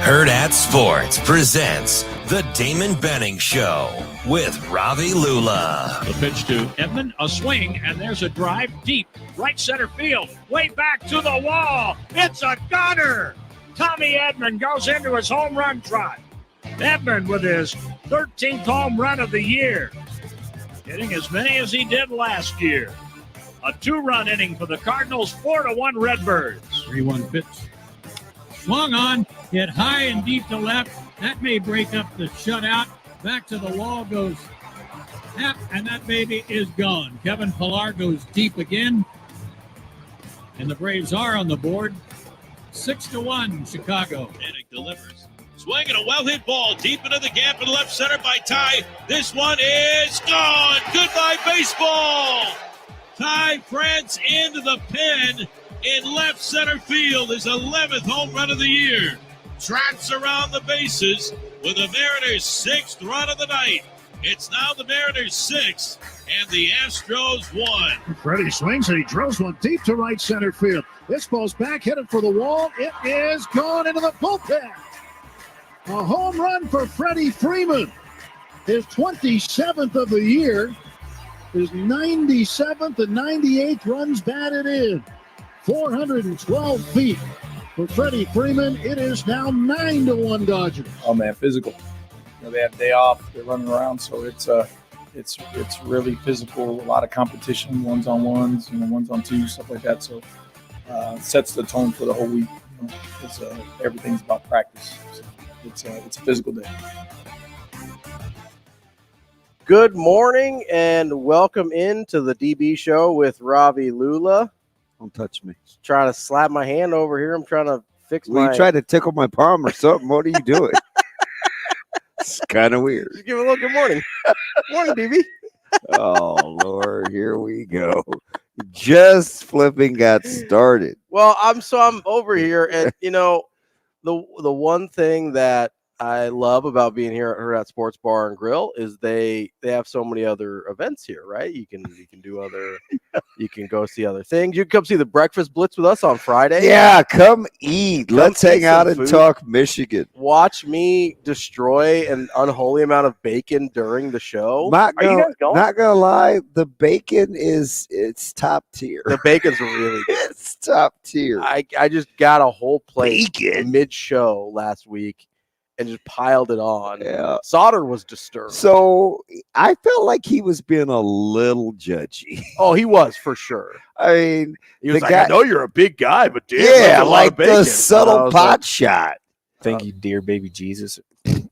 Hurrdat Sports presents the Damon Benning Show with Ravi Lulla. The pitch to Edmond, a swing, and there's a drive deep, right center field, way back to the wall. It's a gunner. Tommy Edmond goes into his home run trot. Edmond with his 13th home run of the year, getting as many as he did last year. A 2-run inning for the Cardinals, 4-1 Redbirds. 3-1 pitch. Swung on, hit high and deep to left. That may break up the shutout. Back to the wall goes Happ, and that baby is gone. Kevin Pillar goes deep again. And the Braves are on the board. 6-1 Chicago. Kendeigh delivers. Swinging a well-hit ball deep into the gap in left center by Ty. This one is gone. Goodbye, baseball. Ty France into the pen in left center field. His 11th home run of the year. Trots around the bases with the Mariners' 6th run of the night. It's now the Mariners' 6th and the Astros 1. Freddie swings and he drills one deep to right center field. This ball's back, headed for the wall. It is gone into the bullpen. A home run for Freddie Freeman. His 27th of the year. His 97th and 98th runs batted in. 412 feet for Freddie Freeman. It is now 9-1 Dodgers. Oh man, physical. You know, they have day off. They're running around, so it's really physical. A lot of competition, ones on ones, ones on twos, stuff like that. So sets the tone for the whole week. It's everything's about practice. So it's a physical day. Good morning and welcome into the DB show with Ravi Lulla. Don't touch me. Trying to slap my hand over here. I'm trying to fix You tried to tickle my palm or something. What are you doing? It's kind of weird. Just give it a little good morning. Morning, DB. Oh, Lord. Here we go. Just flipping got started. Well, I'm over here, and the one thing that I love about being here at Hurrdat Sports Bar and Grill is they have so many other events here, right? You can do other, you can go see other things. You can come see the Breakfast Blitz with us on Friday. Yeah, come eat. Let's hang out and talk Michigan. Watch me destroy an unholy amount of bacon during the show. Not gonna lie, the bacon it's top tier. The bacon's really good. It's top tier. I just got a whole plate Bacon. mid-show last week and just piled it on. Yeah. Sauter was disturbed. So I felt like he was being a little judgy. Oh, he was for sure. I mean, He was like, I know you're a big guy, but damn, that's yeah, a lot like of bacon. the subtle pot shot. Thank you, dear baby Jesus.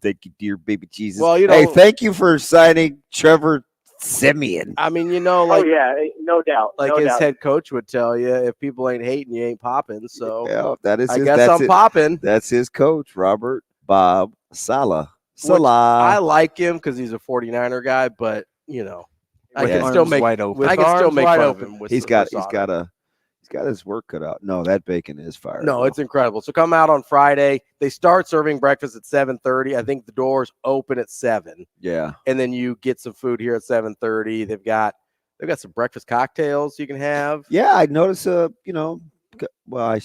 Thank you, dear baby Jesus. Well, hey, thank you for signing Trevor Simeon. I mean, oh yeah, no doubt. Like no his doubt. head coach would tell you, if people ain't hating, you ain't popping. So Yeah, that is I his, guess that's I'm it. popping. That's his coach, Robert Bob Saleh. Which I like him because he's a 49er guy, but I can still make wide open. I can still make fun of him. He's got his work cut out. No, that bacon is fire. No, it's incredible. So come out on Friday. They start serving breakfast at 7:30. I think the doors open at 7. Yeah. And then you get some food here at 7:30. They've got some breakfast cocktails you can have. Yeah, I noticed. Well,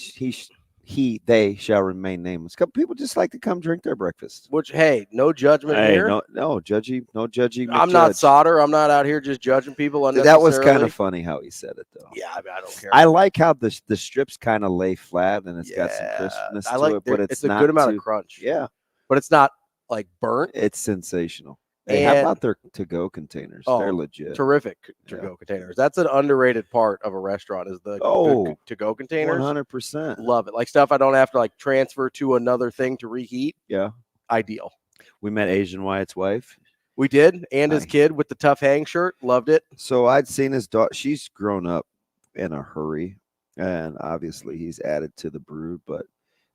they shall remain nameless. People just like to come drink their breakfast. Which, hey, no judgment here. No judgy. I'm not Sauter. I'm not out here just judging people unnecessarily. That was kind of funny how he said it, though. Yeah, I don't care. I like how the strips kind of lay flat and it's got some crispness to it, but it's a not good amount of crunch. Yeah, but it's not like burnt. It's sensational. Hey, how about their to-go containers? Oh, they're legit. Terrific to-go containers. That's an underrated part of a restaurant is the to-go containers. 100%. Love it. Like stuff I don't have to like transfer to another thing to reheat. Yeah. Ideal. We met Asian Wyatt's wife. We did. And his kid with the tough hang shirt. Loved it. So I'd seen his daughter. She's grown up in a hurry. And obviously he's added to the brood. But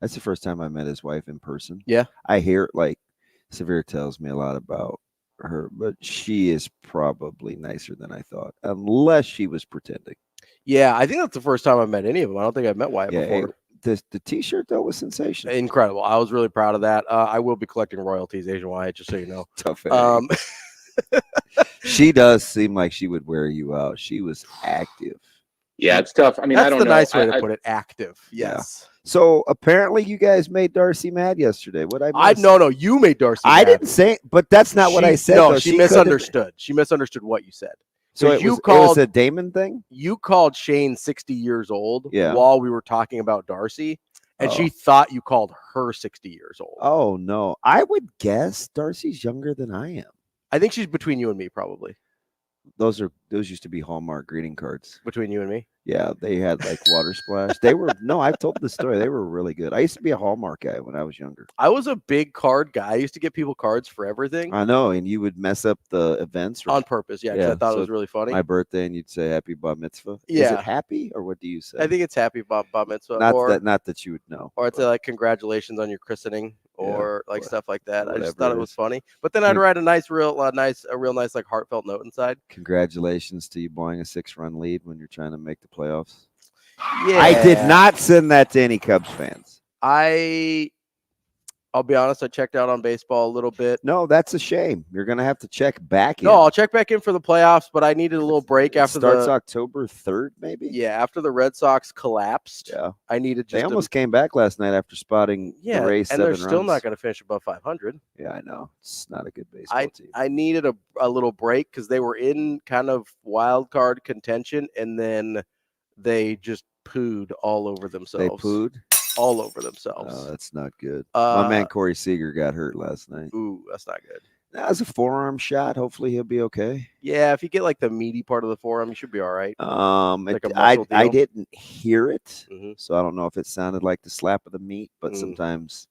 that's the first time I met his wife in person. Yeah. I hear like Severe tells me a lot about her, but she is probably nicer than I thought, unless she was pretending. Yeah, I think that's the first time I've met any of them. I don't think I've met Wyatt before. The T-shirt though was sensational. Incredible. I was really proud of that. I will be collecting royalties, Asian Wyatt, just so you know. Tough. She does seem like she would wear you out. She was active. Yeah, it's tough. I mean, That's I don't the know. nice way to put it. Active. Yes. So apparently you guys made Darcy mad yesterday. What I miss? No, you made Darcy mad. I didn't say, but that's not what I said. No, though. she misunderstood. She misunderstood what you said. So it was a Damon thing? You called Shane 60 years old while we were talking about Darcy, and she thought you called her 60 years old. Oh, no. I would guess Darcy's younger than I am. I think she's between you and me, probably. Those used to be Hallmark greeting cards. Between you and me? Yeah, they had like water splash. They were I've told the story. They were really good. I used to be a Hallmark guy when I was younger. I was a big card guy. I used to get people cards for everything. I know, and you would mess up the events on purpose. Yeah, because I thought it was really funny. My birthday, and you'd say happy bar mitzvah. Yeah. Is it happy, or what do you say? I think it's happy bar mitzvah. Not that you would know. Or I'd say like congratulations on your christening, or like stuff like that. I just thought it was funny. But then I'd write a real nice like heartfelt note inside. Congratulations to you blowing a 6-run lead when you're trying to make the playoffs. Yeah, I did not send that to any Cubs fans. I'll be honest, I checked out on baseball a little bit. No, that's a shame. You're going to have to check back in. No, I'll check back in for the playoffs, but I needed a little break after starts October 3rd, maybe? Yeah, after the Red Sox collapsed. Yeah. I needed They almost came back last night after spotting the Rays 7 and runs. they're still not going to finish above 500. Yeah, I know. It's not a good baseball team. I needed a little break because they were in kind of wild card contention, and then they just pooed all over themselves. They pooed? All over themselves. Oh, that's not good. My man Corey Seager got hurt last night. Ooh, that's not good. That was a forearm shot. Hopefully he'll be okay. Yeah, if you get like the meaty part of the forearm, you should be all right. I didn't hear it, so I don't know if it sounded like the slap of the meat, but sometimes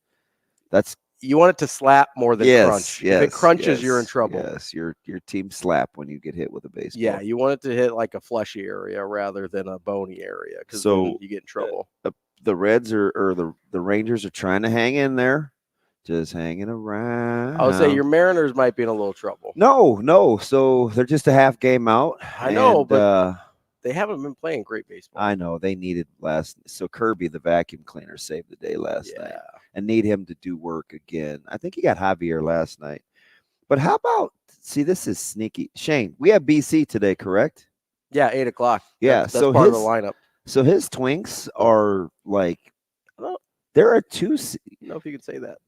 that's you want it to slap more than crunch. Yes, if it crunches, you're in trouble. Yes, your team slap when you get hit with a baseball. Yeah, you want it to hit like a fleshy area rather than a bony area, because you get in trouble. The Reds the Rangers are trying to hang in there, just hanging around. I would say your Mariners might be in a little trouble. No. So they're just a half game out. I know, but they haven't been playing great baseball. I know they needed So Kirby, the vacuum cleaner, saved the day last night, and need him to do work again. I think he got Javier last night. But how about? See, this is sneaky. Shane, we have BC today, correct? Yeah, 8:00. Yeah, that's part of the lineup. So his Twinks are like, there are two. I don't know if you could say that.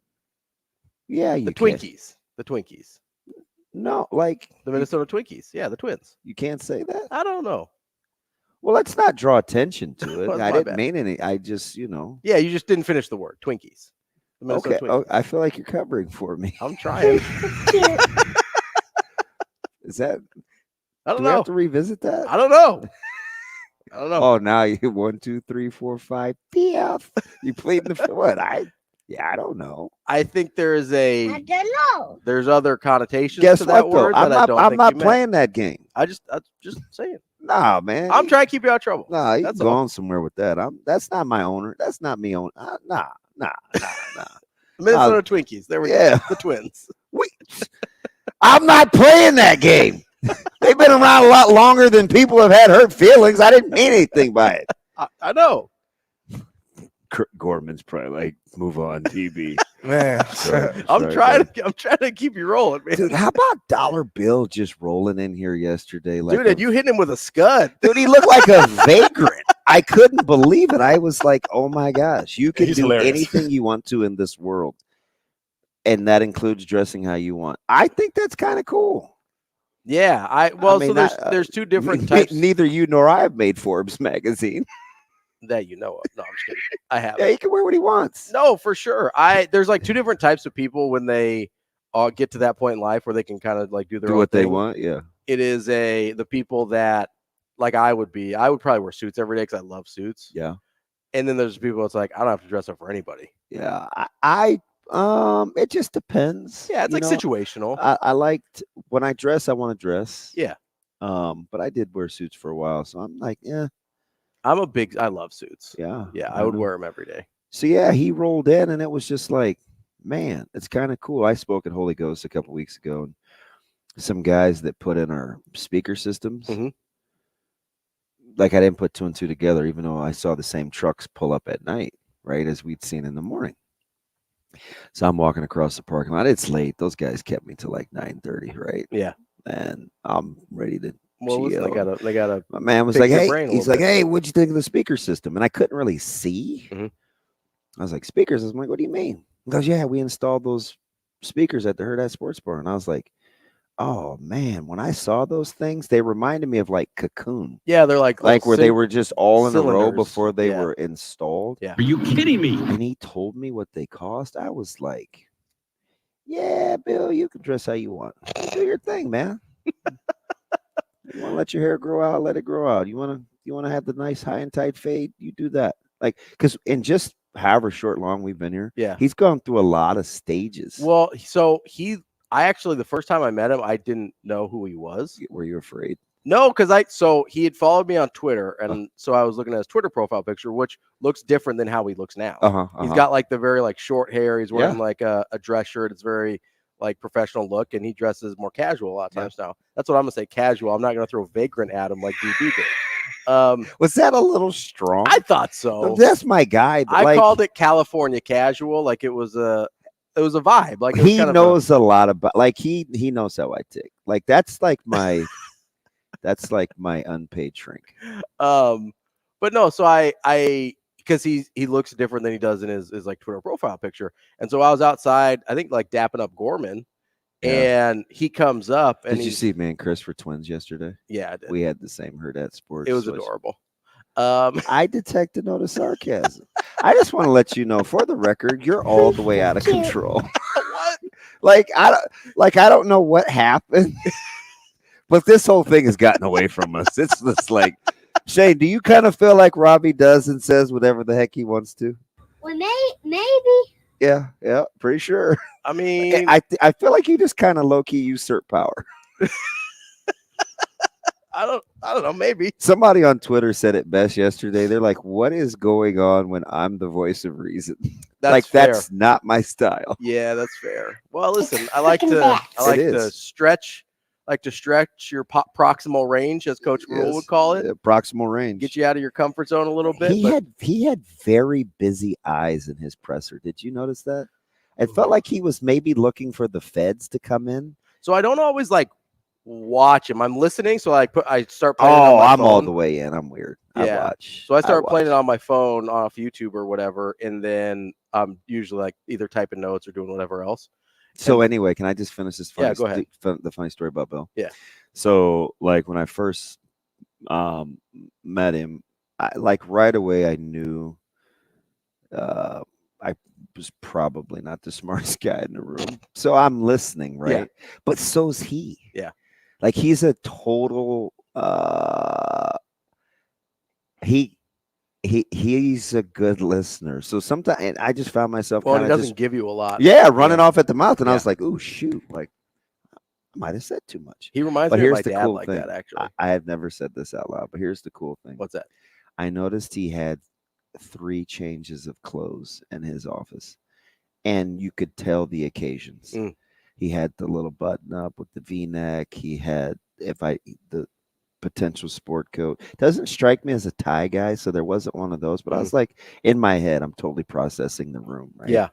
Yeah, the Twinkies. The Twinkies. No, like the Minnesota Twinkies. Yeah, the Twins. You can't say that? I don't know. Well, let's not draw attention to it. Well, I didn't mean any. I just, Yeah, you just didn't finish the word. Twinkies. The Minnesota Twinkies. Oh, I feel like you're covering for me. I'm trying. Is that? I don't do know. We have to revisit that? I don't know. Oh, now you 1, 2, 3, 4, 5. PF. You pleading the what? I don't know. I think there's I don't know. There's other connotations Guess to that what, though? word. I'm not playing that game. I'm just saying. Nah, man. I'm trying to keep you out of trouble. Nah, you can go on somewhere with that. That's not my owner. That's not me owner. Nah. Minnesota Twinkies. There we go. The Twins. I'm not playing that game. They've been around a lot longer than people have had hurt feelings. I didn't mean anything by it. I know. Gorman's probably like, move on, TB. Man, I'm trying to keep you rolling, man. Dude, how about Dollar Bill just rolling in here yesterday? Dude, and you hitting him with a scud. Dude, he looked like a vagrant. I couldn't believe it. I was like, oh my gosh, you can do anything you want to in this world. And that includes dressing how you want. I think that's kind of cool. Yeah, so there's two different types. Neither you nor I have made Forbes magazine. That you know of. No, I'm just kidding. I have. Yeah, he can wear what he wants. No, for sure. There's like two different types of people when they get to that point in life where they can kind of like do what they want. Yeah. It is the people that like I would probably wear suits every day because I love suits. Yeah. And then there's people that's like, I don't have to dress up for anybody. Yeah. It just depends. Yeah, it's situational. I liked when I dress, I want to dress. Yeah. But I did wear suits for a while, so I'm like, yeah. I love suits. Yeah. Yeah, I would wear them every day. So yeah, he rolled in and it was just like, man, it's kind of cool. I spoke at Holy Ghost a couple weeks ago, and some guys that put in our speaker systems. Mm-hmm. Like I didn't put 2 and 2 together, even though I saw the same trucks pull up at night, right, as we'd seen in the morning. So I'm walking across the parking lot. It's late. Those guys kept me till like 9:30, right? Yeah. and I'm ready to. Well, listen, they gotta. My man was like, "Hey," he's like, "Hey, what'd you think of the speaker system?" And I couldn't really see. Mm-hmm. I was like, "Speakers?" I'm like, "What do you mean?" He goes, "Yeah, we installed those speakers at the Hurrdat Sports Bar." And I was like, "Oh man!" When I saw those things, they reminded me of like Cocoon. Yeah, they're like where they were just all in a row cylinders. before they were installed. Yeah. Are you kidding me? And he told me what they cost. I was like, "Yeah, Bill, you can dress how you want. You do your thing, man. You want to let your hair grow out, let it grow out. You want to have the nice high and tight fade, you do that." Like, because in just however long we've been here, he's gone through a lot of stages. Well, so I actually, the first time I met him, I didn't know who he was. Were you afraid? No, because he had followed me on Twitter, and so I was looking at his Twitter profile picture, which looks different than how he looks now. He's got like the very like short hair. He's wearing like a dress shirt. It's very like professional look, and he dresses more casual a lot of times now. That's what I'm gonna say, casual. I'm not gonna throw vagrant at him like DB did. Was that a little strong? I thought so. That's my guy. I called it California casual, like it was a vibe. Like he knows a lot about, like he knows how I tick. Like that's like my unpaid shrink. But no, so I because he looks different than he does in his like Twitter profile picture. And so I was outside, I think like dapping up Gorman, and he comes up. And did you see me and Chris were twins yesterday? Yeah, I did. We had the same Hurrdat Sports. It was adorable. I detected no sarcasm. I just want to let you know, for the record, you're all the way out of control. What? I don't know what happened, but this whole thing has gotten away from us. It's just like, Shane, do you kind of feel like Robbie does and says whatever the heck he wants to? Well, maybe. Yeah, pretty sure. I mean, I feel like you just kind of low key usurp power. I don't know. Maybe somebody on Twitter said it best yesterday. They're like, "What is going on when I'm the voice of reason?" That's not my style. Yeah, that's fair. Well, listen, I like to stretch your proximal range, as Coach Rhule would call it. Proximal range. Get you out of your comfort zone a little bit. He had very busy eyes in his presser. Did you notice that? It felt like he was maybe looking for the feds to come in. So I don't always watch him. I'm listening, so I start playing. Oh, I'm phone. All the way in. I'm weird. Yeah. I watch. So I start playing it on my phone off YouTube or whatever, and then I'm usually either typing notes or doing whatever else. So anyway, can I just finish this? Go ahead. The funny story about Bill. Yeah. So when I first met him, right away I knew I was probably not the smartest guy in the room. So I'm listening, right? Yeah. But so's he. Yeah. He's a total he's a good listener. So sometimes I just found myself he doesn't give you a lot. Yeah, running off at the mouth. And I was like, "Ooh, shoot. I might have said too much." He reminds me of my dad like that, actually. I have never said this out loud, but here's the cool thing. What's that? I noticed he had 3 changes of clothes in his office, and you could tell the occasions. He had the little button up with the V-neck. He had the potential sport coat. Doesn't strike me as a tie guy, so there wasn't one of those. But I was like, in my head, I'm totally processing the room, right? Yeah.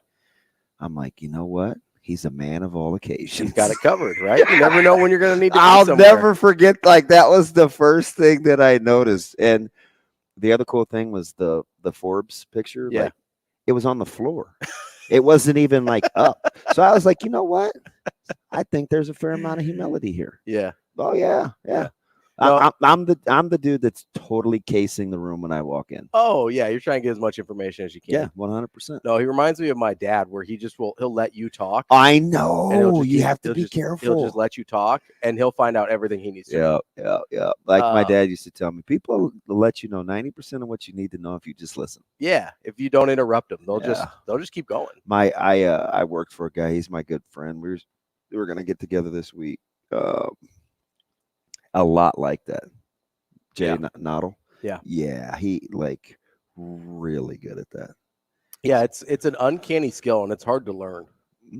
I'm like, you know what? He's a man of all occasions. He's got it covered, right? You never know when you're going to need to. I'll never forget. That was the first thing that I noticed. And the other cool thing was the Forbes picture. Yeah. It was on the floor. It wasn't even up. So I was like, you know what? I think there's a fair amount of humility here. Yeah. Oh yeah. No, I'm the dude that's totally casing the room when I walk in. Oh yeah, you're trying to get as much information as you can. Yeah, 100%. No, he reminds me of my dad, where he'll let you talk. I know. You have to be careful. He'll just let you talk, and he'll find out everything he needs to know. Yeah. Like my dad used to tell me, people will let you know 90% of what you need to know if you just listen. Yeah, if you don't interrupt them, they'll just keep going. I worked for a guy. He's my good friend. We were gonna get together this week. A lot like that. Jay Noddle. Yeah. He really good at that. Yeah, it's an uncanny skill, and it's hard to learn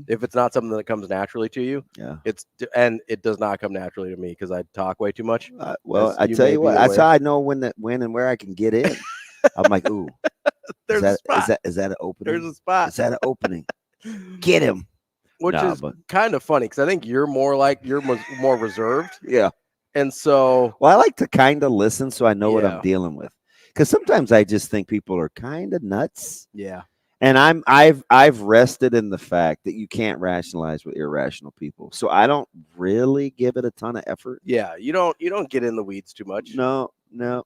if it's not something that comes naturally to you. Yeah, it does not come naturally to me because I talk way too much. Well, I tell you what, that's how I know when and where I can get in. I'm like, ooh, there's a spot. Is that an opening? There's a spot. Is that an opening? Get him. which is kind of funny because I think you're more reserved. Yeah. And so, well, I like to kind of listen so I know what I'm dealing with. Because sometimes I just think people are kind of nuts. Yeah. And I've rested in the fact that you can't rationalize with irrational people. So I don't really give it a ton of effort. Yeah, you don't get in the weeds too much. No.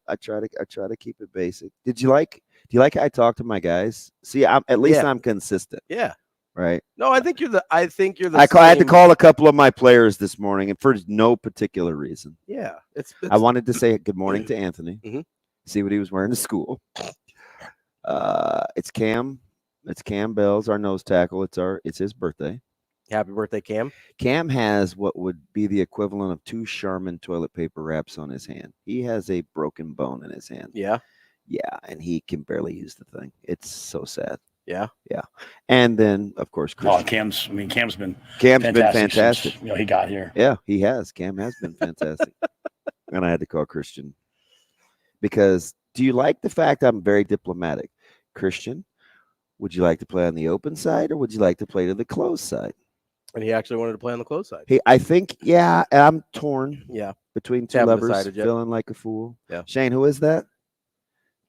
I try to keep it basic. Do you like how I talk to my guys? See, I'm consistent. Yeah. Right. No, I think you're the. I had to call a couple of my players this morning, and for no particular reason. Yeah, I wanted to say good morning to Anthony. Mm-hmm. See what he was wearing to school. It's Cam. It's Cam Bell's our nose tackle. It's his birthday. Happy birthday, Cam. Cam has what would be the equivalent of 2 Charmin toilet paper wraps on his hand. He has a broken bone in his hand. Yeah. Yeah, and he can barely use the thing. It's so sad. Yeah. Yeah. And then, of course, Christian. Cam's been fantastic. Since, he got here. Yeah, he has. Cam has been fantastic. And I had to call Christian because do you like the fact I'm very diplomatic? Christian, would you like to play on the open side or would you like to play to the closed side? And he actually wanted to play on the closed side. I think, I'm torn. Yeah. Between 2 levers, feeling like a fool. Yeah. Shane, who is that?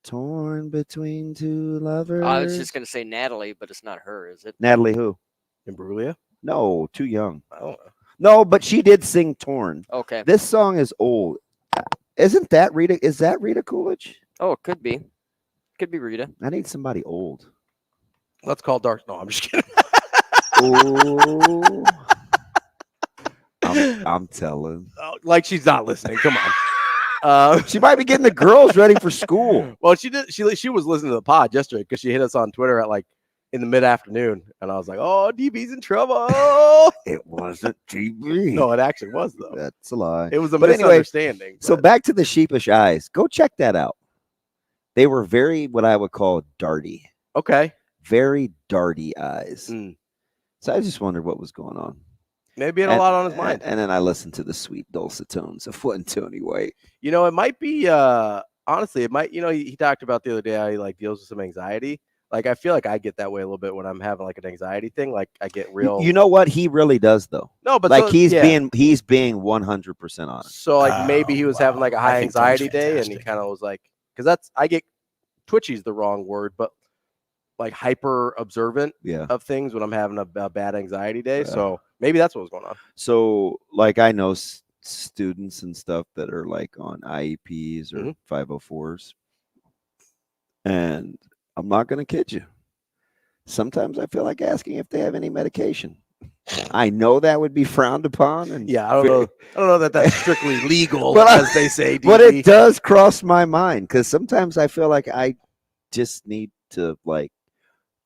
Torn between 2 lovers. I was just going to say Natalie, but it's not her, is it? Natalie who? Imbruglia? No, too young. I don't know. No, but she did sing Torn. Okay. This song is old. Isn't that Rita? Is that Rita Coolidge? Oh, it could be. Could be Rita. I need somebody old. Let's call Dark. No, I'm just kidding. Oh. I'm telling. Like she's not listening. Come on. She might be getting the girls ready for school. Well, she did. She was listening to the pod yesterday because she hit us on Twitter at like in the mid-afternoon, and I was like, "Oh, DB's in trouble." It wasn't DB. No, it actually was though. That's a lie. It was a misunderstanding. Anyway, so back to the sheepish eyes. Go check that out. They were very what I would call darty. Okay. Very darty eyes. So I just wondered what was going on. Maybe he had a lot on his mind. And then I listened to the sweet dulcet tones of one Tony White. You know, it might be honestly, it might, he talked about the other day how he like deals with some anxiety. Like I feel like I get that way a little bit when I'm having like an anxiety thing. Like I get real. You know what? He really does though. No, but like he's being 100% honest. So like maybe he was having like a high anxiety day and he kind of was like, because I get twitchy's the wrong word, but like hyper observant of things when I'm having a bad anxiety day. So maybe that's what was going on. So like I know students and stuff that are like on IEPs or 504s. And I'm not going to kid you. Sometimes I feel like asking if they have any medication. I know that would be frowned upon. And I don't know that that's strictly legal, as they say. DB. But it does cross my mind because sometimes I feel like I just need to like.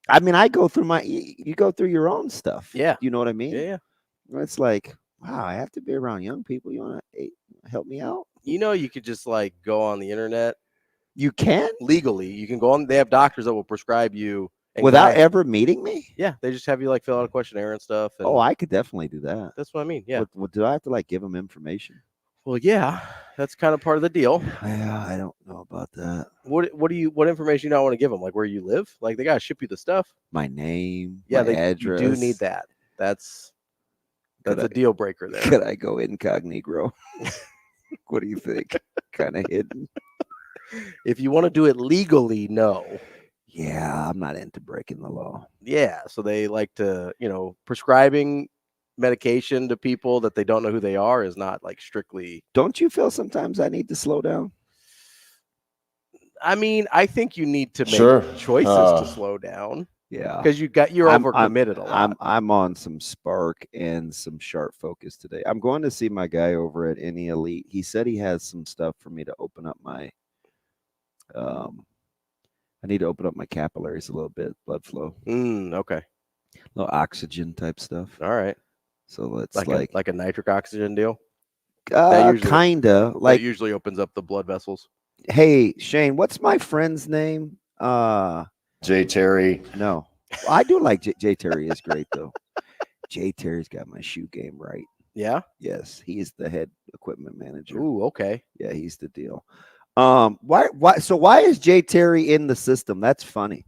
I mean, I go through you go through your own stuff. Yeah. You know what I mean? Yeah. It's like, wow, I have to be around young people. You want to help me out? You could just like go on the internet. You can? Legally. You can go on. They have doctors that will prescribe you. Without ever meeting me? Yeah. They just have you like fill out a questionnaire and stuff. And I could definitely do that. That's what I mean. Yeah. Do I have to like give them information? Well, yeah, that's kind of part of the deal. Yeah, I don't know about that. What information you don't want to give them? Like where you live? Like they gotta ship you the stuff. My name, my address. You do need that. That's a deal breaker there. Could I go incognito? What do you think? Kind of hidden. If you want to do it legally, no. Yeah, I'm not into breaking the law. Yeah, so they like to, prescribing medication to people that they don't know who they are is not like strictly. Don't you feel sometimes I need to slow down? I mean, I think you need to make choices to slow down. Yeah, because you're overcommitted a lot. I'm on some spark and some sharp focus today. I'm going to see my guy over at Any Elite. He said he has some stuff for me to open up my. I need to open up my capillaries a little bit, blood flow. Okay. A little oxygen type stuff. All right. So let's like a nitric oxygen deal. Kinda like that usually opens up the blood vessels. Hey Shane, what's my friend's name? Jay Terry. No, I do like Jay Terry is great though. Jay Terry's got my shoe game right. Yeah. Yes, he's the head equipment manager. Ooh, okay. Yeah, he's the deal. Why is Jay Terry in the system? That's funny.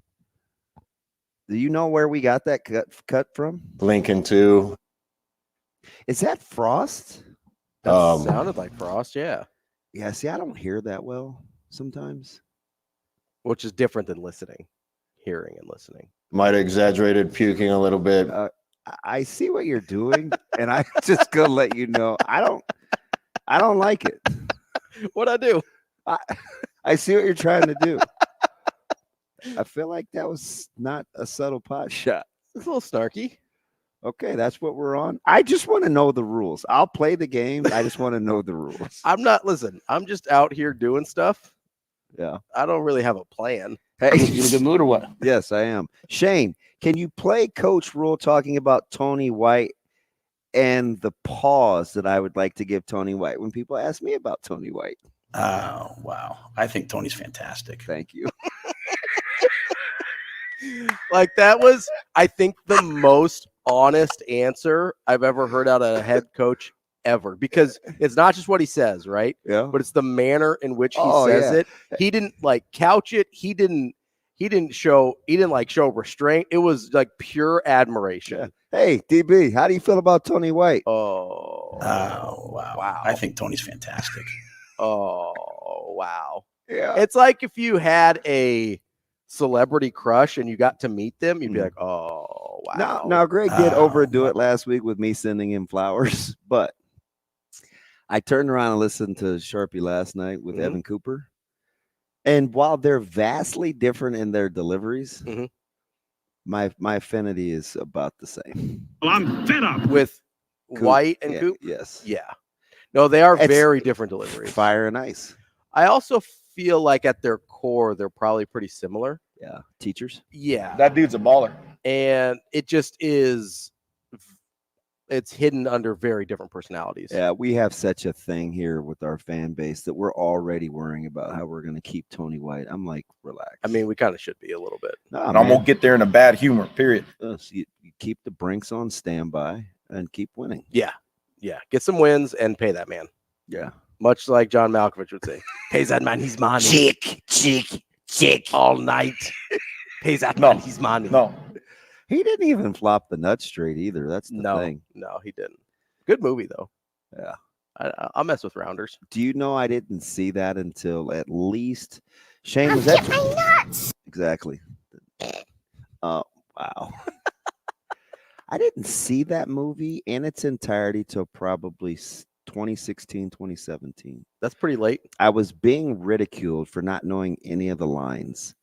Do you know where we got that cut from? Lincoln 2. Is that Frost? That sounded like Frost, yeah. Yeah, see, I don't hear that well sometimes. Which is different than listening, hearing and listening. Might have exaggerated puking a little bit. I see what you're doing, and I'm just gonna let you know I don't like it. What'd I do? I see what you're trying to do. I feel like that was not a subtle pot shot. It's a little snarky. Okay, that's what we're on. I just want to know the rules. I'll play the game. I just want to know the rules. I'm just out here doing stuff. Yeah. I don't really have a plan. Hey, You in a good mood or what? yes, I am. Shane, can you play Coach Rhule talking about Tony White and the pause that I would like to give Tony White when people ask me about Tony White? Oh, wow. I think Tony's fantastic. Thank you. Like that was, I think, the most honest answer I've ever heard out of a head coach ever, because it's not just what he says, right? Yeah. But it's the manner in which he says it. He didn't like couch it. He didn't show restraint. It was like pure admiration. Yeah. Hey, DB, how do you feel about Tony White? Oh, wow. I think Tony's fantastic. Oh, wow. Yeah. It's like if you had a celebrity crush and you got to meet them, you'd be like, oh, wow. Now Greg did overdo it last week with me sending him flowers, but I turned around and listened to Sharpie last night with Evan Cooper. And while they're vastly different in their deliveries, my affinity is about the same. Well, I'm fed up with White and Coop. Yes. Yeah. No, they are very different deliveries. Fire and ice. I also feel like at their core, they're probably pretty similar. Yeah. Teachers. Yeah. That dude's a baller. And it just is, it's hidden under very different personalities. Yeah, we have such a thing here with our fan base that we're already worrying about how we're going to keep Tony White. I'm like, relax. I mean, we kind of should be a little bit. No, And I'm going to get there in a bad humor, period. You keep the Brinks on standby and keep winning. Yeah. Yeah. Get some wins and pay that man. Yeah. Much like John Malkovich would say, pays that man his money. Chick. All night. Pays that man his money. No. He didn't even flop the nut straight either. That's the thing. No, he didn't. Good movie, though. Yeah. I'll mess with Rounders. Do you know I didn't see that until at least Shane was that my nuts. Exactly. Oh, wow. I didn't see that movie in its entirety till probably 2016, 2017. That's pretty late. I was being ridiculed for not knowing any of the lines.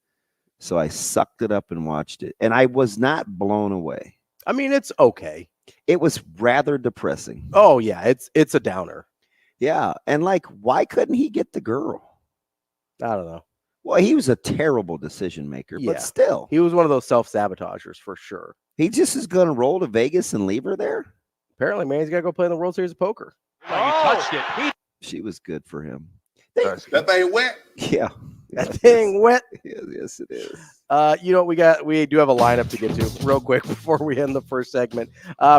So I sucked it up and watched it. And I was not blown away. I mean, it's okay. It was rather depressing. Oh, yeah. It's a downer. Yeah. And like, why couldn't he get the girl? I don't know. Well, he was a terrible decision maker, but still. He was one of those self-sabotagers for sure. He just is going to roll to Vegas and leave her there? Apparently, man, he's got to go play in the World Series of Poker. He touched it. She was good for him. That thing wet. Yeah. That thing wet. Yes, it is. You know, we do have a lineup to get to real quick before we end the first segment.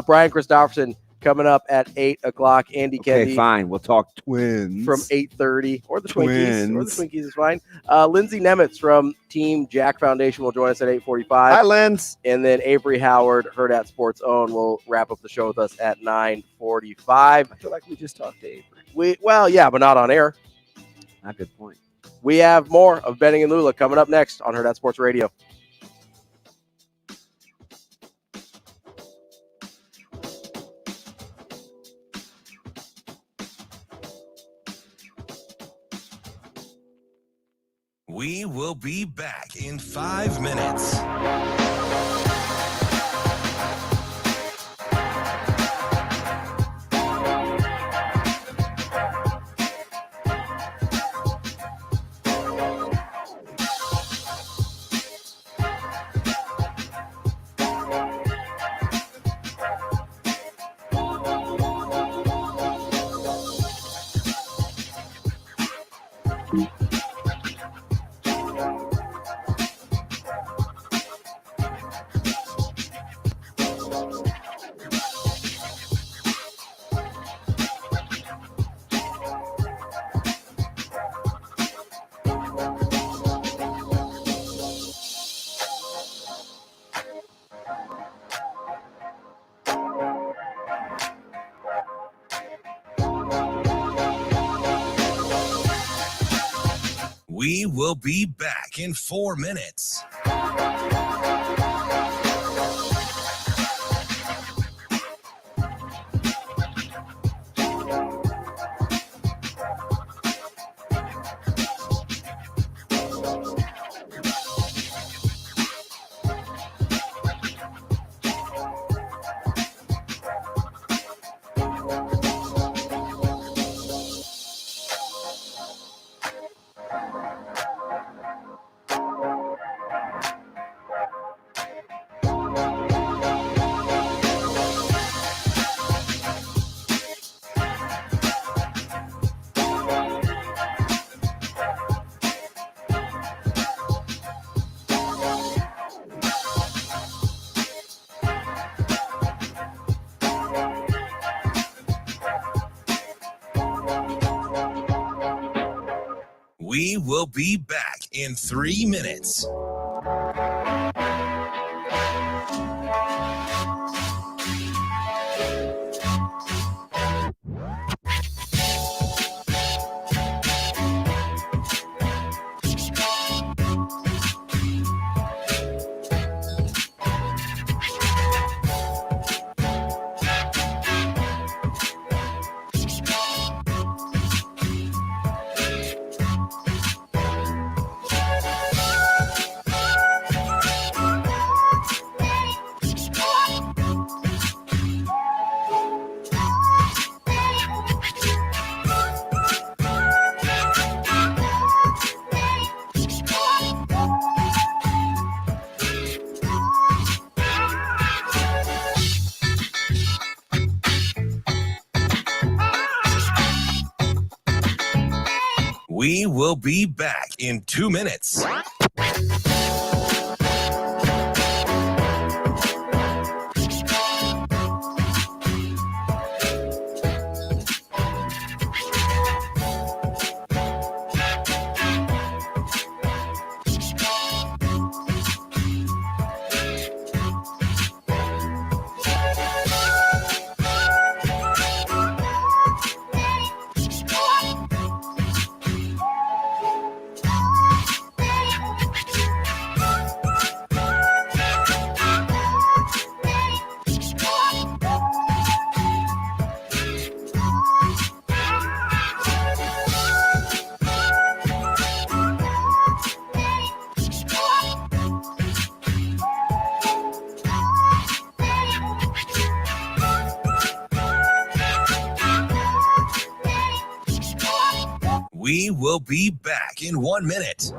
Brian Christopherson coming up at 8 o'clock. Andy Kendeigh. Okay, fine. We'll talk Twins. From 8:30 or the Twins. Twinkies. Or the Twinkies is fine. Lindsey Nementz from Team Jack Foundation will join us at 8:45. Hi, Linz. And then Avarie Howard, Hurrdat Sports Own, will wrap up the show with us at 9:45. I feel like we just talked to Avery. Yeah, but not on air. Not a good point. We have more of Benning and Lulla coming up next on Hurrdat Sports Radio. We will be back in 5 minutes. will be back in 4 minutes. We will be back in 3 minutes. We will be back in 2 minutes. We will be back in 1 minute.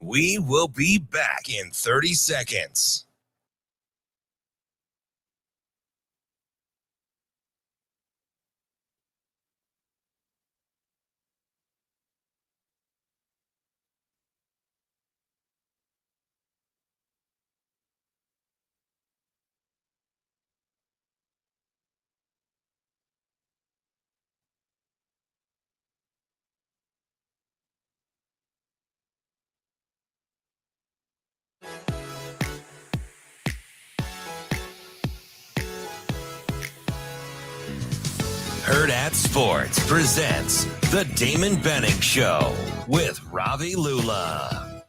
We will be back in 30 seconds. Hurrdat Sports presents the Damon Benning Show with Ravi Lulla.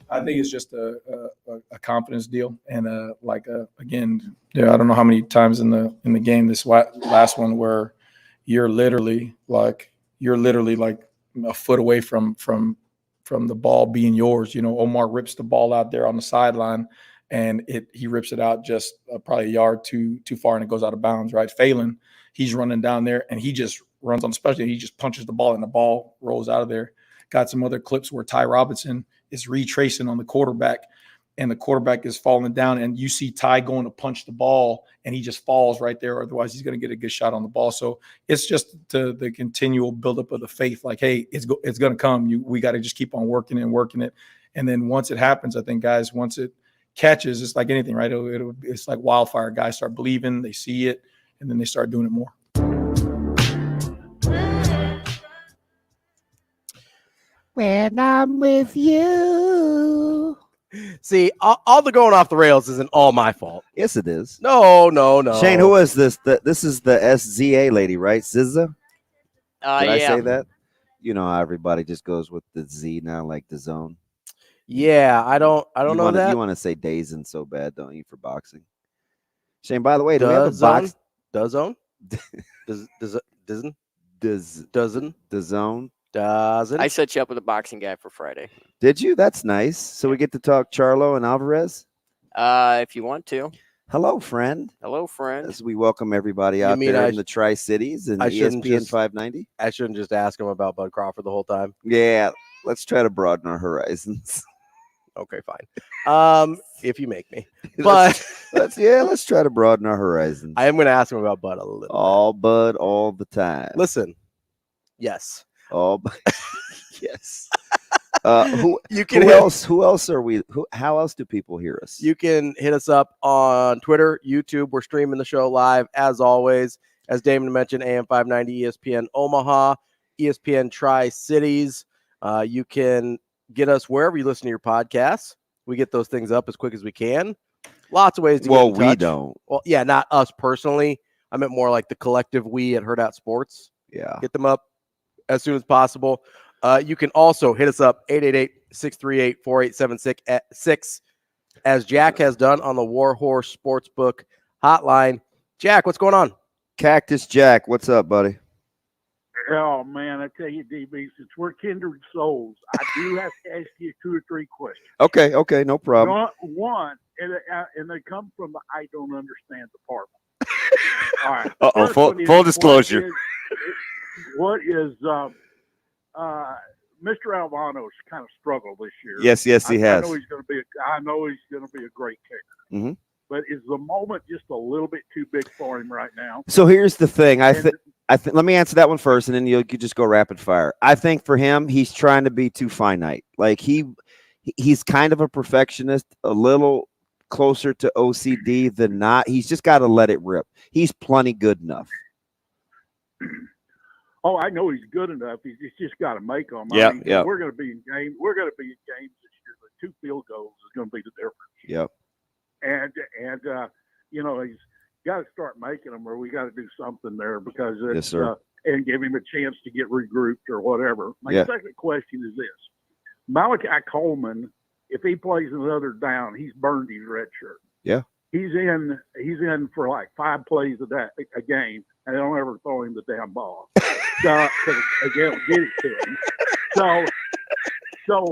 I think it's just a confidence deal, and again, I don't know how many times in the game this last one where you're literally like a foot away from the ball being yours. You know, Omar rips the ball out there on the sideline, and he rips it out just probably a yard too far, and it goes out of bounds. Right, Phelan, he's running down there, and he just runs on special. He just punches the ball, and the ball rolls out of there. Got some other clips where Ty Robinson is retracing on the quarterback, and the quarterback is falling down, and you see Ty going to punch the ball, and he just falls right there. Otherwise, he's going to get a good shot on the ball. So it's just the continual buildup of the faith. Like, hey, it's going to come. We got to just keep on working it. And then once it happens, I think, guys, once it catches, it's like anything, right? It's like wildfire. Guys start believing, they see it, and then they start doing it more. When I'm with you. See, all the going off the rails isn't all my fault. Yes, it is. No. Shane, who is this? This is the SZA lady, right? SZA? Did I say that? You know how everybody just goes with the Z now, like the zone. Yeah, I don't know that. You want to say Dazin so bad, don't you, for boxing? Shane, by the way, do we have a box? Doesn't? I set you up with a boxing guy for Friday. Did you? That's nice. So we get to talk Charlo and Alvarez? If you want to. Hello, friend. Hello, friend. As we welcome everybody out there in the Tri-Cities and ESPN 590. I shouldn't just ask him about Bud Crawford the whole time. Yeah, let's try to broaden our horizons. Okay, fine. If you make me. But let's try to broaden our horizons. I am going to ask him about Bud a little bit. Bud all the time. Listen. Yes. Yes. Who else are we? How else do people hear us? You can hit us up on Twitter, YouTube. We're streaming the show live as always. As Damon mentioned, AM 590 ESPN Omaha, ESPN Tri-Cities. You can get us wherever you listen to your podcasts. We get those things up as quick as we can. Lots of ways to get in touch. We don't. Well, yeah, not us personally. I meant more like the collective we at Hurrdat Sports. Yeah. Get them up as soon as possible. You can also hit us up 888-638-4876 as Jack has done on the Warhorse Sportsbook hotline. Jack, what's going on? Cactus Jack, what's up, buddy? Oh, man, I tell you, DB, since we're kindred souls, I do have to ask you 2 or 3 questions. Okay, no problem. One, and they come from the I don't understand department. All right. Full disclosure. What is Mr. Albano's kind of struggled this year? Yes, he has. I know he's going to be a great kicker. Mm-hmm. But is the moment just a little bit too big for him right now? So here's the thing. I think let me answer that one first, and then you just go rapid fire. I think for him, he's trying to be too finite. Like he's kind of a perfectionist, a little closer to OCD than not. He's just got to let it rip. He's plenty good enough. Oh, I know he's good enough. He's just got to make them. Yeah. We're going to be in games. We're going to be in games this year. The 2 field goals is going to be the difference. Yep. And he's got to start making them, or we got to do something there because it's, yes, sir. And give him a chance to get regrouped or whatever. My second question is this: Malachi Coleman, if he plays another down, he's burned his red shirt. Yeah. He's in for like 5 plays a game, and they don't ever throw him the damn ball. So again, get it to him. So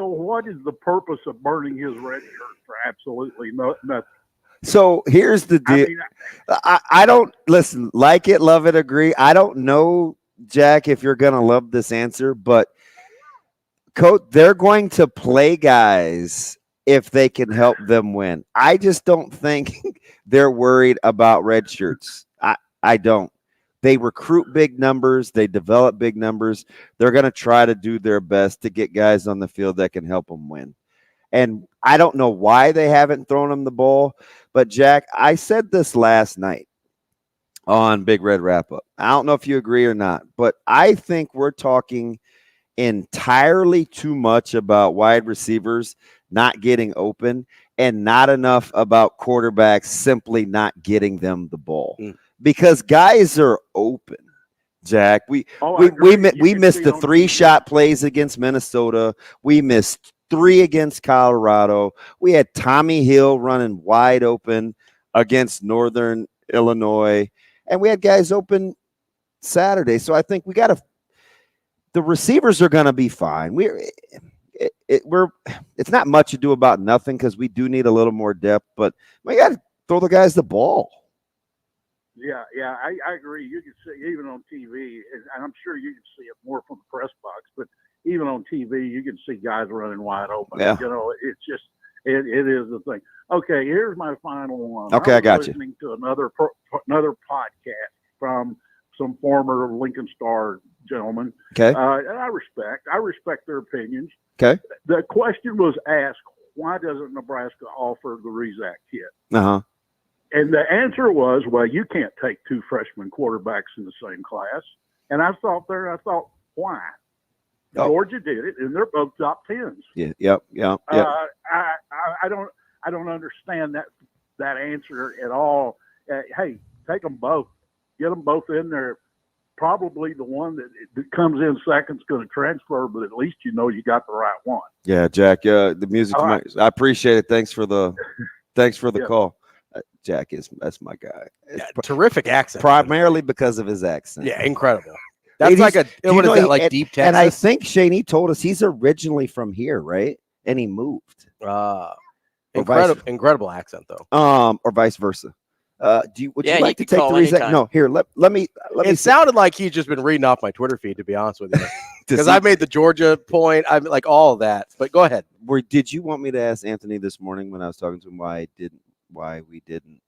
what is the purpose of burning his red shirt for absolutely nothing? So here's the deal. I don't listen, like it, love it, agree. I don't know, Jack, if you're gonna love this answer, but Coach, they're going to play guys if they can help them win. I just don't think they're worried about red shirts. I don't. They recruit big numbers. They develop big numbers. They're going to try to do their best to get guys on the field that can help them win. And I don't know why they haven't thrown them the ball, but Jack, I said this last night on Big Red Wrap-Up. I don't know if you agree or not, but I think we're talking entirely too much about wide receivers not getting open and not enough about quarterbacks simply not getting them the ball. Because guys are open, Jack. We missed the 3-shot plays against Minnesota. We missed 3 against Colorado. We had Tommy Hill running wide open against Northern Illinois, and we had guys open Saturday. So I think the receivers are going to be fine. It's not much to do about nothing because we do need a little more depth, but we got to throw the guys the ball. Yeah, I agree. You can see even on TV, and I'm sure you can see it more from the press box, but even on TV, you can see guys running wide open. Yeah. It's just it is the thing. Okay, here's my final one. Okay, I got you. Listening to another podcast from some former Lincoln Star gentlemen. Okay. And I respect their opinions. Okay. The question was asked, why doesn't Nebraska offer the Rizak kit? Uh-huh. And the answer was, well, you can't take 2 freshman quarterbacks in the same class. And I thought, why? Oh. Georgia did it, and they're both top 10s. Yeah. Yep. I don't understand that answer at all. Hey, take them both. Get them both in there. Probably the one that comes in second is going to transfer, but at least you know you got the right one. Yeah, Jack. The music. Right. I appreciate it. Thanks for the call. Jack that's my guy. Terrific accent. Primarily because of his accent. Yeah, incredible. That's like deep Texas? And I think Shane, he told us he's originally from here, right? And he moved. Incredible accent though. Or vice versa. Would you like to take the reason? No, here, let me. It sounded like he'd just been reading off my Twitter feed, to be honest with you, because I made the Georgia point. I'm like all of that. But go ahead. Did you want me to ask Anthony this morning when I was talking to him why we didn't?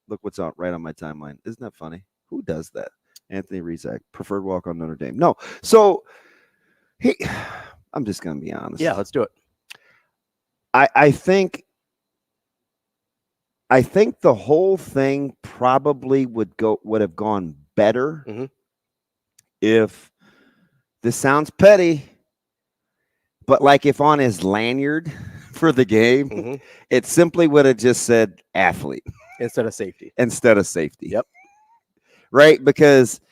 Look what's right on my timeline. Isn't that funny? Who does that? Anthony Rizak, preferred walk on Notre Dame. No, so I'm just gonna be honest. Yeah, let's do it. I think the whole thing probably would have gone better if this sounds petty, but like if on his lanyard for the game, it simply would have just said athlete instead of safety. Yep. Right? Because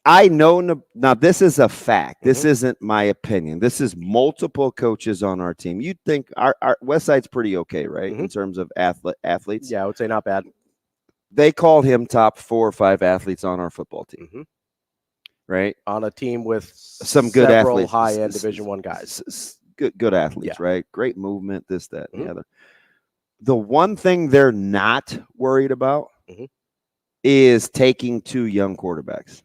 I know now this is a fact. This isn't my opinion. This is multiple coaches on our team. You'd think our Westside's pretty okay, right? In terms of athletes. Yeah, I would say not bad. They called him top 4 or 5 athletes on our football team. Right? On a team with some good athletes, high-end Division I guys. Good athletes, right? Great movement, this, that, and the other. The one thing they're not worried about is taking 2 young quarterbacks.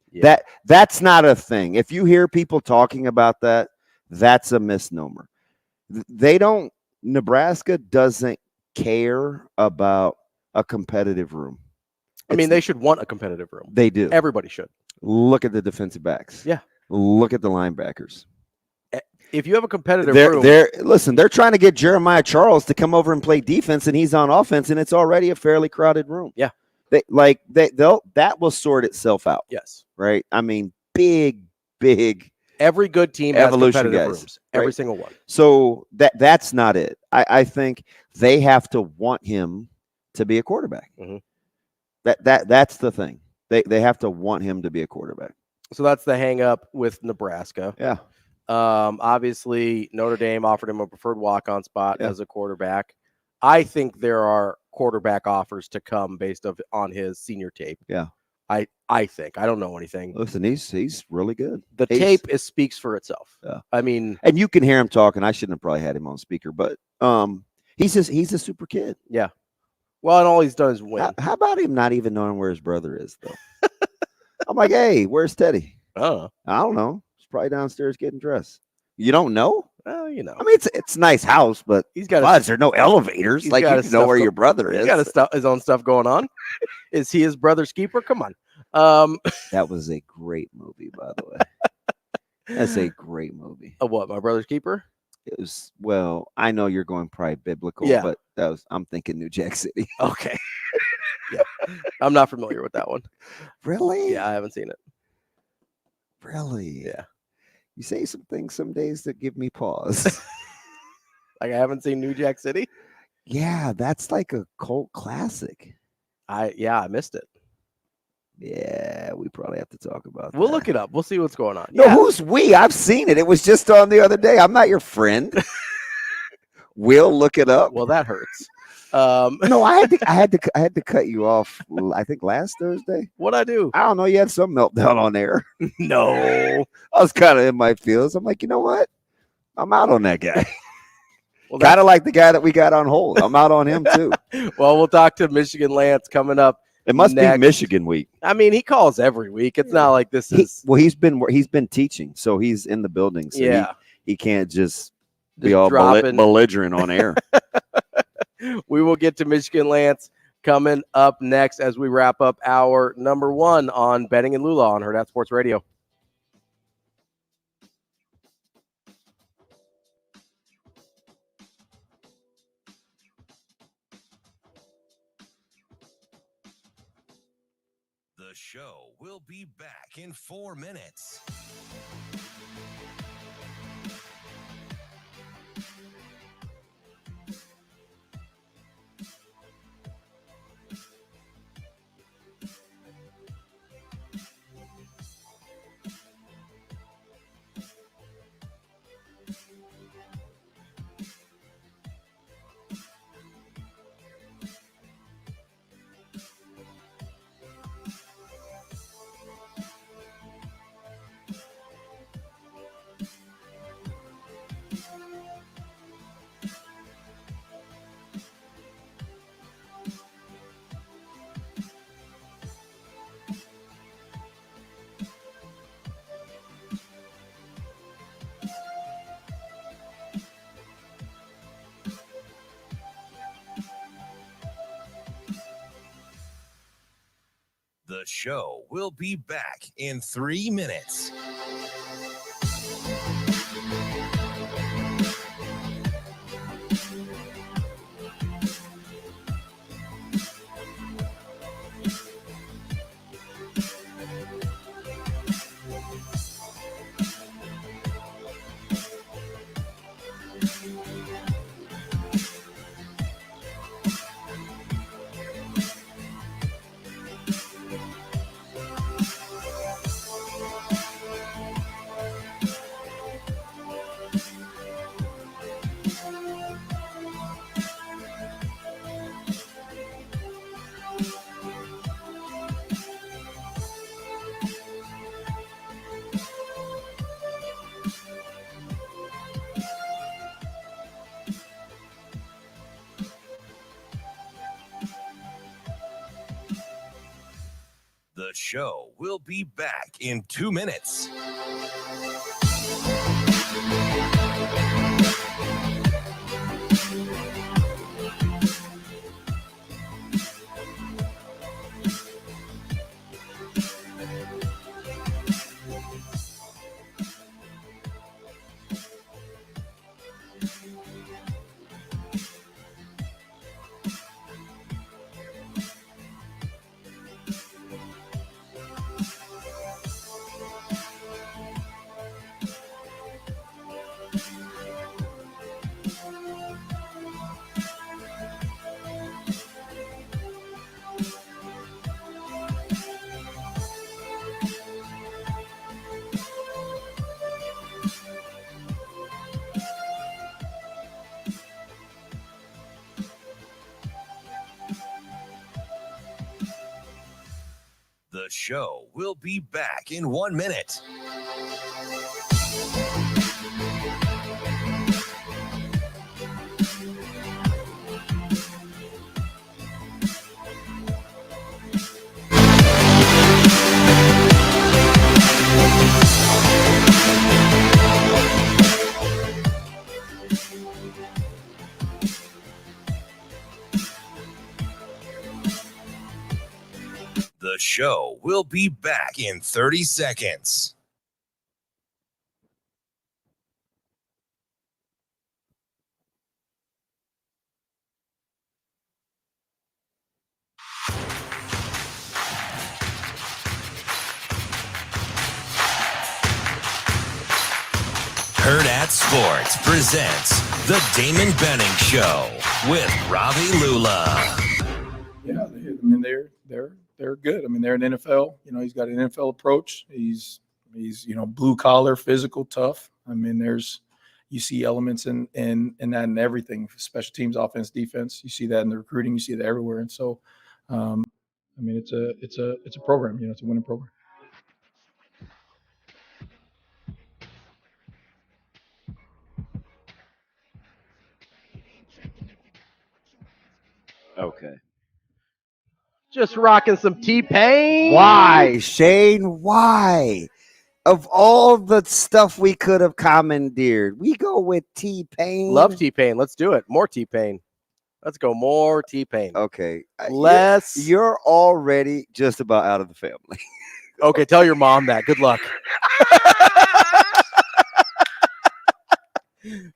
Yeah. That's not a thing. If you hear people talking about that, that's a misnomer. Nebraska doesn't care about a competitive room. They should want a competitive room. They do. Everybody should. Look at the defensive backs. Yeah. Look at the linebackers. If you have a competitive room. They're trying to get Jeremiah Charles to come over and play defense, and he's on offense, and it's already a fairly crowded room. Yeah. That will sort itself out. Yes. Right. Big. Every good team has competitive rooms. Every single one. So that's not it. I think they have to want him to be a quarterback. That's the thing. They have to want him to be a quarterback. So that's the hang up with Nebraska. Yeah. Obviously Notre Dame offered him a preferred walk-on spot as a quarterback. I think there are quarterback offers to come based on his senior tape. Yeah. I think. I don't know anything. Listen, he's really good. The tape speaks for itself. Yeah. And you can hear him talking. I shouldn't have probably had him on speaker, but he's a super kid. Yeah. Well, and all he's done is win. How about him not even knowing where his brother is, though? I'm like, hey, where's Teddy? I don't know. He's probably downstairs getting dressed. You don't know? Well, you know. It's a nice house, but he's got there are no elevators. Like, you know where your brother is. He's got his own stuff going on. Is he his brother's keeper? Come on. That was a great movie, by the way. That's a great movie. What, My Brother's Keeper? It was, well, I know you're going probably biblical, but I'm thinking New Jack City. Okay. Yeah. I'm not familiar with that one. Really? Yeah, I haven't seen it. Really? Yeah. You say some things some days that give me pause. Like, I haven't seen New Jack City? Yeah, that's like a cult classic. I missed it. Yeah, we probably have to talk about that. We'll look it up. We'll see what's going on. No, who's we? I've seen it. It was just on the other day. I'm not your friend. We'll look it up. Well, that hurts. No, I had to cut you off. I think last Thursday. What'd I do? I don't know. You had some meltdown on air. No, I was kind of in my feels. I'm like, you know what? I'm out on that guy. Well, kind of like the guy that we got on hold. I'm out on him too. Well, we'll talk to Michigan Lance coming up. It must be Michigan week. I mean, he calls every week. It's not like this is. He's been teaching, so he's in the building. So he can't just be all belligerent on air. We will get to Michigan Lance coming up next as we wrap up our number 1 on Benning and Lulla on Hurrdat Sports Radio. The show will be back in 4 minutes. The show will be back in 3 minutes. The show will be back in 2 minutes. The show will be back in 1 minute. The show will be back in 30 seconds. Hurrdat Sports presents the Damon Benning Show with Ravi Lulla. Yeah, they're good. I mean, they're an NFL. You know, he's got an NFL approach. He's blue collar, physical, tough. I mean, you see elements in that in everything. Special teams, offense, defense. You see that in the recruiting. You see that everywhere. And so, I mean, it's a program. You know, it's a winning program. Okay. Just rocking some T-Pain. Why, Shane? Why? Of all the stuff we could have commandeered, we go with T-Pain. Love T-Pain. Let's do it. More T-Pain. Let's go more T-Pain. Okay. Less. You're already just about out of the family. Okay, tell your mom that. Good luck.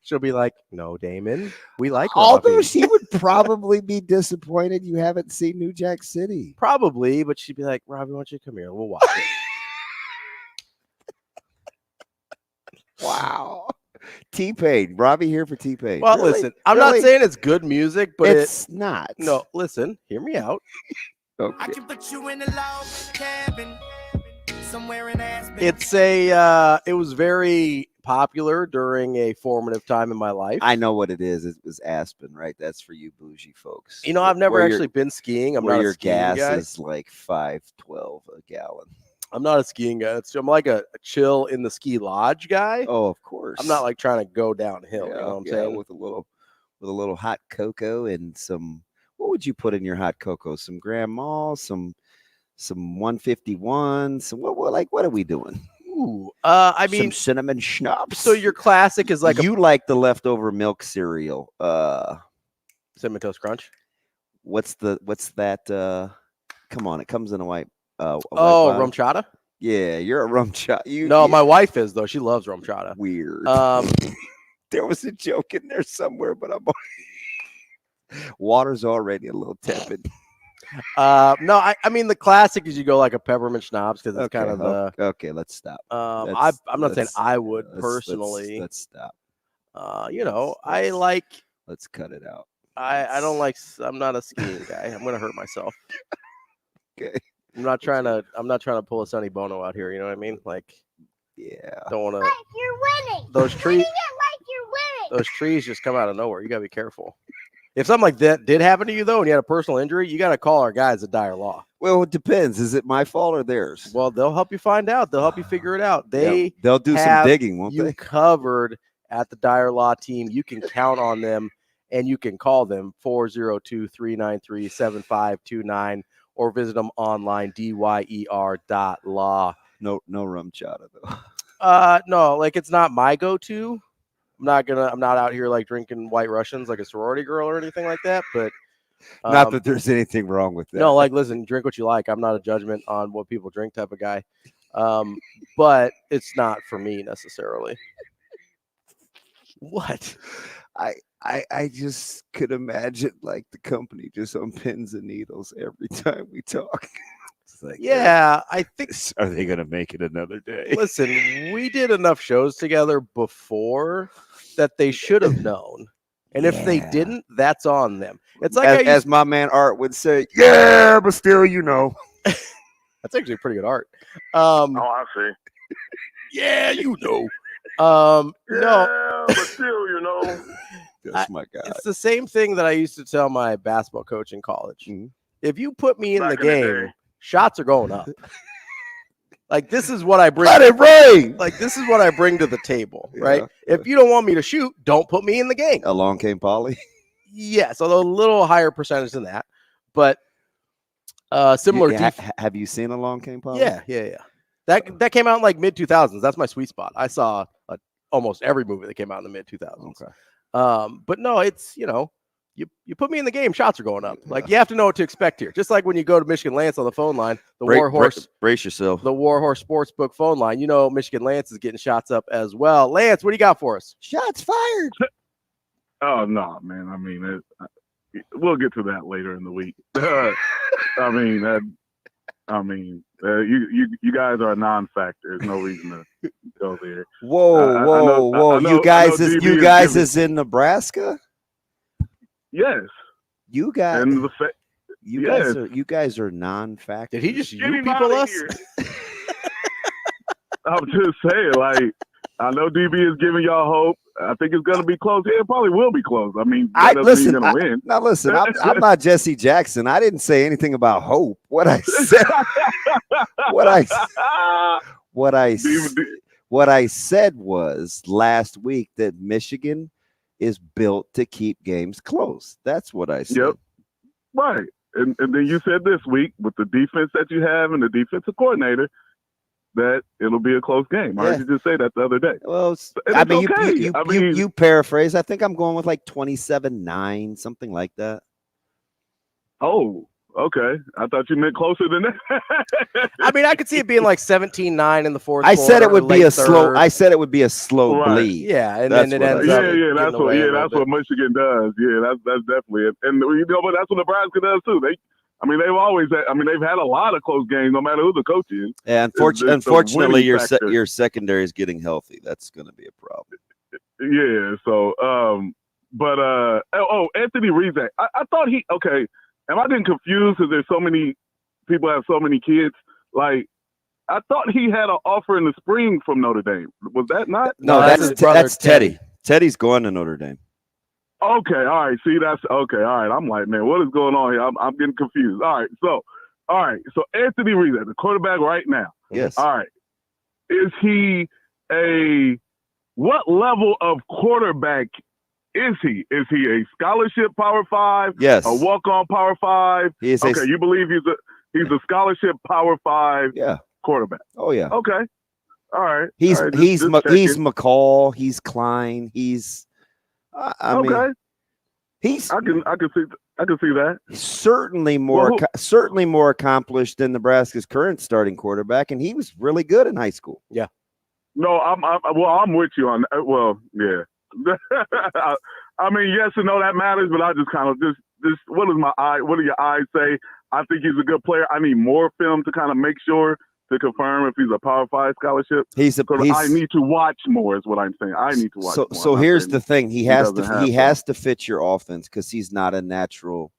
She'll be like, "No, Damon, we like." Although Ravi." she would probably be disappointed you haven't seen New Jack City. Probably, but she'd be like, "Ravi, why don't you come here? We'll watch it." Wow. T-Pain. Ravi here for T-Pain. Well, Really? listen, I'm Really? not saying it's good music, but It's not. No, listen, hear me out. Okay. I can put you in a log cabin somewhere in Aspen. It was very popular during a formative time in my life. I know what it is. It was Aspen, right? That's for you bougie folks. You know, I've never actually been skiing. I'm not a your skiing gas guy. is like $5.12 a gallon. I'm not a skiing guy. I'm like a chill in the ski lodge guy. Oh, of course. I'm not like trying to go downhill. You know what I'm saying? With a little hot cocoa and some. What would you put in your hot cocoa? Some Grand Mal, some 151. Some what are we doing? Ooh, I mean, some cinnamon schnapps. So your classic is like like the leftover milk cereal. Cinnamon Toast Crunch. What's that? Come on, it comes in a white. Rum chata. Yeah, you're a rum chata. No, my wife is though. She loves rum chata. Weird. There was a joke in there somewhere, but water's already a little tepid. No, I mean the classic is you go like a peppermint schnapps because it's kind of the. Okay, let's stop. I'm not saying I would personally. Let's stop. I like. Let's cut it out. I don't like. I'm not a skiing guy. I'm gonna hurt myself. Okay. I'm not trying to pull a Sonny Bono out here. You know what I mean? Like, yeah. Don't want to. Like you're winning. Those trees. Like you're winning. Those trees just come out of nowhere. You gotta be careful. If something like that did happen to you though, and you had a personal injury, you got to call our guys at Dire Law. Well, it depends. Is it my fault or theirs? Well, they'll help you find out. They'll help you figure it out. They'll do some digging, won't they? You covered at the Dire Law team. You can count on them, and you can call them 402-393-7529 or visit them online dyer.law. No rum chata though. No, like it's not my go-to. I'm not out here like drinking White Russians like a sorority girl or anything like that. But not that there's anything wrong with that. No, like listen, drink what you like. I'm not a judgment on what people drink type of guy. But it's not for me necessarily. What? I just could imagine like the company just on pins and needles every time we talk. Like, yeah, I think. Are they going to make it another day? Listen, we did enough shows together before that they should have known. And if they didn't, that's on them. It's like as my man Art would say, yeah, but still, That's actually pretty good art. I see. Yeah, no. But still, That's my guy. It's the same thing that I used to tell my basketball coach in college. Mm-hmm. If you put me in the game, shots are going up. Like this is what I bring. Let it rain. Like this is what I bring to the table, right? If you don't want me to shoot, don't put me in the game. Along came Polly. Yes, although a little higher percentage than that, but similar. Have you seen Along Came Polly? Yeah. That came out in like mid 2000s. That's my sweet spot. I saw almost every movie that came out in the mid 2000s. Okay. But no, it's you put me in the game, shots are going up. Like you have to know what to expect here. Just like when you go to Michigan Lance on the phone line, brace yourself. The Warhorse Sportsbook phone line. Michigan Lance is getting shots up as well. Lance, what do you got for us? Shots fired. Oh no, man. I mean, we'll get to that later in the week. You guys are a non-factor. There's no reason to go there. Whoa! You guys is in Nebraska. Yes. You guys. And you guys are non-factor. Did he just people us? I'm just saying, like, I know DB is giving y'all hope. I think it's going to be close. It probably will be close. I mean, listen. Win. Now, listen. I'm not Jesse Jackson. I didn't say anything about hope. What I said was last week that Michigan is built to keep games close. That's what I said. Yep. Right. And then you said this week with the defense that you have and the defensive coordinator that it'll be a close game. I heard you just say that the other day. Well, you paraphrase. I think I'm going with like 27-9, something like that. Oh, Okay. I thought you meant closer than that. I mean, I could see it being like 17-9 in the fourth quarter. I said it would be a third. slow. I said it would be a slow Right. bleed. Yeah, and That's then it what ends I up. said. That's what Michigan does. Yeah, that's definitely it. And but that's what Nebraska does too. They've had a lot of close games, no matter who the coach is. Yeah, unfortunately, your secondary is getting healthy. That's going to be a problem. Yeah. So, Anthony Rizak. I thought okay. Am I getting confused because there's so many people have so many kids? Like, I thought he had an offer in the spring from Notre Dame. Was that not? No, that's Teddy. Teddy's going to Notre Dame. Okay, all right. See, that's okay. All right. I'm like, man, what is going on here? I'm getting confused. All right. So Anthony Rizak, the quarterback right now. Yes. All right. Is he what level of quarterback is he? Is he a scholarship Power 5? Yes. A walk-on Power 5? He is okay, you believe he's a scholarship Power 5 quarterback? Oh yeah. Okay. All right. He's all right, he's checking. McCall. He's Klein. He's I okay. mean, he's I can see that. Certainly more accomplished than Nebraska's current starting quarterback, and he was really good in high school. Yeah. No, I'm with you on that. Well, yeah. I mean, yes and no, that matters, but I just kind of just what do your eyes say? I think he's a good player. I need more film to kind of make sure to confirm if he's a Power 5 scholarship. I need to watch more is what I'm saying. I need to watch more. So here's the thing. He has to fit your offense because he's not a natural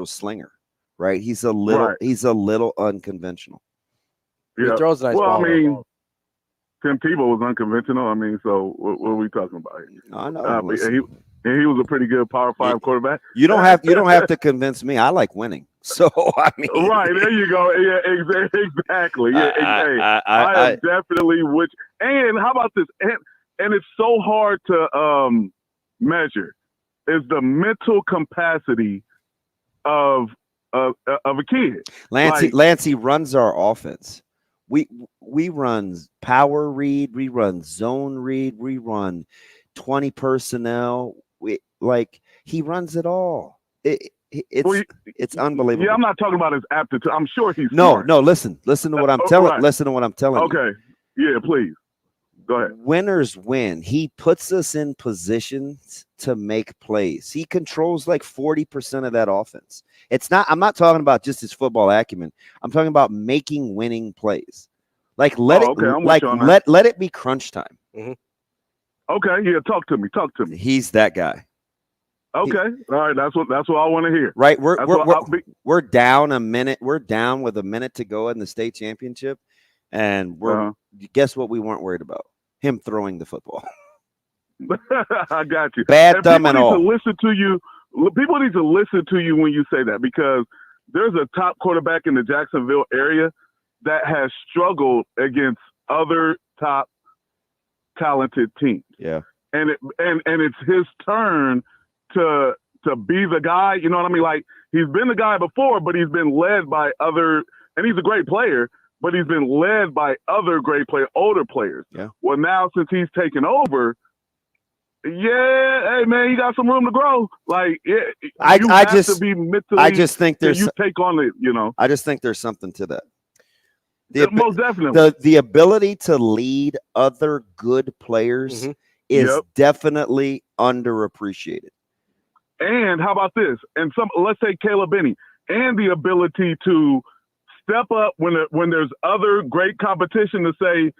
slinger, right? He's a little unconventional. Yeah. He throws a nice ball. I mean, Tim Tebow was unconventional. I mean, so what are we talking about here? I know. He was a pretty good Power 5 quarterback. You don't have to convince me. I like winning. So I mean, right there you go. Yeah, exactly. Yeah, I am definitely with. And how about this? And it's so hard to measure. Is the mental capacity of a kid. Lancey runs our offense. We run power read, we run zone read, we run 20 personnel. He runs it all. It's unbelievable. Yeah, I'm not talking about his aptitude. I'm sure he's smart. No. Listen to what I'm telling. Right. Listen to what I'm telling. Okay. Yeah, please. Go ahead. Winners win. He puts us in positions to make plays. He controls like 40% of that offense. I'm not talking about just his football acumen. I'm talking about making winning plays. Like let it be crunch time. Mm-hmm. Okay, yeah, talk to me. He's that guy. Okay, all right, that's what I want to hear. Right, we're down a minute. We're down with a minute to go in the state championship, and guess what? We weren't worried about him throwing the football. I got you. Bad, dumb, and all. People need to listen to you when you say that because there's a top quarterback in the Jacksonville area that has struggled against other top talented teams. Yeah, and it's his turn to be the guy. You know what I mean? Like he's been the guy before, but he's been led by other, and he's a great player, but he's been led by other great older players. Yeah. Well, now since he's taken over. Yeah, hey man, you got some room to grow. Like, I just think there's you take on it. You know, I just think there's something to that. Most definitely, the ability to lead other good players is definitely underappreciated. And how about this? And let's say Caleb Benning, and the ability to step up when there's other great competition to say,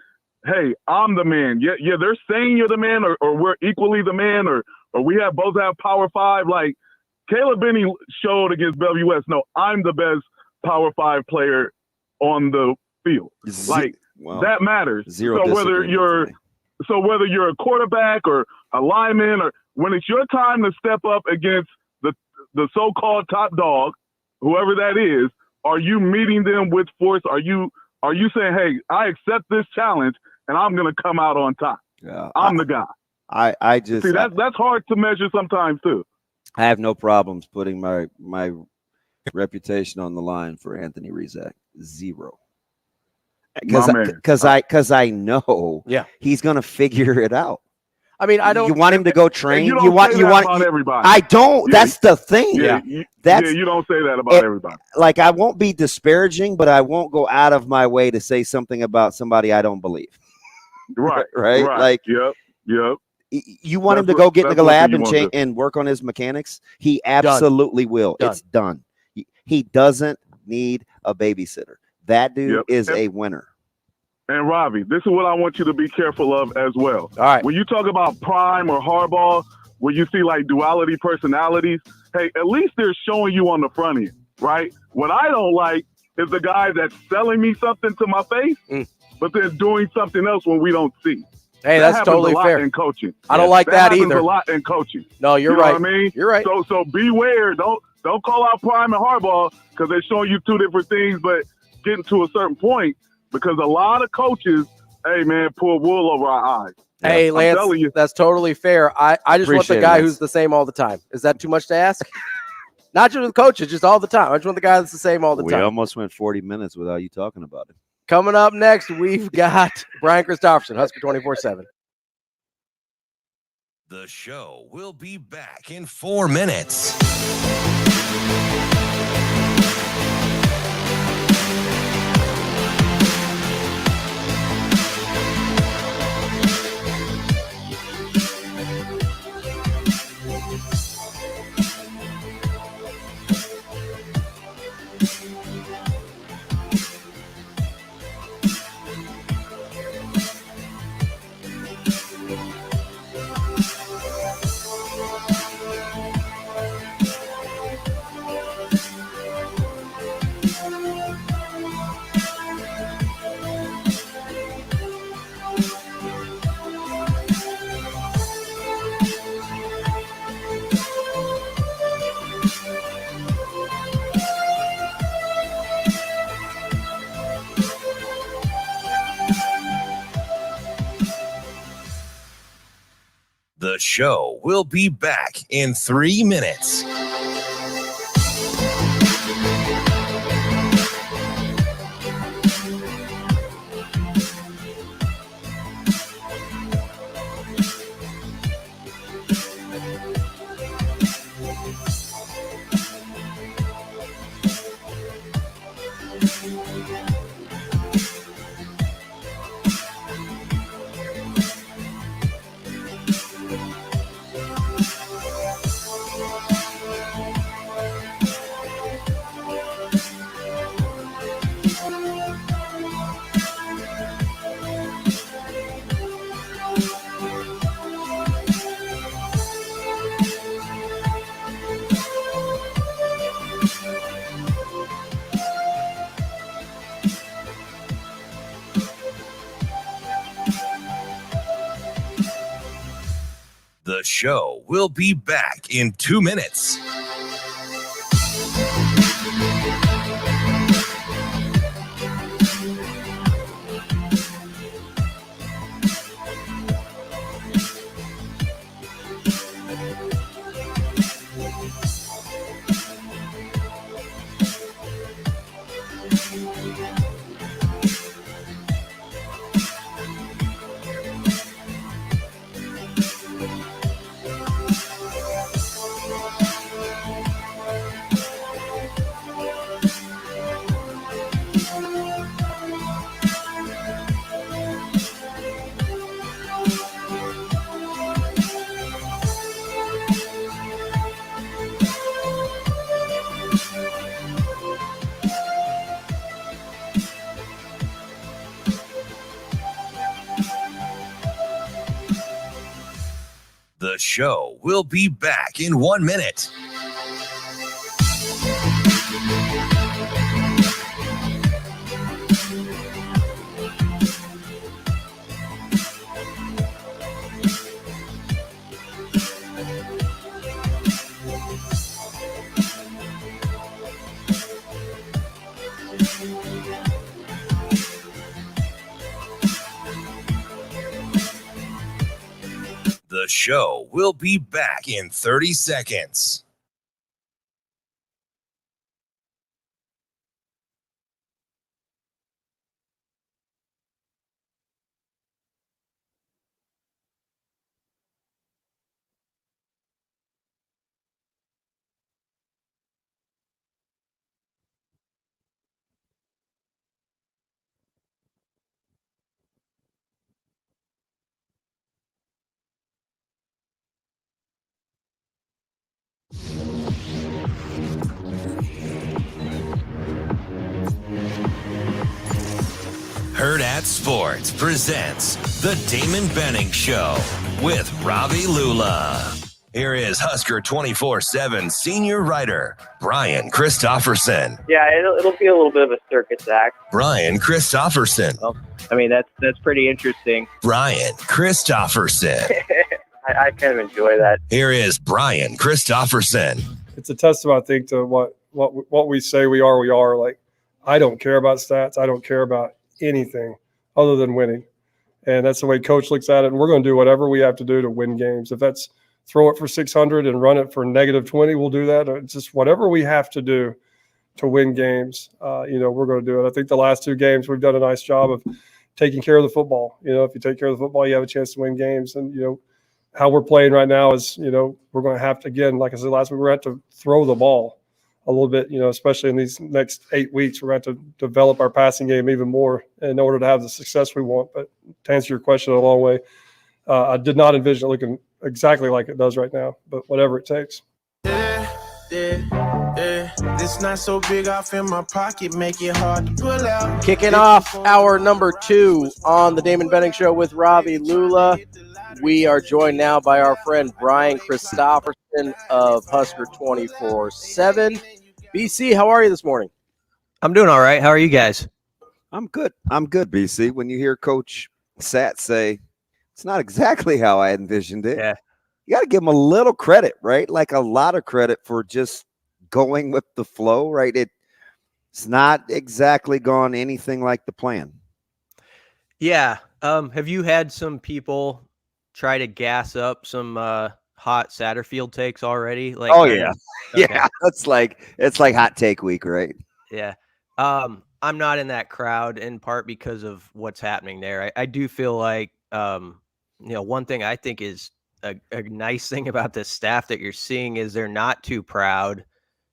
hey, I'm the man. Yeah, they're saying you're the man, or we're equally the man, or we both have Power 5. Like Caleb Benning showed against WS. No, I'm the best Power 5 player on the field. That matters. Zero. So whether you're a quarterback or a lineman, or when it's your time to step up against the so-called top dog, whoever that is, are you meeting them with force? Are you saying, hey, I accept this challenge and I'm going to come out on top? Yeah, I'm the guy. I just see that's hard to measure sometimes too. I have no problems putting my reputation on the line for Anthony Rizak. Zero. Because I know he's going to figure it out. I mean, I don't. You want him to go train. You don't you want. say You that want. about everybody. I don't. Yeah. That's the thing. Yeah, you don't say that about everybody. Like, I won't be disparaging, but I won't go out of my way to say something about somebody I don't believe. Right. Right. Like, yep. You want him to go get in the lab and work on his mechanics? He absolutely will. Done. It's done. He doesn't need a babysitter. That dude is a winner. And Ravi, this is what I want you to be careful of as well. All right. When you talk about Prime or Harbaugh, where you see like duality personalities, hey, at least they're showing you on the front end, right? What I don't like is the guy that's selling me something to my face, but then doing something else when we don't see. Hey, that that's totally a lot fair. in coaching. I don't like that either. Happens a lot in coaching. No, you're you know right. What I mean, you're right. So beware. Don't call out Prime and Harbaugh because they're showing you two different things, but getting to a certain point because a lot of coaches, hey man, pull wool over our eyes. Hey, Lance, that's totally fair. I just want the guy who's the same all the time. Is that too much to ask? Not just with coaches, just all the time. I just want the guy that's the same all the time. We almost went 40 minutes without you talking about it. Coming up next, we've got Brian Christopherson, Husker 24/7. The show will be back in 4 minutes. The show will be back in 3 minutes. The show will be back in 2 minutes. The show will be back in 1 minute. The show will be back in 30 seconds. Hurrdat Sports presents The Damon Benning Show with Ravi Lulla. Here is Husker 24/7 senior writer, Brian Christopherson. Yeah, it'll be a little bit of a circus act. Brian Christopherson. Well, I mean, that's pretty interesting. Brian Christopherson. I kind of enjoy that. Here is Brian Christopherson. It's a testament, I think, to what we say we are. Like, I don't care about stats. I don't care about anything other than winning. And that's the way Coach looks at it. And we're going to do whatever we have to do to win games. If that's throw it for 600 and run it for -20, we'll do that. It's just whatever we have to do to win games, we're going to do it. I think the last 2 games, we've done a nice job of taking care of the football. If you take care of the football, you have a chance to win games. And, how we're playing right now is, we're going to have to, again, like I said last week, we're going to have to throw the ball a little bit, especially in these next 8 weeks. We're going to have to develop our passing game even more in order to have the success we want. But to answer your question in a long way, I did not envision it looking exactly like it does right now, but whatever it takes. This not so big off in my pocket, make it hard to pull out. Kicking off hour number 2 on the Damon Benning Show with Ravi Lulla. We are joined now by our friend Brian Christopherson of Husker 24/7. BC, how are you this morning? I'm doing all right. How are you guys? I'm good, BC. When you hear Coach Sat say, it's not exactly how I envisioned it. Yeah. You got to give him a little credit, right? Like a lot of credit for just going with the flow, right? It's not exactly gone anything like the plan. Yeah. Have you had some people try to gas up some hot Satterfield takes already? Like, oh yeah. Okay. Yeah. It's like hot take week, right? Yeah. I'm not in that crowd in part because of what's happening there. I do feel like, one thing I think is a nice thing about this staff that you're seeing is they're not too proud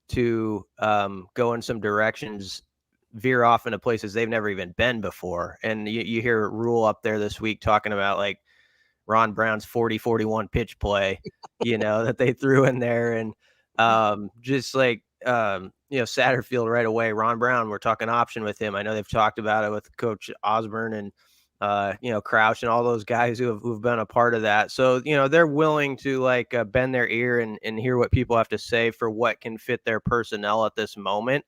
to go in some directions, veer off into places they've never even been before. And you hear Rhule up there this week talking about like Ron Brown's 40-41 pitch play, that they threw in there. And just like, Satterfield right away, Ron Brown, we're talking option with him. I know they've talked about it with Coach Osborne and Crouch and all those guys who've been a part of that. So, they're willing to bend their ear and hear what people have to say for what can fit their personnel at this moment.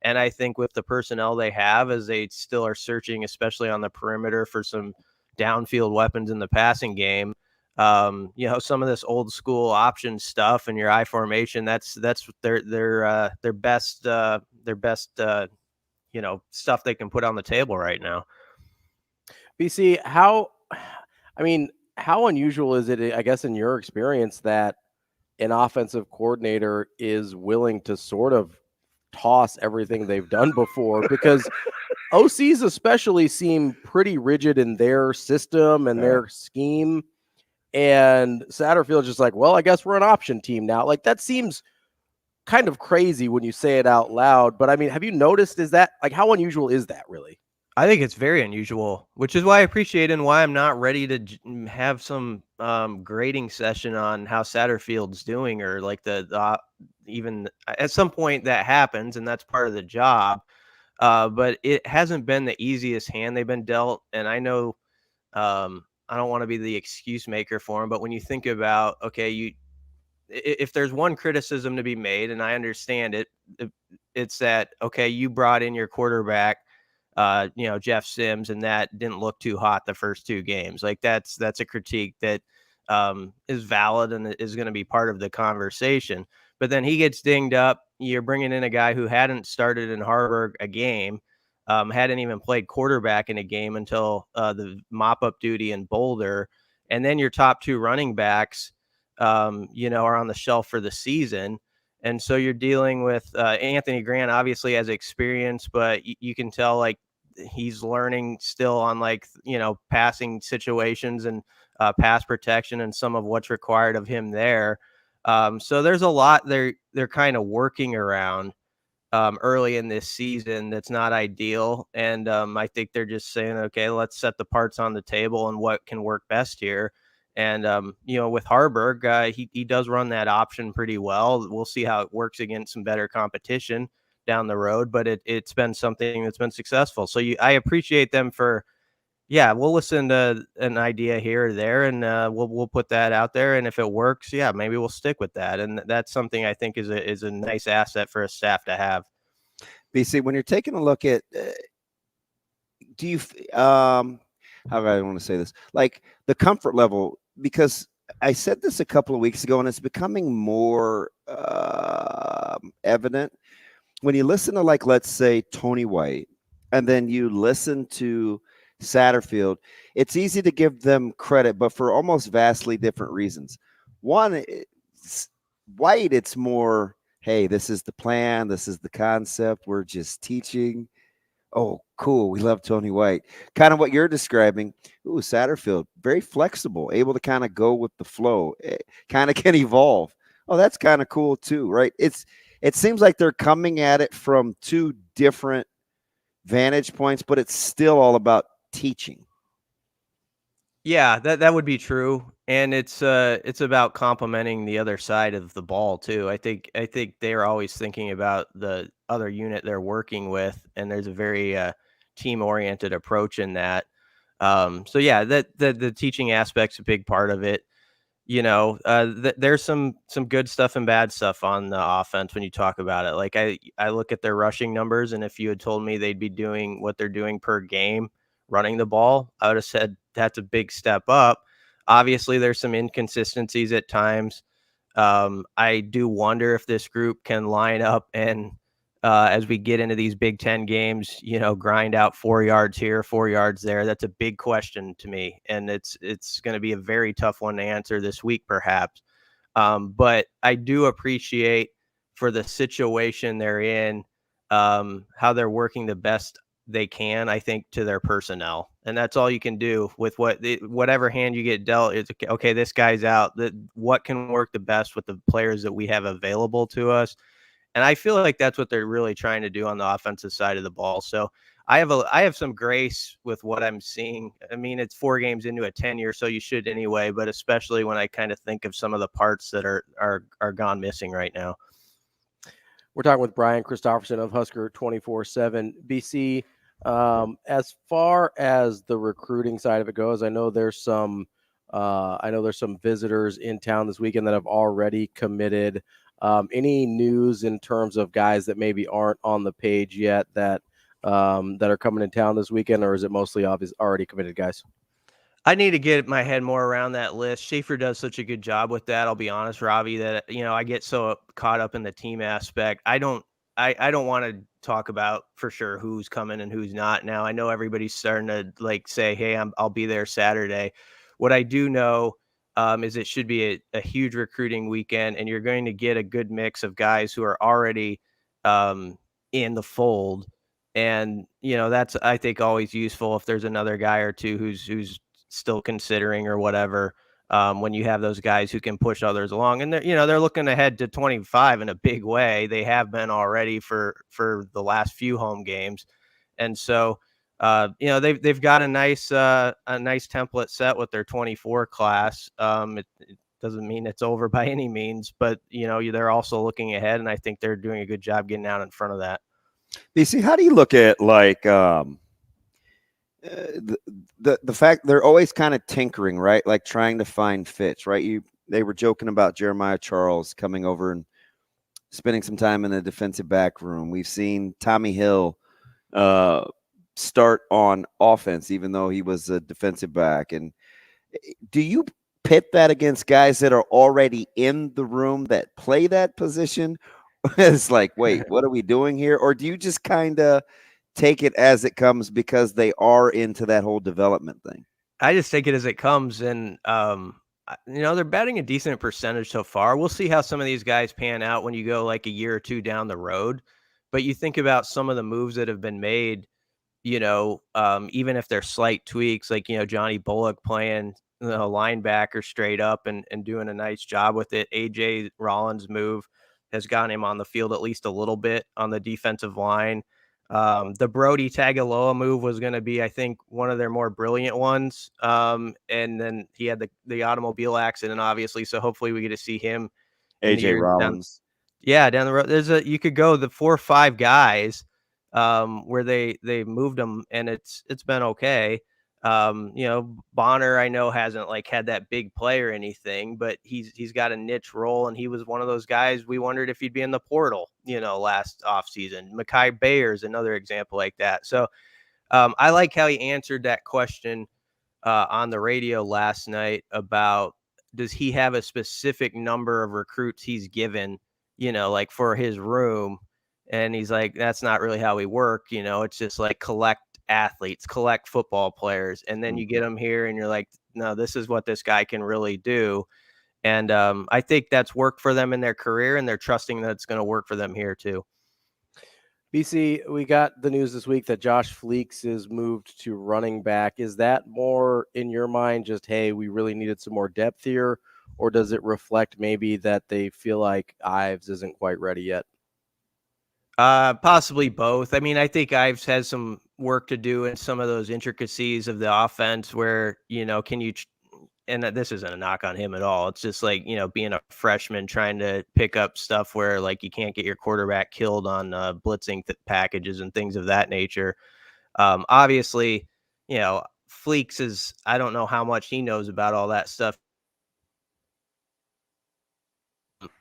And I think with the personnel they have, as they still are searching, especially on the perimeter, for some downfield weapons in the passing game, some of this old school option stuff and your I formation, that's their best stuff they can put on the table right now. BC, how unusual is it, I guess, in your experience, that an offensive coordinator is willing to sort of toss everything they've done before? Because OCs especially seem pretty rigid in their system and their scheme. And Satterfield's just like, well, I guess we're an option team now. Like, that seems kind of crazy when you say it out loud. But I mean, have you noticed, is that like, how unusual is that really? I think it's very unusual, which is why I appreciate it and why I'm not ready to have some grading session on how Satterfield's doing, or like even at some point that happens, and that's part of the job. But it hasn't been the easiest hand they've been dealt. And I know I don't want to be the excuse maker for him, but when you think about, okay, if there's one criticism to be made, and I understand it, it's that, okay, you brought in your quarterback, Jeff Sims, and that didn't look too hot the first 2 games. Like, that's a critique that is valid and is going to be part of the conversation. But then he gets dinged up. You're bringing in a guy who hadn't started in Harburg a game, hadn't even played quarterback in a game until the mop-up duty in Boulder. And then your top 2 running backs, are on the shelf for the season. And so you're dealing with Anthony Grant, obviously has experience, but you can tell like he's learning still on passing situations and pass protection and some of what's required of him there. So there's a lot they're kind of working around early in this season that's not ideal. And I think they're just saying, okay, let's set the parts on the table and what can work best here. And, with Harburg, he does run that option pretty well. We'll see how it works against some better competition. down the road, but it's been something that's been successful. So I appreciate them for, we'll listen to an idea here or there, and we'll put that out there. And if it works, maybe we'll stick with that. And that's something I think is a nice asset for a staff to have. BC, when you're taking a look at, do you, how do I want to say this? Like the comfort level, because I said this a couple of weeks ago, and it's becoming more evident when you listen to, like, let's say Tony White, and then you listen to Satterfield. It's easy to give them credit, but for almost vastly different reasons. One, White, it's more, hey, this is the plan, this is the concept, we're just teaching. Oh, cool. We love Tony White. Kind of what you're describing. Ooh, Satterfield, very flexible, able to kind of go with the flow. It kind of can evolve. Oh, that's kind of cool too, right? It seems like they're coming at it from two different vantage points, but it's still all about teaching. Yeah, that would be true. And it's about complementing the other side of the ball too. I think they're always thinking about the other unit they're working with, and there's a very team-oriented approach in that. So yeah, the teaching aspect's a big part of it. You know, there's some good stuff and bad stuff on the offense when you talk about it. Like I look at their rushing numbers, and if you had told me they'd be doing what they're doing per game running the ball, I would have said that's a big step up. Obviously, there's some inconsistencies at times. I do wonder if this group can line up and as we get into these Big Ten games, you know, grind out 4 yards here, 4 yards there. That's a big question to me. And it's going to be a very tough one to answer this week, perhaps. But I do appreciate for the situation they're in, how they're working the best they can, I think, to their personnel. And that's all you can do with whatever hand you get dealt. Is okay, this guy's out. What can work the best with the players that we have available to us? And I feel like that's what they're really trying to do on the offensive side of the ball. So I have some grace with what I'm seeing. I mean, it's 4 games into a 10-year, so you should anyway, but especially when I kind of think of some of the parts that are gone missing right now. We're talking with Brian Christopherson of Husker 24/7. BC, as far as the recruiting side of it goes, I know there's some visitors in town this weekend that have already committed. Any news in terms of guys that maybe aren't on the page yet that are coming in town this weekend, or is it mostly already committed guys? I need to get my head more around that list. Schaefer does such a good job with that. I'll be honest, Ravi, that, you know, I get so caught up in the team aspect. I don't want to talk about for sure who's coming and who's not. Now I know everybody's starting to like say, hey, I'll be there Saturday. What I do know is it should be a huge recruiting weekend, and you're going to get a good mix of guys who are already in the fold. And, you know, that's, I think, always useful if there's another guy or two who's still considering or whatever, when you have those guys who can push others along. And they're looking ahead to 25 in a big way. They have been already for the last few home games. And so, they've got a nice template set with their 24 class. It doesn't mean it's over by any means, but they're also looking ahead, and I think they're doing a good job getting out in front of that. BC, how do you look at like the fact they're always kind of tinkering, right? Like trying to find fits, right? They were joking about Jeremiah Charles coming over and spending some time in the defensive back room. We've seen Tommy Hill start on offense, even though he was a defensive back. And do you pit that against guys that are already in the room that play that position? It's like, wait, what are we doing here? Or do you just kind of take it as it comes because they are into that whole development thing? I just take it as it comes. And, they're batting a decent percentage so far. We'll see how some of these guys pan out when you go like a year or two down the road. But you think about some of the moves that have been made, even if they're slight tweaks, like, Johnny Bullock playing the linebacker straight up and doing a nice job with it. AJ Rollins' move has gotten him on the field at least a little bit on the defensive line. The Brody Tagaloa move was going to be, I think, one of their more brilliant ones. And then he had the automobile accident, obviously. So hopefully we get to see him. AJ Rollins. Yeah, down the road, you could go the 4 or 5 guys where they moved them, and it's been okay. Bonner, I know, hasn't like had that big play or anything, but he's got a niche role, and he was one of those guys we wondered if he'd be in the portal, last offseason. Mekhi Bayer's another example like that. So I like how he answered that question on the radio last night about, does he have a specific number of recruits he's given, like for his room? And he's like, that's not really how we work. It's just like collect athletes, collect football players. And then you get them here and you're like, no, this is what this guy can really do. And I think that's worked for them in their career, and they're trusting that it's going to work for them here too. BC, we got the news this week that Josh Fleeks is moved to running back. Is that more in your mind just, hey, we really needed some more depth here? Or does it reflect maybe that they feel like Ives isn't quite ready yet? Possibly both. I mean, I think Ives has some work to do in some of those intricacies of the offense where, and this isn't a knock on him at all. It's just like, being a freshman trying to pick up stuff where like you can't get your quarterback killed on blitzing packages and things of that nature. Obviously, Fleeks is, I don't know how much he knows about all that stuff.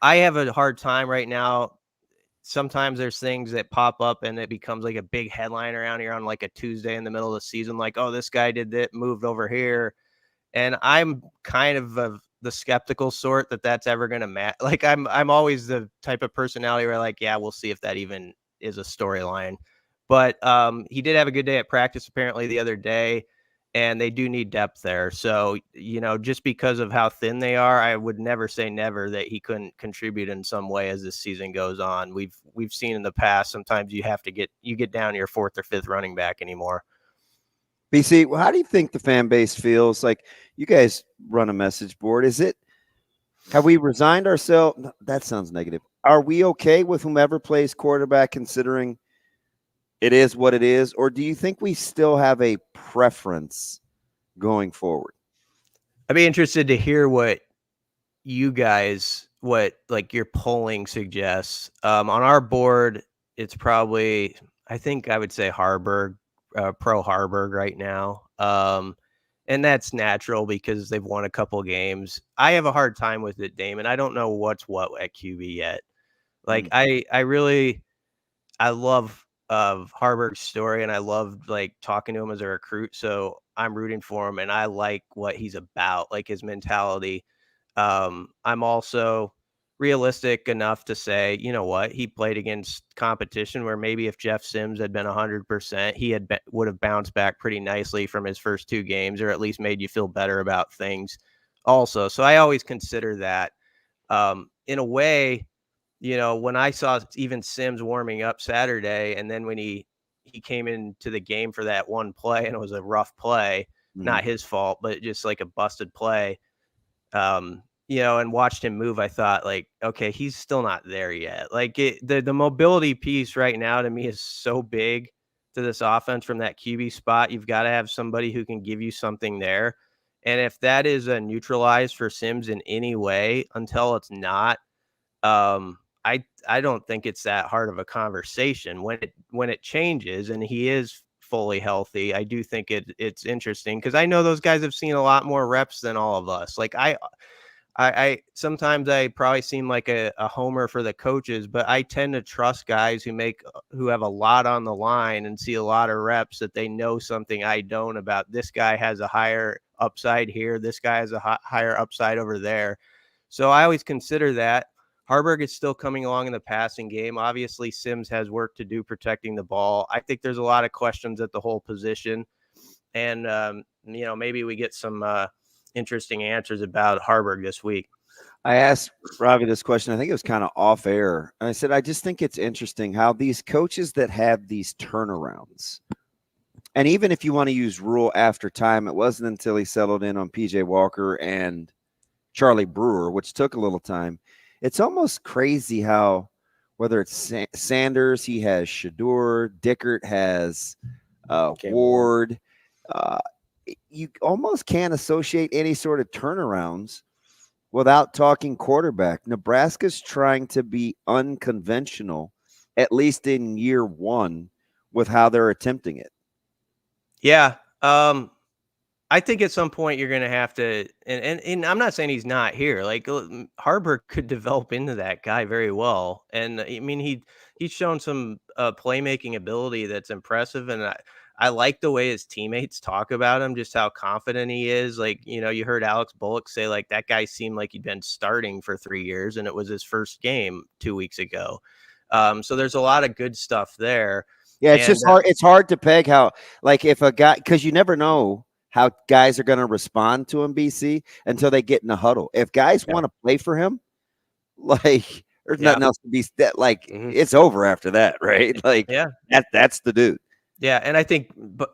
I have a hard time right now. Sometimes there's things that pop up and it becomes like a big headline around here on like a Tuesday in the middle of the season. Like, oh, this guy did that, moved over here. And I'm kind of the skeptical sort that's ever going to matter. Like I'm always the type of personality where like, yeah, we'll see if that even is a storyline. But he did have a good day at practice apparently the other day, and they do need depth there. So, just because of how thin they are, I would never say never that he couldn't contribute in some way as this season goes on. We've seen in the past, sometimes you get down to your 4th or 5th running back anymore. BC, how do you think the fan base feels? Like, you guys run a message board. Have we resigned ourselves? No, that sounds negative. Are we okay with whomever plays quarterback, considering it is what it is? Or do you think we still have a preference going forward? I'd be interested to hear what you guys, like your polling suggests. On our board, it's probably, I think I would say Harburg, pro Harburg right now. And that's natural because they've won a couple games. I have a hard time with it, Damon. I don't know what's what at QB yet. Like I love Harburg's story, and I love like talking to him as a recruit. So I'm rooting for him, and I like what he's about, like his mentality. I'm also realistic enough to say, you know what, he played against competition where maybe if Jeff Sims had been 100%, he would have bounced back pretty nicely from his first 2 games, or at least made you feel better about things also. So I always consider that in a way, when I saw even Sims warming up Saturday, and then when he came into the game for that one play, and it was a rough play, not his fault, but just like a busted play, and watched him move, I thought like, okay, he's still not there yet. Like the mobility piece right now to me is so big to this offense from that QB spot. You've got to have somebody who can give you something there. And if that is a neutralized for Sims in any way, until it's not, I don't think it's that hard of a conversation. When it changes and he is fully healthy, I do think it's interesting, because I know those guys have seen a lot more reps than all of us. Like I sometimes I probably seem like a homer for the coaches, but I tend to trust guys who have a lot on the line and see a lot of reps, that they know something I don't about. This guy has a higher upside here. This guy has a higher upside over there. So I always consider that. Harburg is still coming along in the passing game. Obviously, Sims has work to do protecting the ball. I think there's a lot of questions at the whole position. And, maybe we get some interesting answers about Harburg this week. I asked Ravi this question. I think it was kind of off air. And I said, I just think it's interesting how these coaches that have these turnarounds, and even if you want to use Rhule after time, it wasn't until he settled in on PJ Walker and Charlie Brewer, which took a little time. It's almost crazy how, whether it's Sanders, he has Shador, Dickert has Ward. You almost can't associate any sort of turnarounds without talking quarterback, Nebraska's trying to be unconventional, at least in year one, with how they're attempting it. Yeah. I think at some point you're going to have to, and I'm not saying he's not here. Like Harburg could develop into that guy very well. And I mean, he's shown some playmaking ability that's impressive. And I like the way his teammates talk about him, just how confident he is. Like, you know, you heard Alex Bullock say like that guy seemed like he'd been starting for 3 years and it was his first game 2 weeks ago. So there's a lot of good stuff there. Yeah. It's just hard. It's hard to peg how, like if a guy, cause you never know how guys are going to respond to him, BC, until they get in the huddle. If guys want to play for him, like there's nothing else to be that like it's over after that, right? Like that's the dude. Yeah, and I think,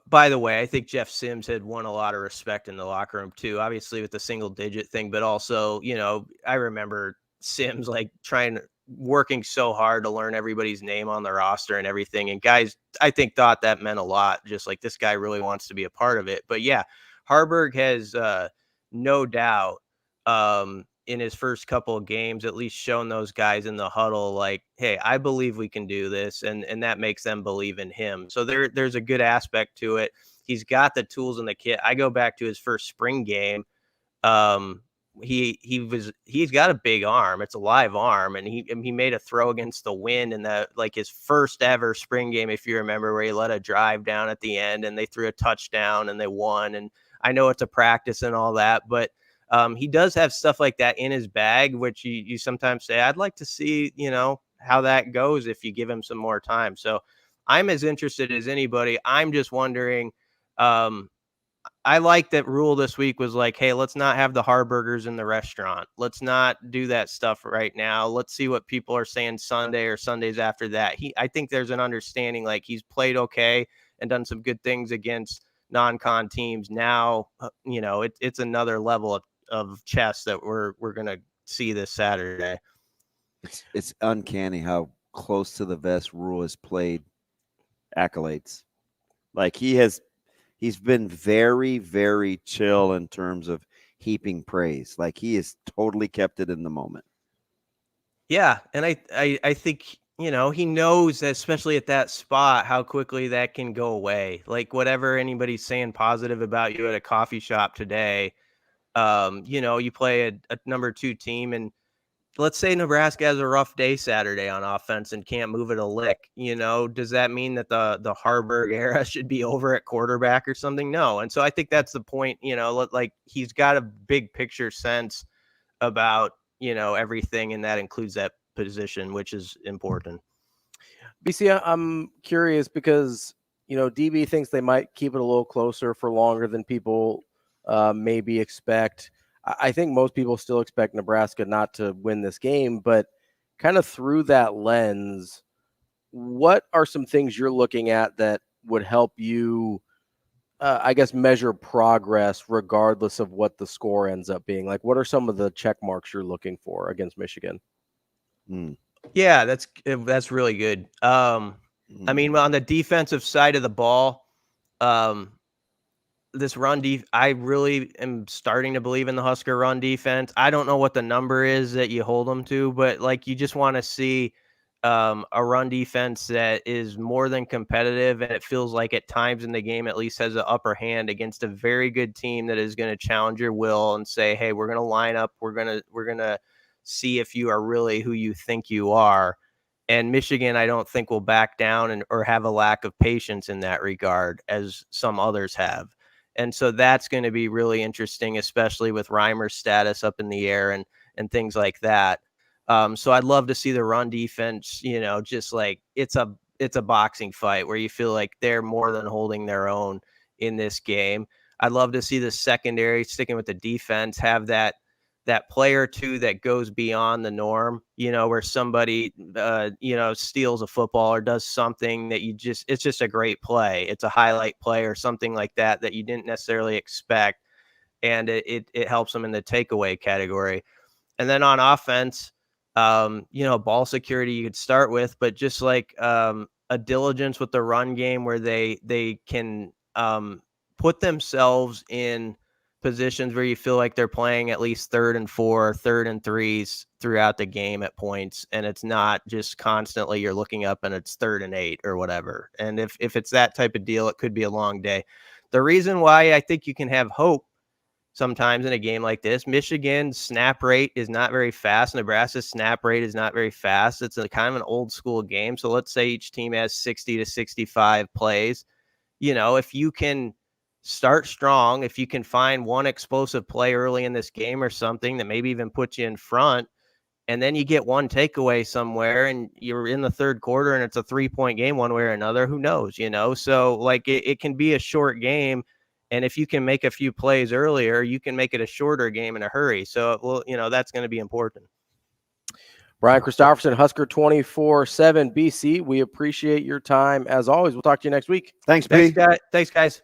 by the way, I think Jeff Sims had won a lot of respect in the locker room too. Obviously with the single digit thing, but also, you know, I remember Sims like working so hard to learn everybody's name on the roster and everything. And guys, I think thought that meant a lot. Just like this guy really wants to be a part of it. But yeah, Harburg has no doubt in his first couple of games, at least shown those guys in the huddle, like, hey, I believe we can do this. And that makes them believe in him. So there's a good aspect to it. He's got the tools in the kit. I go back to his first spring game. He's got a big arm. It's a live arm. And he made a throw against the wind in his first ever spring game, if you remember, where he let a drive down at the end and they threw a touchdown and they won. And I know it's a practice and all that, but he does have stuff like that in his bag, which you sometimes say, I'd like to see, you know, how that goes if you give him some more time. So I'm as interested as anybody. I'm just wondering, I like that Rhule this week was like, hey, let's not have the Harburgers in the restaurant. Let's not do that stuff right now. Let's see what people are saying Sunday or Sundays after that. I think there's an understanding, like he's played okay and done some good things against non-con teams. Now, you know, it's another level of chess that we're going to see this Saturday. It's uncanny how close to the vest Rhule has played accolades. Like he's been very, very chill in terms of heaping praise. Like he has totally kept it in the moment. Yeah. And I think, you know, he knows, especially at that spot, how quickly that can go away. Like whatever anybody's saying positive about you at a coffee shop today, you know, you play a number 2 team and let's say Nebraska has a rough day Saturday on offense and can't move it a lick. You know, does that mean that the Harburg era should be over at quarterback or something? No. And so I think that's the point, you know, like he's got a big picture sense about, you know, everything. And that includes that position, which is important. BC, I'm curious because, you know, DB thinks they might keep it a little closer for longer than people maybe expect. I think most people still expect Nebraska not to win this game, but kind of through that lens, what are some things you're looking at that would help you, I guess, measure progress regardless of what the score ends up being? Like, what are some of the check marks you're looking for against Michigan? Yeah, that's really good. I mean, on the defensive side of the ball, this run I really am starting to believe in the Husker run defense. I don't know what the number is that you hold them to, but like you just want to see a run defense that is more than competitive, and it feels like at times in the game at least has an upper hand against a very good team that is going to challenge your will and say, hey, we're going to line up, we're going to see if you are really who you think you are. And Michigan, I don't think will back down or have a lack of patience in that regard as some others have. And so that's going to be really interesting, especially with Reimer's status up in the air and things like that. So I'd love to see the run defense, you know, just like it's a boxing fight where you feel like they're more than holding their own in this game. I'd love to see the secondary, sticking with the defense, have that player or two that goes beyond the norm, you know, where somebody, you know, steals a football or does something that it's just a great play. It's a highlight play or something like that you didn't necessarily expect. And it helps them in the takeaway category. And then on offense, you know, ball security you could start with, but just like a diligence with the run game where they can put themselves in positions where you feel like they're playing at least 3rd and 4, 3rd and 3s throughout the game at points, and it's not just constantly you're looking up and it's 3rd and 8 or whatever. And if it's that type of deal, it could be a long day. The reason why I think you can have hope sometimes in a game like this, Michigan's snap rate is not very fast. Nebraska's snap rate is not very fast. It's a kind of an old school game. So let's say each team has 60 to 65 plays. You know, if you can start strong, if you can find one explosive play early in this game or something that maybe even puts you in front, and then you get one takeaway somewhere and you're in the 3rd quarter and it's a 3-point game one way or another, who knows, you know? So like it can be a short game. And if you can make a few plays earlier, you can make it a shorter game in a hurry. So, well, you know, that's going to be important. Brian Christopherson, Husker 24/7 BC. We appreciate your time as always. We'll talk to you next week. Thanks, B. Thanks, guys.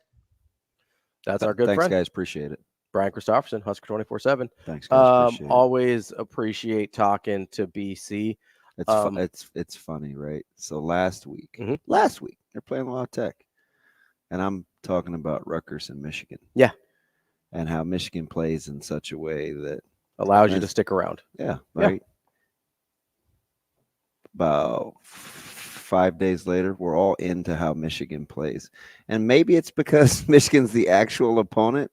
That's our good Thanks, friend. guys. Appreciate it. Brian Christopherson, Husker 24/7. Thanks, guys. Appreciate it. Always appreciate talking to BC. It's funny, right? So last week they're playing La Tech, and I'm talking about Rutgers and Michigan. Yeah, and how Michigan plays in such a way that allows you to stick around. Yeah, right. Yeah. About 5 days later, we're all into how Michigan plays, and maybe it's because Michigan's the actual opponent.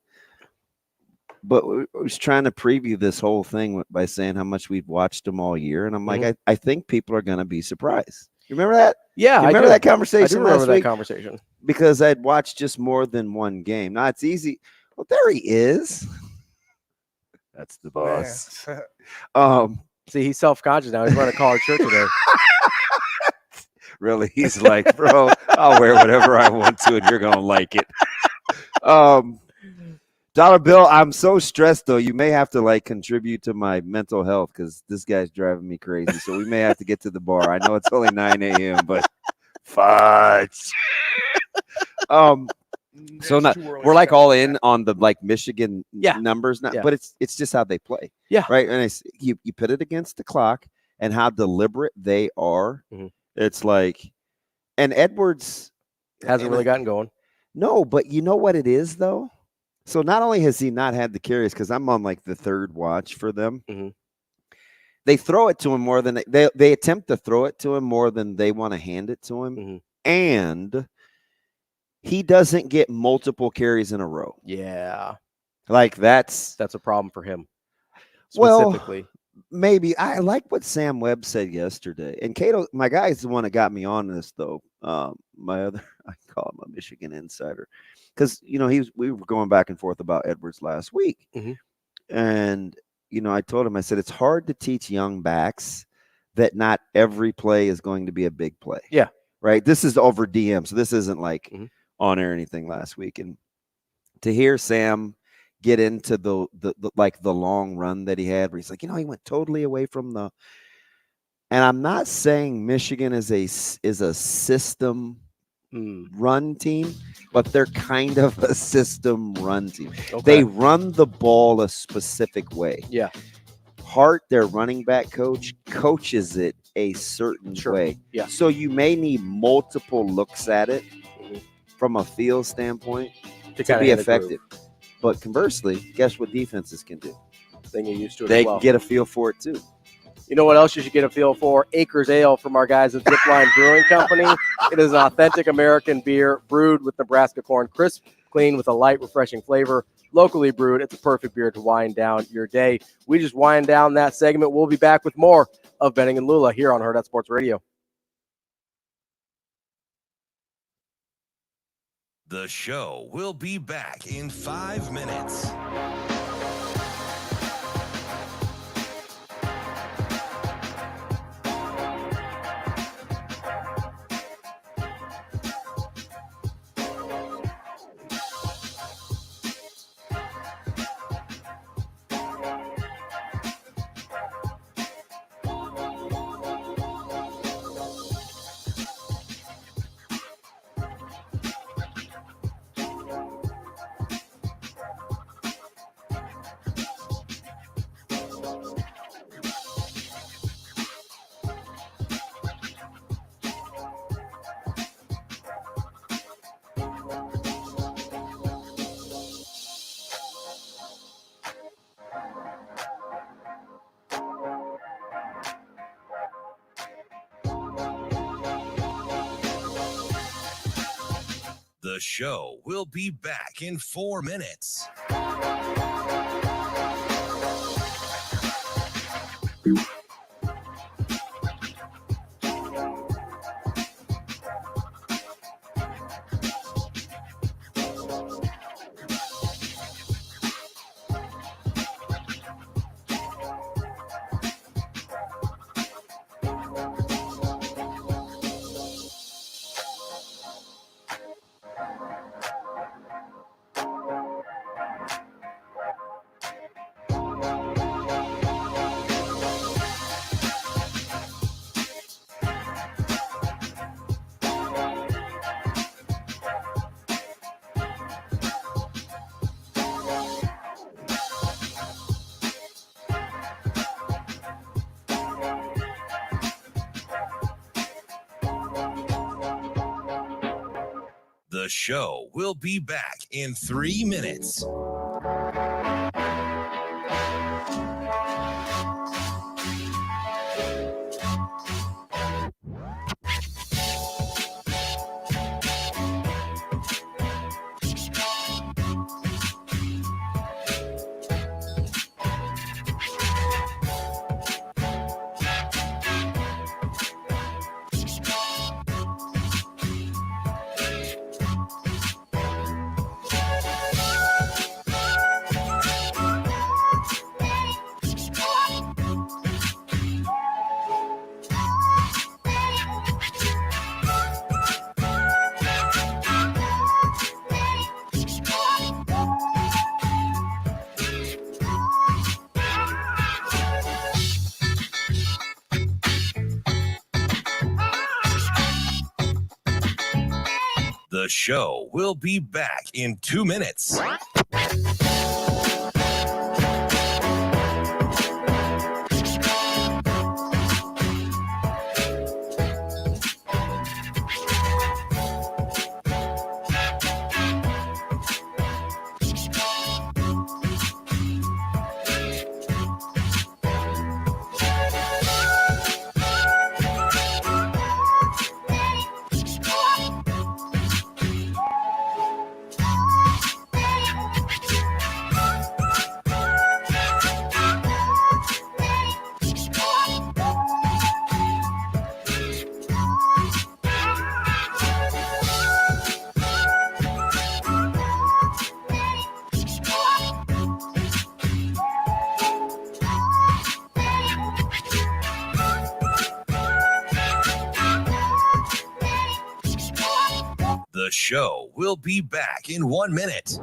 But I was trying to preview this whole thing by saying how much we've watched them all year. And I'm like, I think people are going to be surprised. You remember that? Yeah. You remember that conversation? I do remember that conversation. Because I'd watched just more than one game. Now it's easy. Well, there he is. That's the boss. See, he's self-conscious now. He's wearing a collared shirt today. Really? He's like, bro, I'll wear whatever I want to, and you're going to like it. Dollar Bill, I'm so stressed, though. You may have to, like, contribute to my mental health because this guy's driving me crazy. So we may have to get to the bar. I know it's only 9 a.m., but fudge. So not, we're, like, all in on the, like, Michigan numbers now, but it's just how they play. Yeah. Right? And you put it against the clock and how deliberate they are. Mm-hmm. It's like – and Edwards – hasn't really gotten going. No, but you know what it is, though? So not only has he not had the carries, because I'm on like the 3rd watch for them, they throw it to him more than they attempt to throw it to him more than they want to hand it to him. And he doesn't get multiple carries in a row. Yeah. Like that's a problem for him. Specifically. Well, maybe. I like what Sam Webb said yesterday. And Cato, my guy, is the one that got me on this, though. My other, I call him a Michigan insider. Because, you know, we were going back and forth about Edwards last week. And, you know, I told him, I said, it's hard to teach young backs that not every play is going to be a big play. Yeah. Right? This is over DM. So this isn't like on air or anything last week. And to hear Sam get into the long run that he had, where he's like, you know, he went totally away from the. And I'm not saying Michigan is a system run team, but they're kind of a system run team. Okay. They run the ball a specific way. Yeah. Hart, their running back coach, coaches it a certain way. Yeah. So you may need multiple looks at it from a field standpoint to be effective. But conversely, guess what defenses can do? Then you're used to it. They can get a feel for it too. You know what else you should get a feel for? Acres Ale from our guys at Zipline Brewing Company. It is an authentic American beer brewed with Nebraska corn, crisp, clean, with a light, refreshing flavor. Locally brewed, it's a perfect beer to wind down your day. We just wind down that segment. We'll be back with more of Benning and Lulla here on Hurrdat Sports Radio. The show will be back in 5 minutes. The show will be back in 4 minutes. The show will be back in 3 minutes. The show will be back in 2 minutes. The show will be back in 1 minute.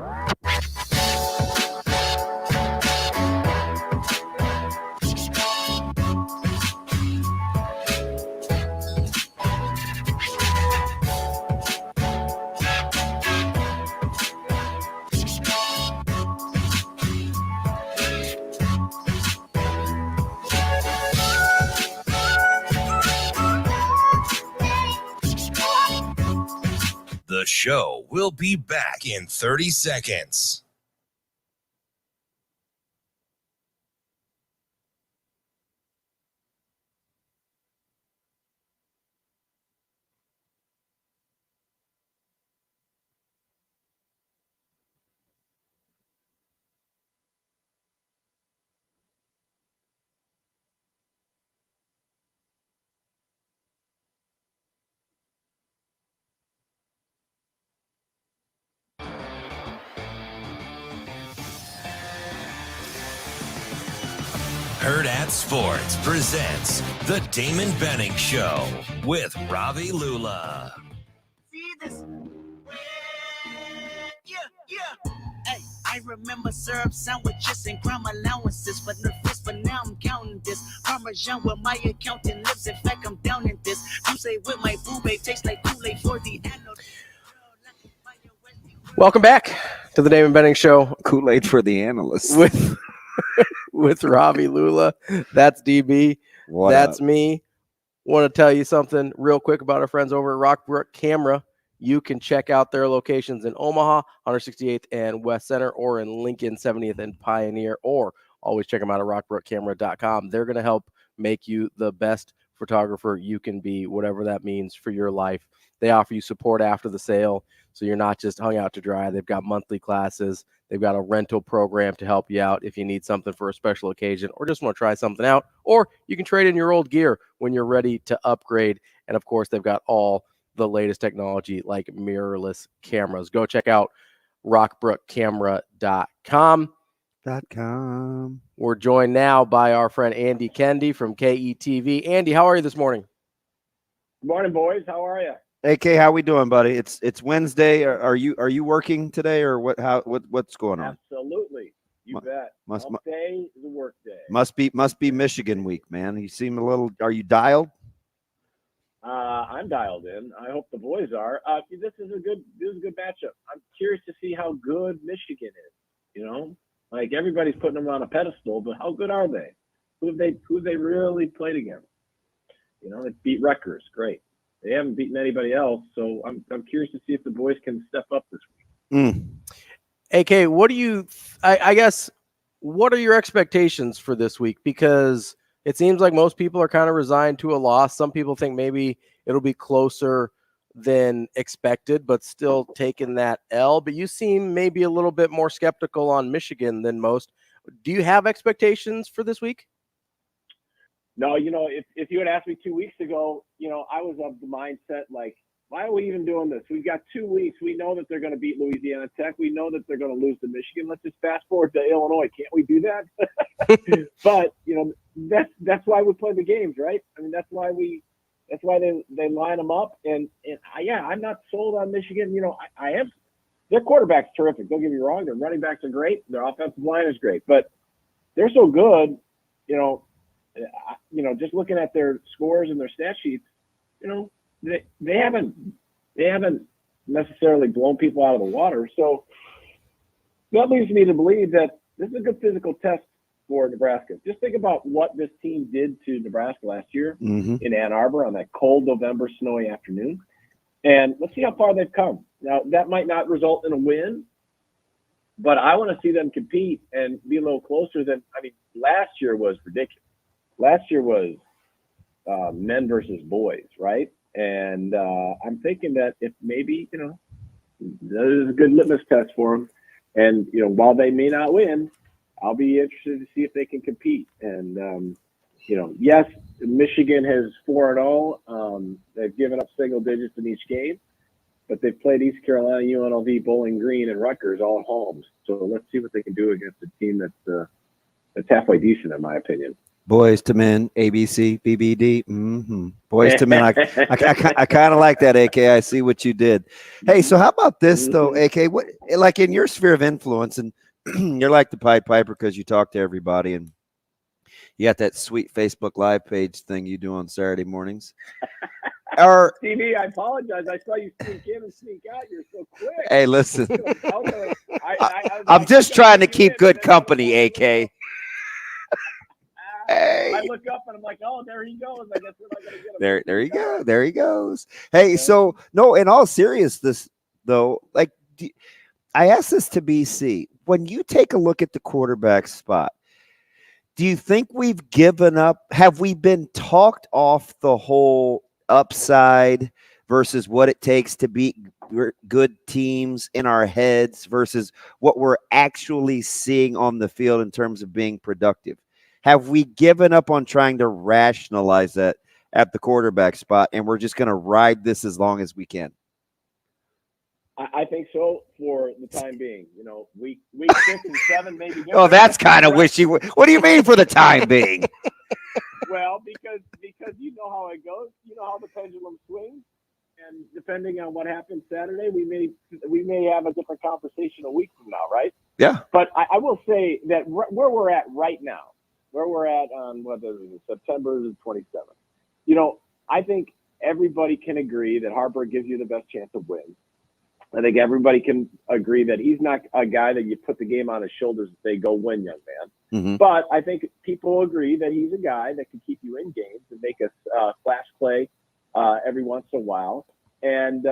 The show will be back in 30 seconds. Hurrdat Sports presents The Damon Benning Show with Ravi Lulla. See this? Yeah. Hey, I remember syrup sandwiches and crime allowances, but now I'm counting this. Parmesan where my accountant lives. In fact, I'm down in this. You say with my boo babe tastes like Kool-Aid for the annual. Welcome back to the Damon Benning Show. Kool-Aid for the analysts. With Ravi Lulla. That's DB. That's me. Want to tell you something real quick about our friends over at Rockbrook Camera. You can check out their locations in Omaha, 168th and West Center, or in Lincoln, 70th and Pioneer, or always check them out at rockbrookcamera.com. They're going to help make you the best photographer you can be, whatever that means for your life. They offer you support after the sale, So you're not just hung out to dry. They've got monthly classes. They've got a rental program to help you out if you need something for a special occasion or just want to try something out. Or you can trade in your old gear when you're ready to upgrade. And, of course, they've got all the latest technology like mirrorless cameras. Go check out rockbrookcamera.com. We're joined now by our friend Andy Kendeigh from KETV. Andy, how are you this morning? Good morning, boys. How are you? AK, how we doing, buddy? It's Wednesday. Are you working today, or what's going on? Absolutely, you bet. Hump day is a work day. Must be Michigan week, man. You seem a little. Are you dialed? I'm dialed in. I hope the boys are. This is a good matchup. I'm curious to see how good Michigan is. You know, like everybody's putting them on a pedestal, but how good are they? Who have they really played against? You know, they beat Rutgers. Great. They haven't beaten anybody else, so I'm curious to see if the boys can step up this week. AK, what do you? I guess what are your expectations for this week? Because it seems like most people are kind of resigned to a loss. Some people think maybe it'll be closer than expected, but still taking that L. But you seem maybe a little bit more skeptical on Michigan than most. Do you have expectations for this week? No, you know, if you had asked me 2 weeks ago, you know, I was of the mindset like, why are we even doing this? We've got 2 weeks. We know that they're going to beat Louisiana Tech. We know that they're going to lose to Michigan. Let's just fast forward to Illinois. Can't we do that? But you know, that's why we play the games, right? I mean, that's why they line them up. And I'm not sold on Michigan. You know, I am. Their quarterback's terrific. Don't get me wrong. Their running backs are great. Their offensive line is great. But they're so good, you know, just looking at their scores and their stat sheets, you know, they haven't necessarily blown people out of the water. So that leads me to believe that this is a good physical test for Nebraska. Just think about what this team did to Nebraska last year in Ann Arbor on that cold November snowy afternoon. And let's see how far they've come. Now, that might not result in a win, but I want to see them compete and be a little closer than – I mean, last year was ridiculous. Last year was men versus boys, right? And I'm thinking that if maybe, you know, that is a good litmus test for them. And, you know, while they may not win, I'll be interested to see if they can compete. And, you know, yes, Michigan has 4-0. They've given up single digits in each game, but they've played East Carolina, UNLV, Bowling Green, and Rutgers all at home. So let's see what they can do against a team that's halfway decent, in my opinion. Boys to men, ABC, BBD. Boys to men. I kind of like that, AK. I see what you did. Hey, so how about this though, AK? What, like in your sphere of influence, and you're like the Pied Piper because you talk to everybody, and you got that sweet Facebook Live page thing you do on Saturday mornings. TV, I apologize. I saw you sneak in and sneak out. You're so quick. Hey, listen. I'm just trying to keep good company, AK. Hey. I look up and I'm like, oh, there he goes. I guess we're not going to get him. There you go. There he goes. Hey, so no, in all seriousness, though, like I asked this to BC. When you take a look at the quarterback spot, do you think we've given up? Have we been talked off the whole upside versus what it takes to beat good teams in our heads versus what we're actually seeing on the field in terms of being productive? Have we given up on trying to rationalize that at the quarterback spot, and we're just going to ride this as long as we can? I think so for the time being. You know, week 6 and 7 maybe. Oh, that's kind of wishy. What do you mean for the time being? Well, because you know how it goes. You know how the pendulum swings, and depending on what happens Saturday, we may have a different conversation a week from now, right? Yeah. But I will say that where we're at right now. Where we're at on September the 27th. You know, I think everybody can agree that Harper gives you the best chance to win. I think everybody can agree that he's not a guy that you put the game on his shoulders and say, go win, young man. But I think people agree that he's a guy that can keep you in games and make a flash play every once in a while and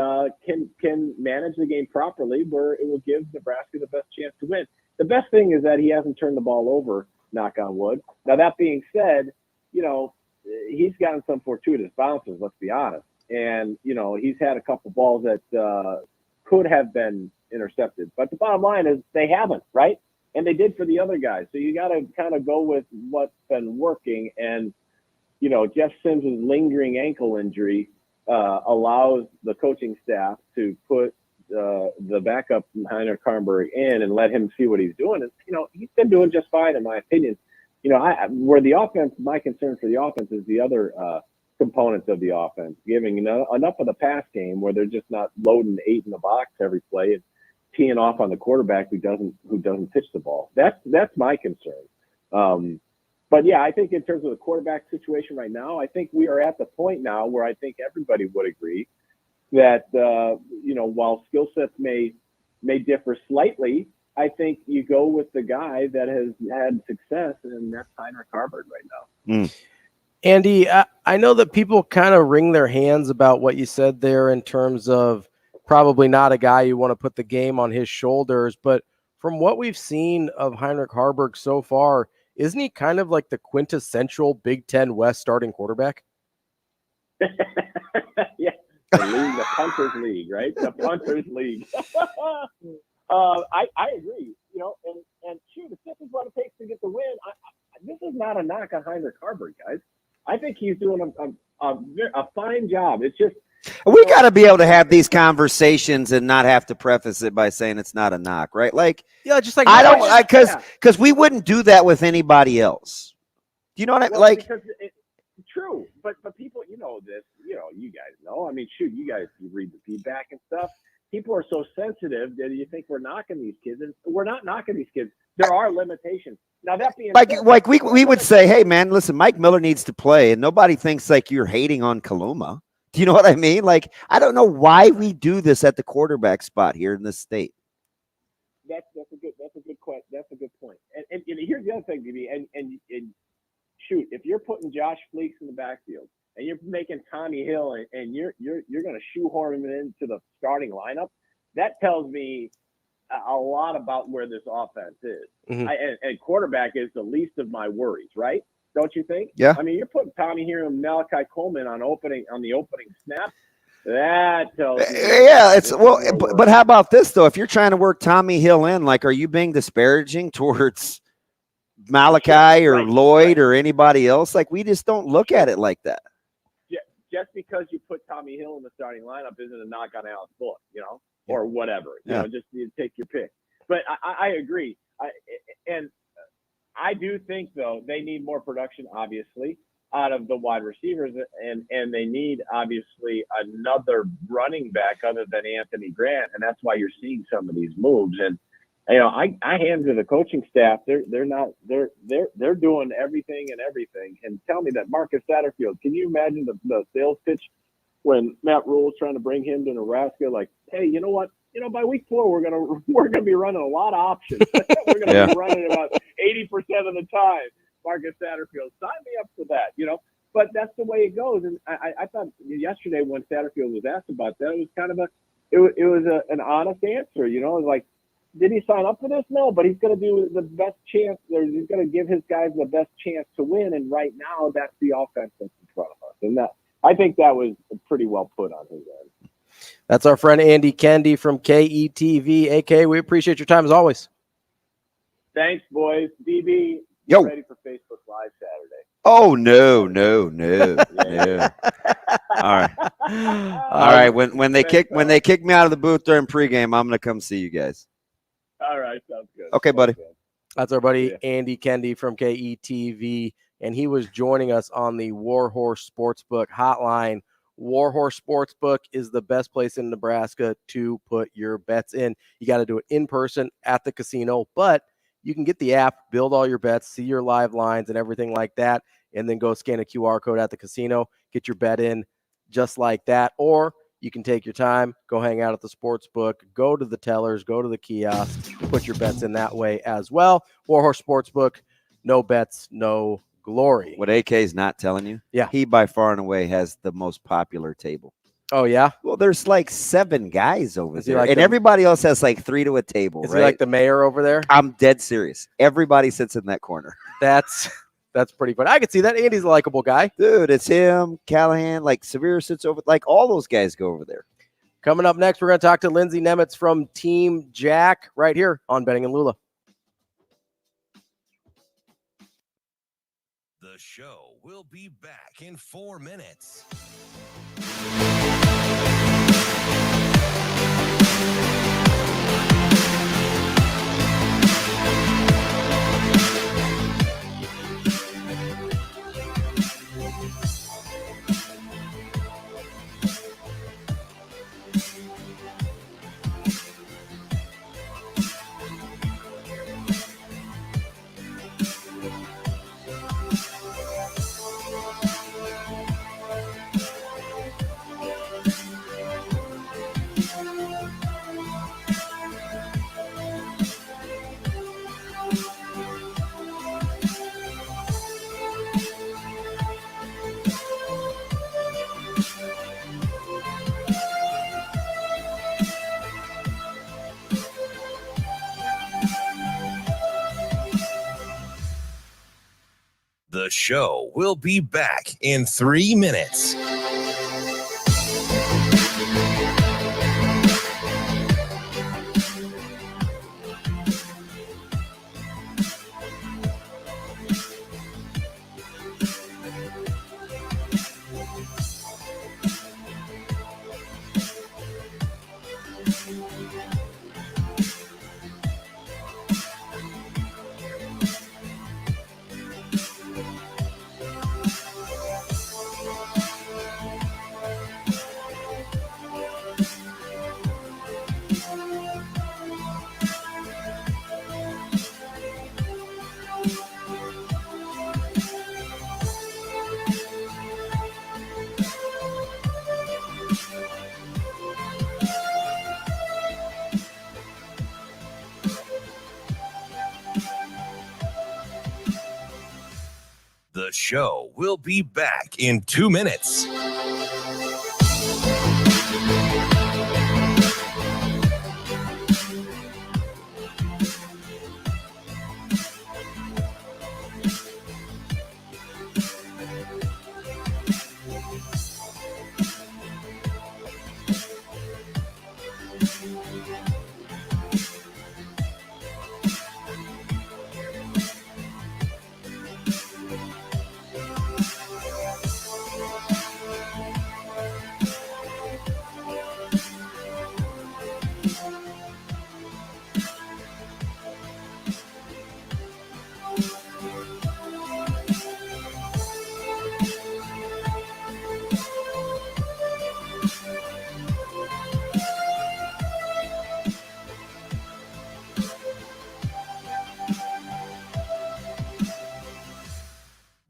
can manage the game properly where it will give Nebraska the best chance to win. The best thing is that he hasn't turned the ball over, knock on wood. Now, that being said, you know, he's gotten some fortuitous bounces, let's be honest. And, you know, he's had a couple balls that could have been intercepted. But the bottom line is they haven't, right? And they did for the other guys. So you got to kind of go with what's been working. And, Jeff Sims' lingering ankle injury allows the coaching staff to put the backup Heinrich Karnberg in and let him see what he's doing. And, he's been doing just fine, in my opinion. Where the offense, my concern for the offense is the other components of the offense, giving enough of the pass game where they're just not loading 8 in the box every play and teeing off on the quarterback who doesn't pitch the ball. That's my concern. But yeah, I think in terms of the quarterback situation right now, I think we are at the point now where I think everybody would agree that while skill sets may differ slightly, I think you go with the guy that has had success, and that's Heinrich Karnberg right now. Andy, I know that people kind of wring their hands about what you said there in terms of probably not a guy you want to put the game on his shoulders, but from what we've seen of Heinrich Karnberg so far, isn't he kind of like the quintessential Big Ten West starting quarterback? Yeah, the Punters League, right? The Punters League. I agree, and shoot, if this is what it takes to get the win, this is not a knock on Heinrich Karnberg, guys. I think he's doing a fine job. It's just, we got to be able to have these conversations and not have to preface it by saying it's not a knock, right? Like, yeah, just like because we wouldn't do that with anybody else. Do you know what I mean? Like, true, but people, this, you guys know. I mean, shoot, you guys read the feedback and stuff. People are so sensitive that you think we're knocking these kids, and we're not knocking these kids. There are limitations. Now that being said, like we would say, hey man, listen, Mike Miller needs to play, and nobody thinks like you're hating on Kaluma. Do you know what I mean? Like, I don't know why we do this at the quarterback spot here in this state. That's a good question. That's a good point. And here's the other thing, DB. And shoot, if you're putting Josh Fleeks in the backfield and you're making Tommy Hill and you're going to shoehorn him into the starting lineup, that tells me a lot about where this offense is. Mm-hmm. And quarterback is the least of my worries, right? Don't you think? Yeah. I mean, you're putting Tommy here and Malachi Coleman on the opening snap. That tells me. Yeah, but how about this though? If you're trying to work Tommy Hill in, like, are you being disparaging towards Malachi or Lloyd or anybody else? Like, we just don't look at it like that. Just because you put Tommy Hill in the starting lineup isn't a knock on Alex Bullock, or whatever. Just you take your pick. But I agree. I do think, though, they need more production, obviously, out of the wide receivers, and they need, obviously, another running back other than Anthony Grant, and that's why you're seeing some of these moves. And I hand to the coaching staff, they're doing everything. And tell me that Marcus Satterfield, can you imagine the sales pitch when Matt Rhule's trying to bring him to Nebraska? Like, hey, you know what? By week 4, we're gonna be running a lot of options. We're gonna be running about 80% of the time. Marcus Satterfield, sign me up for that. But that's the way it goes. And I thought yesterday when Satterfield was asked about that, it was kind of an honest answer. It was like, did he sign up for this? No, but he's going to do the best chance. He's going to give his guys the best chance to win. And right now, that's the offense that's in front of us. And I think that was pretty well put on his end. That's our friend Andy Kendeigh from KETV. AK, we appreciate your time as always. Thanks, boys. DB, Yo. ready for Facebook Live Saturday. Oh, no. All right. When they kick me out of the booth during pregame, I'm going to come see you guys. All right, sounds good. Okay, buddy. That's our buddy Andy Kendeigh from KETV, and he was joining us on the Warhorse Sportsbook hotline. Warhorse Sportsbook is the best place in Nebraska to put your bets in. You got to do it in person at the casino, but you can get the app, build all your bets, see your live lines and everything like that, and then go scan a QR code at the casino, get your bet in just like that. Or you can take your time, go hang out at the sports book, go to the tellers, go to the kiosks, put your bets in that way as well. Warhorse Sportsbook, no bets, no glory. What AK's not telling you? Yeah. He by far and away has the most popular table. Oh, yeah? Well, there's like 7 guys over there, like and everybody else has like 3 to a table, Is right? he like the mayor over there? I'm dead serious. Everybody sits in that corner. That's pretty funny. I could see that. Andy's a likable guy. Dude, it's him, Callahan, like Severe sits over, like all those guys go over there. Coming up next, we're going to talk to Lindsey Nementz from Team Jack right here on Benning and Lulla. The show will be back in 4 minutes. The show will be back in 3 minutes. The show will be back in 2 minutes.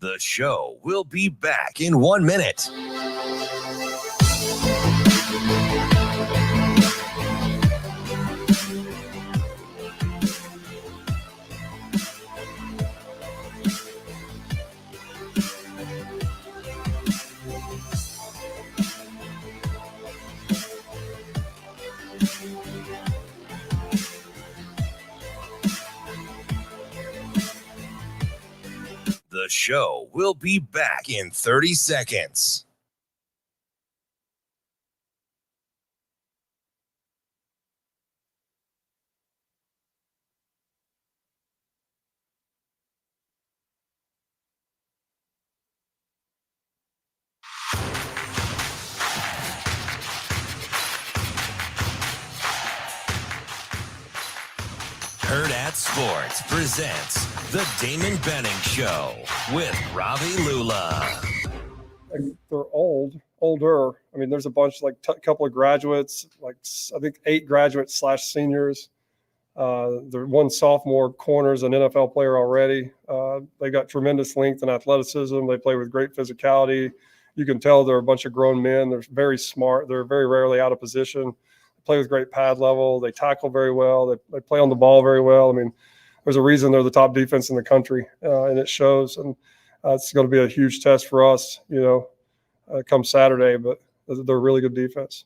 The show will be back in 1 minute. The show will be back in 30 seconds. Hurrdat Sports presents the Damon Benning Show with Ravi Lulla. They're older. I mean, there's a bunch, like a couple of graduates, like I think 8 graduates / seniors. The one sophomore corner's an NFL player already. They got tremendous length and athleticism. They play with great physicality. You can tell they're a bunch of grown men. They're very smart. They're very rarely out of position. They play with great pad level. They tackle very well. They play on the ball very well. I mean, there's a reason they're the top defense in the country, and it shows. And it's going to be a huge test for us, come Saturday. But they're a really good defense.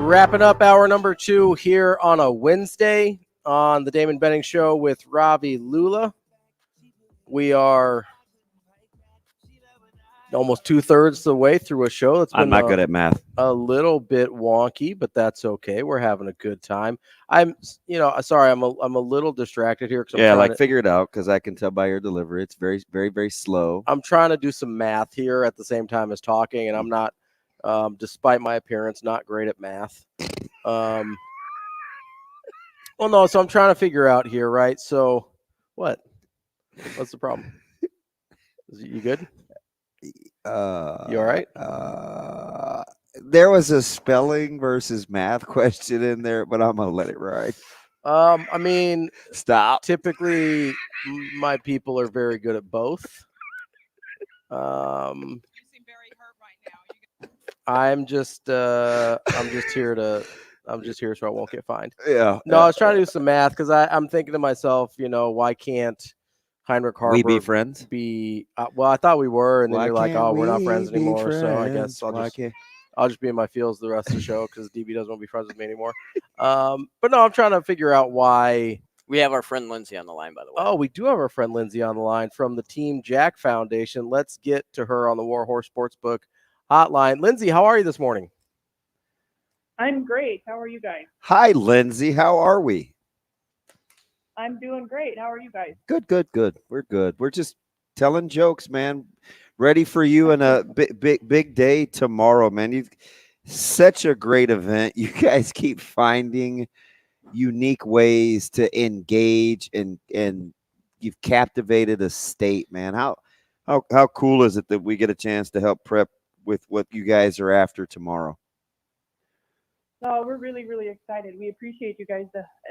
Wrapping up hour number 2 here on a Wednesday on the Damon Benning Show with Ravi Lulla. We are almost 2/3 the way through a show that's been I'm not good at math. A little bit wonky, but that's okay. We're having a good time. I'm sorry, I'm a little distracted here. Figure it out, because I can tell by your delivery. It's very, very, very slow. I'm trying to do some math here at the same time as talking, and I'm not, despite my appearance, not great at math. So I'm trying to figure out here, right? So what? What's the problem? You good? You all right? There was a spelling versus math question in there, but I'm gonna let it ride. I mean, stop. Typically, my people are very good at both. I'm just here so I won't get fined. Yeah. No, I was trying to do some math because I'm thinking to myself, why can't Heinrich Harbor we be friends? Well, I thought we were, and then you're like, can't we're not we friends be anymore. So I friends? guess I'll just be in my feels the rest of the show because DB doesn't want to be friends with me anymore. But no, I'm trying to figure out why. We have our friend Lindsey on the line, by the way. Oh, we do have our friend Lindsey on the line from the Team Jack Foundation. Let's get to her on the Warhorse Sportsbook hotline. Lindsey, how are you this morning? I'm great. How are you guys? Hi, Lindsey. How are we? I'm doing great. How are you guys? Good. We're good. We're just telling jokes, man. Ready for you in a big day tomorrow, man. You've such a great event. You guys keep finding unique ways to engage, and you've captivated a state, man. How cool is it that we get a chance to help prep with what you guys are after tomorrow? No, we're really, really excited. We appreciate you guys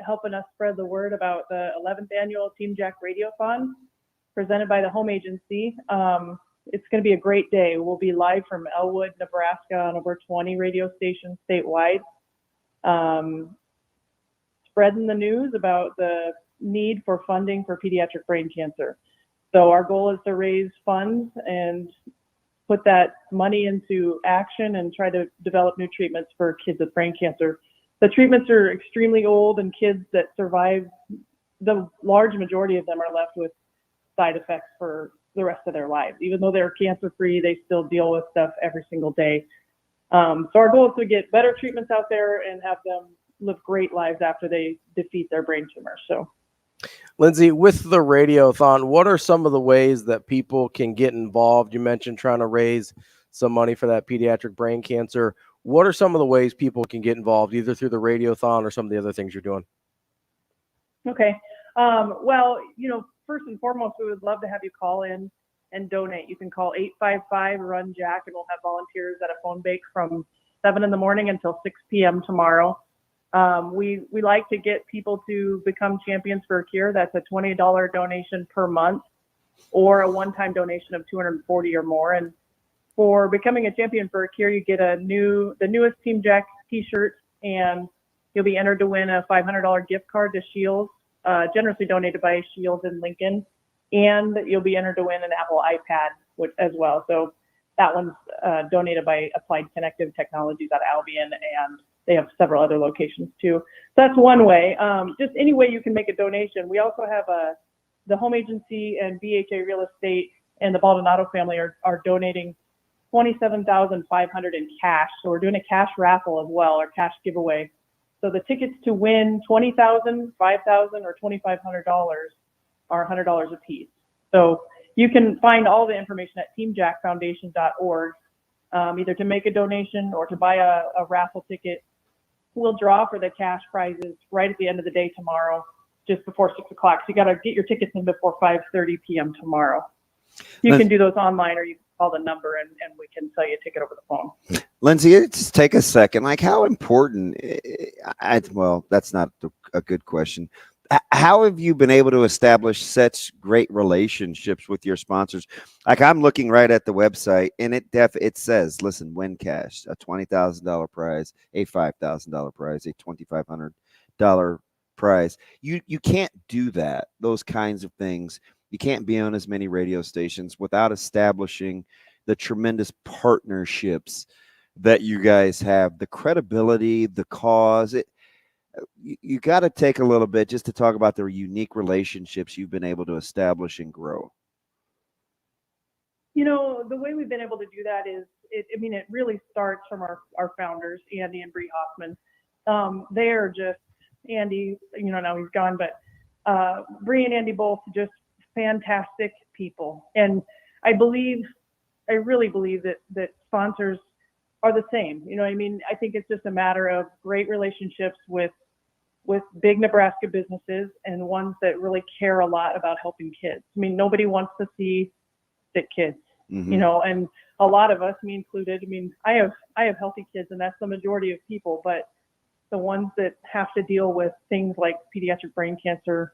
helping us spread the word about the 11th annual Team Jack Radiothon presented by the home agency. It's going to be a great day. We'll be live from Elwood, Nebraska on over 20 radio stations statewide, spreading the news about the need for funding for pediatric brain cancer. So our goal is to raise funds and put that money into action and try to develop new treatments for kids with brain cancer. The treatments are extremely old, and kids that survive, the large majority of them are left with side effects for the rest of their lives. Even though they're cancer-free, they still deal with stuff every single day. So our goal is to get better treatments out there and have them live great lives after they defeat their brain tumors. So, Lindsey, with the Radiothon, what are some of the ways that people can get involved? You mentioned trying to raise some money for that pediatric brain cancer. What are some of the ways people can get involved, either through the Radiothon or some of the other things you're doing? Okay. Well, first and foremost, we would love to have you call in and donate. You can call 855-RUN-JACK, and we'll have volunteers at a phone bank from 7 in the morning until 6 p.m. tomorrow. We like to get people to become champions for a cure. That's a $20 donation per month, or a one-time donation of $240 or more. And for becoming a champion for a cure, you get the newest Team Jack T-shirt, and you'll be entered to win a $500 gift card to Shields, generously donated by Shields in Lincoln, and you'll be entered to win an Apple iPad as well. So that one's donated by Applied Connective Technologies out of Albion, and they have several other locations too. So that's one way. Just any way you can make a donation. We also have the home agency and BHA Real Estate and the Baldonado family are donating $27,500 in cash. So we're doing a cash raffle as well, or cash giveaway. So the tickets to win $20,000, $5,000, or $2,500 are $100 a piece. So you can find all the information at teamjackfoundation.org, either to make a donation or to buy a raffle ticket. We'll draw for the cash prizes right at the end of the day tomorrow, just before 6 o'clock. So you got to get your tickets in before 5:30 p.m. tomorrow. You can do those online, or you can call the number and we can sell you a ticket over the phone. Lindsey, just take a second. Like, how important? Well, that's not a good question. How have you been able to establish such great relationships with your sponsors? Like, I'm looking right at the website, and it says, listen, win cash, a $20,000 prize, a $5,000 prize, a $2,500 prize. You can't do that, those kinds of things. You can't be on as many radio stations without establishing the tremendous partnerships that you guys have, the credibility, the cause. You got to take a little bit just to talk about the unique relationships you've been able to establish and grow. The way we've been able to do that is, it really starts from our founders, Andy and Bree Hoffman. They are just, Andy, now he's gone, but Bree and Andy both just fantastic people. And I really believe that sponsors are the same. I think it's just a matter of great relationships with big Nebraska businesses and ones that really care a lot about helping kids. Nobody wants to see sick kids, and a lot of us, me included. I have healthy kids, and that's the majority of people, but the ones that have to deal with things like pediatric brain cancer,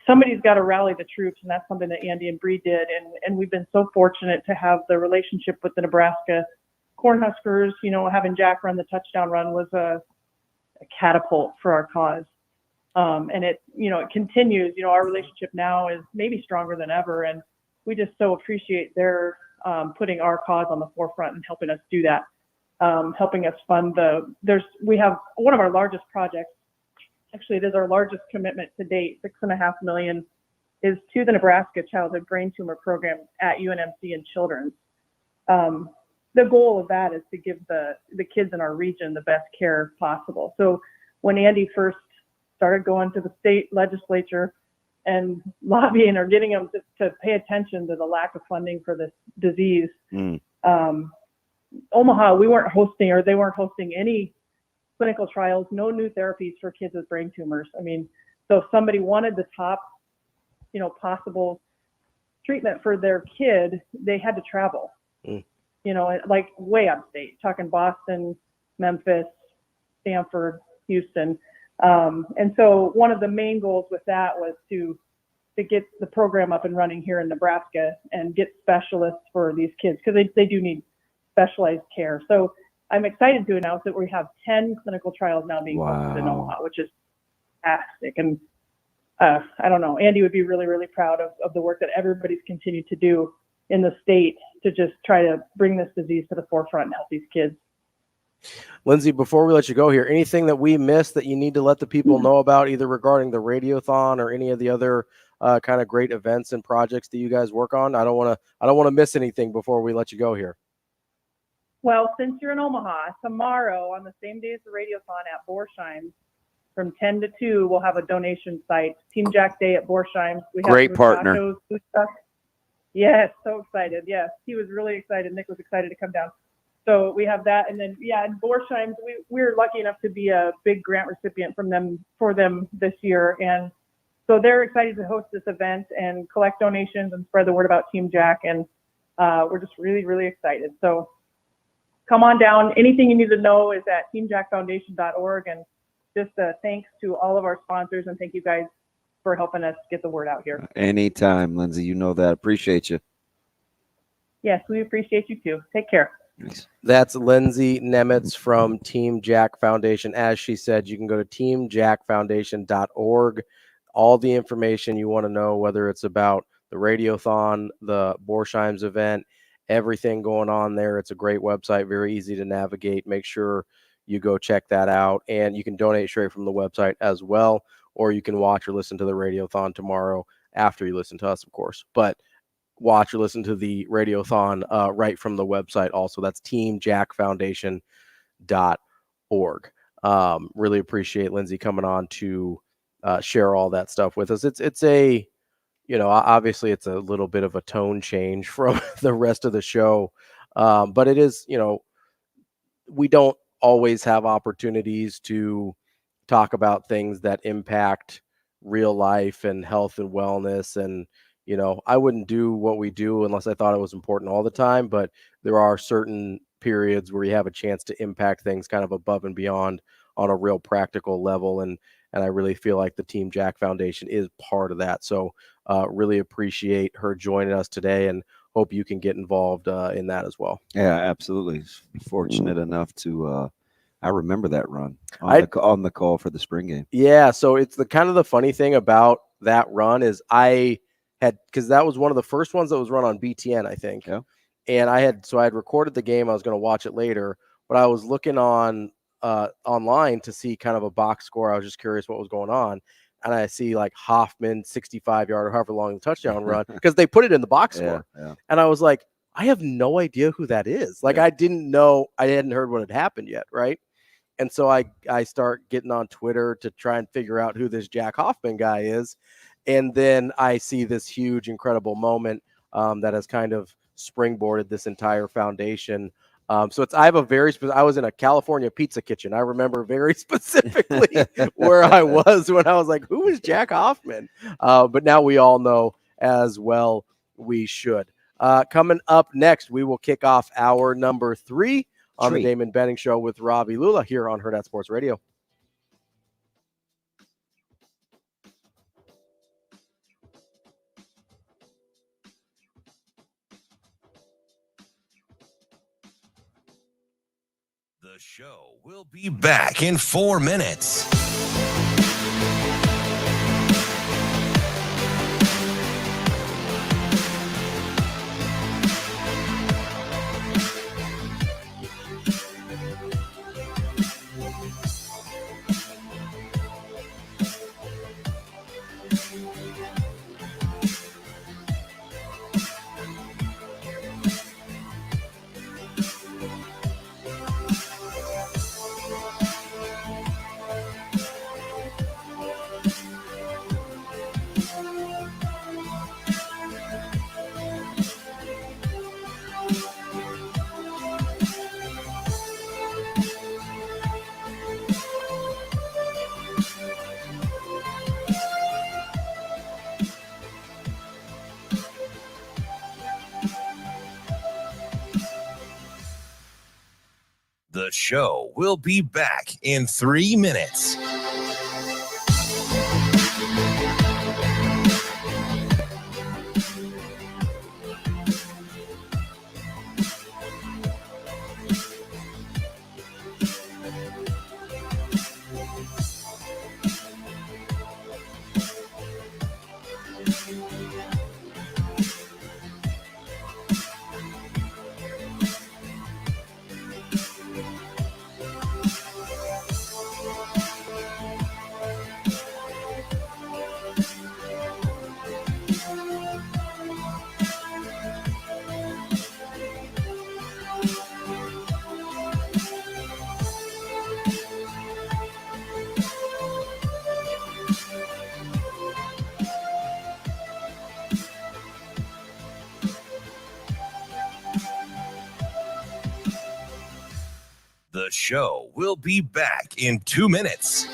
somebody's got to rally the troops, and that's something that Andy and Bree did. And we've been so fortunate to have the relationship with the Nebraska Cornhuskers. Having Jack run the touchdown run was a catapult for our cause. And it continues. Our relationship now is maybe stronger than ever, and we just so appreciate their putting our cause on the forefront and helping us do that. Helping us fund we have one of our largest projects. Actually, it is our largest commitment to date. $6.5 million is to the Nebraska Childhood Brain Tumor Program at UNMC and Children's. The goal of that is to give the kids in our region the best care possible. So when Andy first started going to the state legislature and lobbying or getting them to pay attention to the lack of funding for this disease, Omaha, they weren't hosting any clinical trials, no new therapies for kids with brain tumors. So if somebody wanted the top, possible treatment for their kid, they had to travel, like way upstate, talking Boston, Memphis, Stanford, Houston. And so one of the main goals with that was to get the program up and running here in Nebraska and get specialists for these kids, because they do need specialized care. So I'm excited to announce that we have 10 clinical trials now being hosted in Omaha, which is fantastic. And I don't know, Andy would be really, really proud of the work that everybody's continued to do in the state to just try to bring this disease to the forefront and help these kids. Lindsey, before we let you go here, anything that we missed that you need to let the people know about, either regarding the Radiothon or any of the other kind of great events and projects that you guys work on? I don't want to miss anything before we let you go here. Well, since you're in Omaha, tomorrow on the same day as the Radiothon at Borsheim, from 10 to 2, we'll have a donation site. Team Jack Day at Borsheim. We have great partner. Tacos, food stuff. Yes, so excited. Yes, he was really excited. Nick was excited to come down. So we have that, and then in Borsheim, we're lucky enough to be a big grant recipient for them this year, and so they're excited to host this event and collect donations and spread the word about Team Jack, and we're just really, really excited. So come on down. Anything you need to know is at teamjackfoundation.org, and just thanks to all of our sponsors, and thank you guys for helping us get the word out here. Anytime, Lindsey. You know that. Appreciate you. Yes, we appreciate you too. Take care. Nice. That's Lindsey Nementz from Team Jack Foundation. As she said, you can go to teamjackfoundation.org. All the information you want to know, whether it's about the Radiothon, the Borsheim's event, everything going on there. It's a great website, very easy to navigate. Make sure you go check that out. And you can donate straight from the website as well, or you can watch or listen to the Radiothon tomorrow after you listen to us, of course. But watch or listen to the Radiothon right from the website also. That's teamjackfoundation.org. Really appreciate Lindsey coming on to share all that stuff with us. It's a, obviously it's a little bit of a tone change from the rest of the show. But it is, we don't always have opportunities to talk about things that impact real life and health and wellness. And, I wouldn't do what we do unless I thought it was important all the time, but there are certain periods where you have a chance to impact things kind of above and beyond on a real practical level. And I really feel like the Team Jack Foundation is part of that. So really appreciate her joining us today, and hope you can get involved in that as well. Yeah, absolutely. Fortunate enough to, I remember that run on the call for the spring game. Yeah. So it's the kind of the funny thing about that run is because that was one of the first ones that was run on BTN, I think. Yeah. And I had recorded the game. I was going to watch it later, but I was looking online to see kind of a box score. I was just curious what was going on. and I see like Hoffman 65-yard or however long the touchdown run because they put it in the box score. Yeah. And I was like, I have no idea who that is. Like, I didn't know, I hadn't heard what had happened yet, right? And so I start getting on Twitter to try and figure out who this Jack Hoffman guy is. And then I see this huge, incredible moment that has kind of springboarded this entire foundation. So I have a I was in a California pizza kitchen. I remember very specifically where I was when I was like, who is Jack Hoffman? But now we all know, as well we should. Coming up next, we will kick off hour number 3 on the Damon Benning Show with Ravi Lulla here on Hurrdat Sports Radio. The show will be back in 4 minutes. The show will be back in 3 minutes. The show will be back in 2 minutes.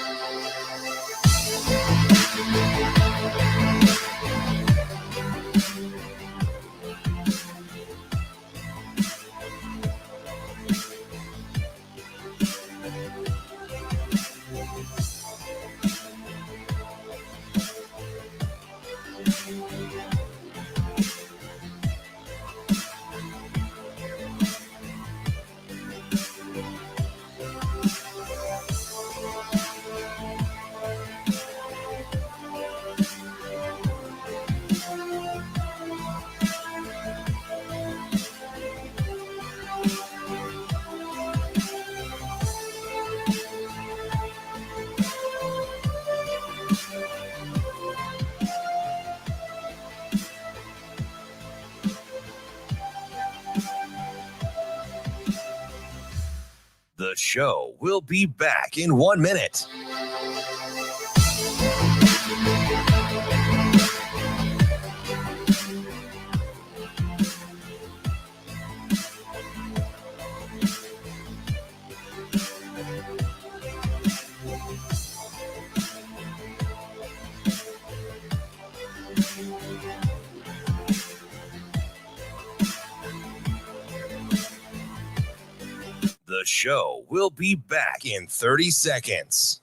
The show will be back in 1 minute. The show will be back in 30 seconds.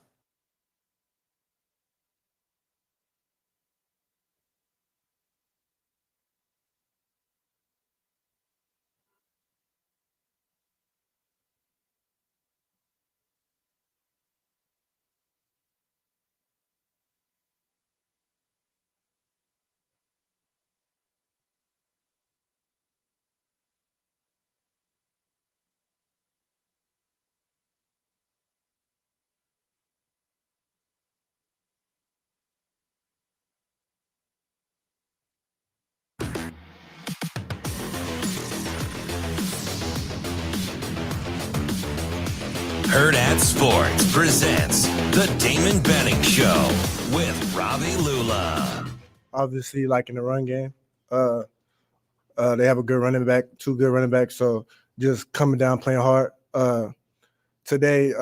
Hurrdat Sports presents the Damon Benning Show with Ravi Lulla. Obviously, like in the run game, they have a good running back, 2 good running backs. So just coming down, playing hard. Today,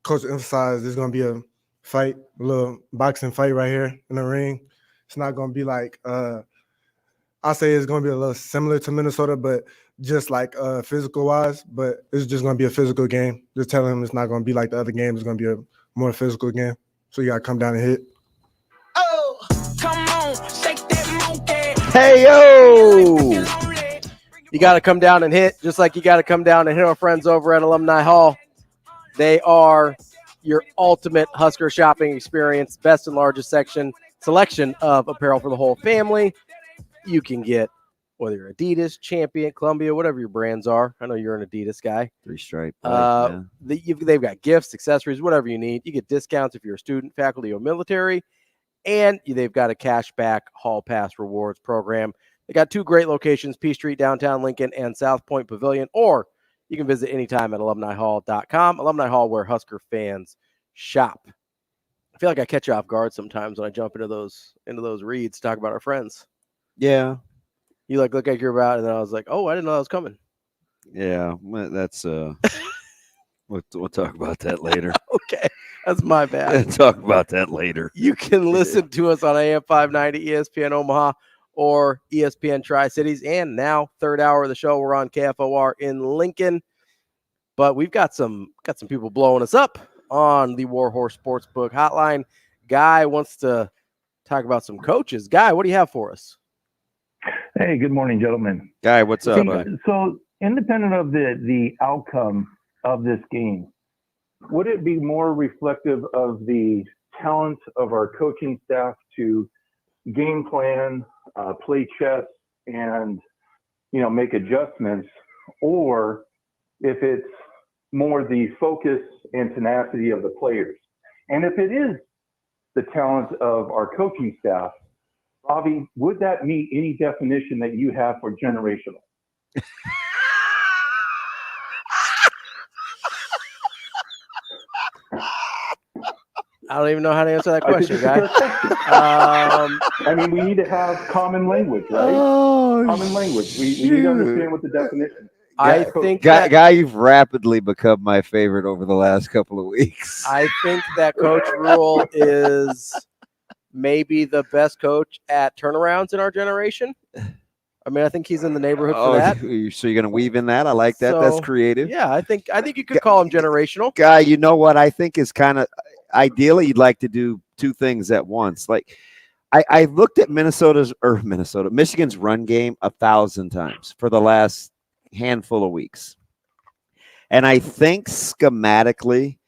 Coach emphasized there's going to be a fight, a little boxing fight right here in the ring. It's not going to be like I'll say it's going to be a little similar to Minnesota, but just like physical-wise. But it's just going to be a physical game. Just telling them it's not going to be like the other game. It's going to be a more physical game. So you got to come down and hit. Oh, come on, shake that monkey. Hey, yo! You got to come down and hit, just like you got to come down and hit our friends over at Alumni Hall. They are your ultimate Husker shopping experience, best and largest selection of apparel for the whole family. You can get, whether you're Adidas, Champion, Columbia, whatever your brands are. I know you're an Adidas guy. 3-stripe. They've got gifts, accessories, whatever you need. You get discounts if you're a student, faculty, or military. And they've got a cashback hall pass rewards program. They got 2 great locations, P Street, downtown Lincoln, and South Point Pavilion. Or you can visit anytime at alumnihall.com. Alumni Hall, where Husker fans shop. I feel like I catch you off guard sometimes when I jump into those reads to talk about our friends. Yeah. You look like you're about, and then I was like, oh, I didn't know that was coming. Yeah, that's we'll talk about that later. Okay, that's my bad. Talk about that later. You can listen to us on AM 590 ESPN Omaha or ESPN Tri-Cities, and now third hour of the show we're on KFOR in Lincoln. But we've got some people blowing us up on the Warhorse Sportsbook hotline. Guy wants to talk about some coaches. Guy, what do you have for us? Hey, good morning, gentlemen. Guy, what's up, buddy? So, independent of the outcome of this game, would it be more reflective of the talent of our coaching staff to game plan, play chess, and make adjustments, or if it's more the focus and tenacity of the players? And if it is the talent of our coaching staff, Ravi, would that meet any definition that you have for generational? I don't even know how to answer that question, guy. I mean, we need to have common language, right? Common language. We need to understand what the definition is. I think Guy, you've rapidly become my favorite over the last couple of weeks. I think that Coach Rhule is maybe the best coach at turnarounds in our generation. I mean, I think he's in the neighborhood for that. So you're going to weave in that? I like that. That's creative. Yeah, I think you could call him generational. Guy, you know what I think is kind of ideally you'd like to do 2 things at once. Like I looked at Michigan's run game 1,000 times for the last handful of weeks. And I think schematically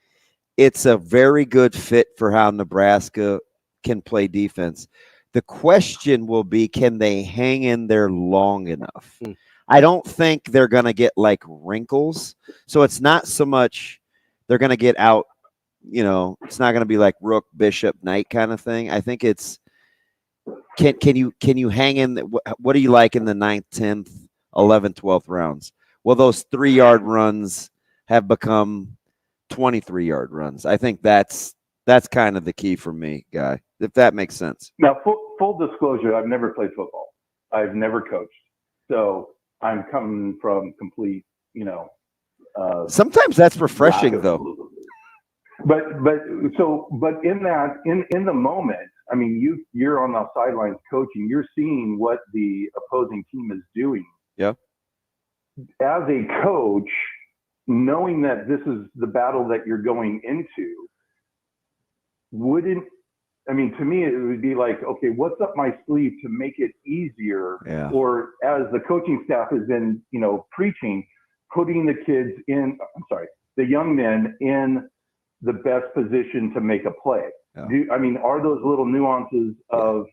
it's a very good fit for how Nebraska can play defense. The question will be, can they hang in there long enough? I don't think they're going to get like wrinkles. So it's not so much they're going to get out, it's not going to be like Rook, Bishop, Knight kind of thing. I think it's, can you hang in? What do you like in the 9th, 10th, 11th, 12th rounds? Well, those 3-yard runs have become 23-yard runs. I think that's kind of the key for me, Guy, if that makes sense. Now, full disclosure, I've never played football. I've never coached. So I'm coming from complete, sometimes that's refreshing, though. But in the moment, I mean, you're on the sidelines coaching. You're seeing what the opposing team is doing. Yeah. As a coach, knowing that this is the battle that you're going into, to me, it would be like, okay, what's up my sleeve to make it easier? Yeah. Or as the coaching staff has been, preaching, putting the young men in the best position to make a play. Yeah. Are those little nuances of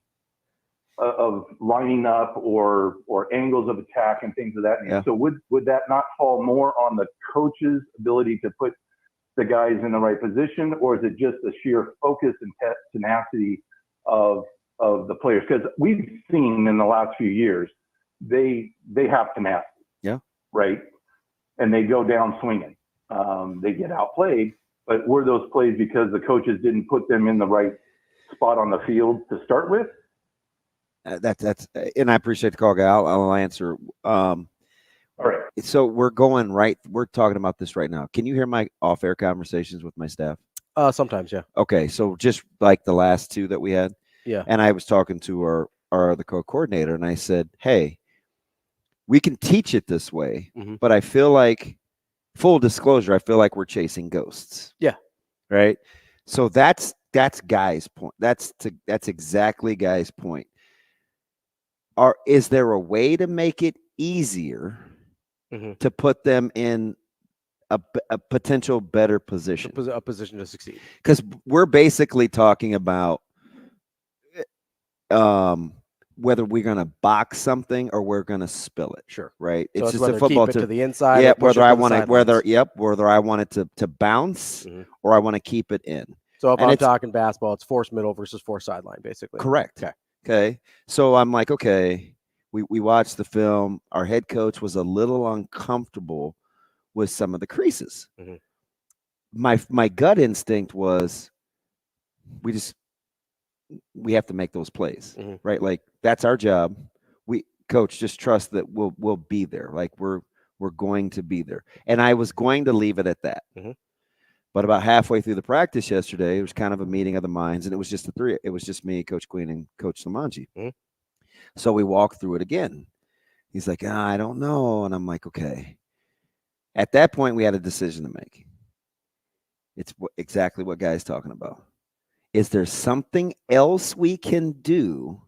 lining up or angles of attack and things of that nature? Yeah. So would that not fall more on the coach's ability to put the guys in the right position, or is it just the sheer focus and tenacity of the players? Because we've seen in the last few years, they have tenacity. Yeah. Right. And they go down swinging. they get outplayed. But were those plays because the coaches didn't put them in the right spot on the field to start with? That's and I appreciate the call, guy. I'll answer. All right. So we're talking about this right now. Can you hear my off-air conversations with my staff? Sometimes, yeah. Okay, so just like the last two that we had. Yeah. And I was talking to our other co-coordinator, and I said, hey, we can teach it this way, but I feel like, full disclosure, I feel like we're chasing ghosts. Yeah. Right? So that's Guy's point. That's exactly Guy's point. Is there a way to make it easier to put them in a potential better position? A position to succeed. Because we're basically talking about whether we're going to box something or we're going to spill it. Sure. Right. So It's just a football keep it to the inside. Yeah. Or push Whether it I to the want it, sidelines. whether I want it to bounce or I want to keep it in. So if I'm talking basketball, it's force middle versus force sideline, basically. Correct. Okay. So I'm like, okay, we watched the film. Our head coach was a little uncomfortable with some of the creases. My gut instinct was we have to make those plays, right? Like that's our job. Coach, just trust that we'll be there. Like we're going to be there. And I was going to leave it at that. But about halfway through the practice yesterday, it was kind of a meeting of the minds, and it was just the three. It was just me, Coach Queen, and Coach Lamanji. So we walked through it again. He's like, I don't know. And I'm like, okay. At that point, we had a decision to make. It's exactly what Guy's talking about. Is there something else we can do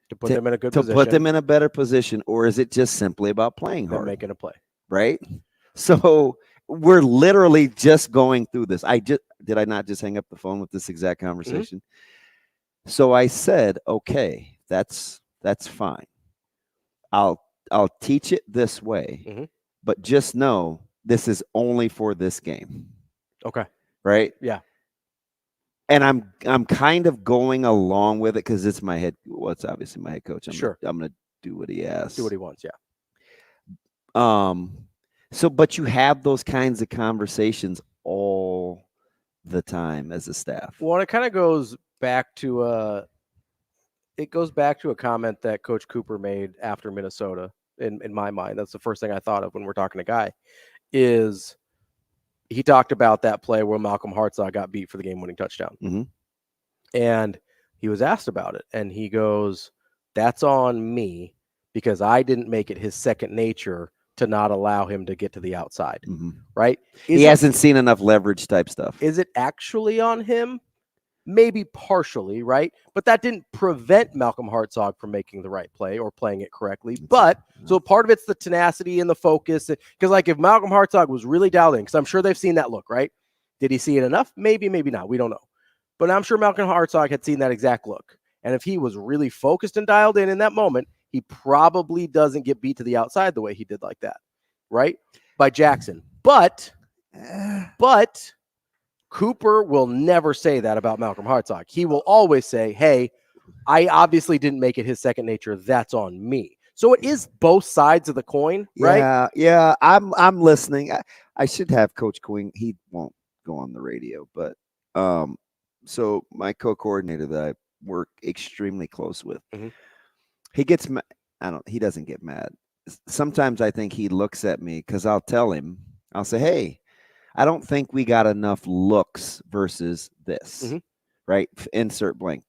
to put them in a good to position? Put them in a better position, or is it just simply about playing hard? Making a play. Right? So we're literally just going through this. Did I not just hang up the phone with this exact conversation? So I said, okay, that's fine. I'll teach it this way, but just know this is only for this game. Okay. Right? Yeah. And I'm kind of going along with it because it's my head. Well, it's obviously my head coach. I'm gonna do what he asks. Do what he wants. Yeah. So, but you have those kinds of conversations all the time as a staff. Well, it kind of goes back to a comment that Coach Cooper made after Minnesota. In my mind, that's the first thing I thought of when we're talking to Guy. Is he talked about that play where Malcolm Hartzog got beat for the game-winning touchdown, and he was asked about it, and he goes, "That's on me because I didn't make it his second nature to not allow him to get to the outside." Right? He hasn't seen enough leverage type stuff. Is it actually on him? Maybe partially, right? But that didn't prevent Malcolm Hartzog from making the right play or playing it correctly. But so part of it's the tenacity and the focus. Because like if Malcolm Hartzog was really dialed in, because I'm sure they've seen that look, right? Did he see it enough? Maybe, maybe not. We don't know. But I'm sure Malcolm Hartzog had seen that exact look. And if he was really focused and dialed in that moment, he probably doesn't get beat to the outside the way he did like that, right? By Jackson. But Cooper will never say that about Malcolm Hartzog. He will always say, hey, I obviously didn't make it his second nature. That's on me. So it is both sides of the coin, right? Yeah. I'm listening. I should have Coach Queen. He won't go on the radio, but so my co-coordinator that I work extremely close with, he gets he doesn't get mad. Sometimes I think he looks at me because I'll tell him, I'll say, hey, I don't think we got enough looks versus this, right? Insert blank.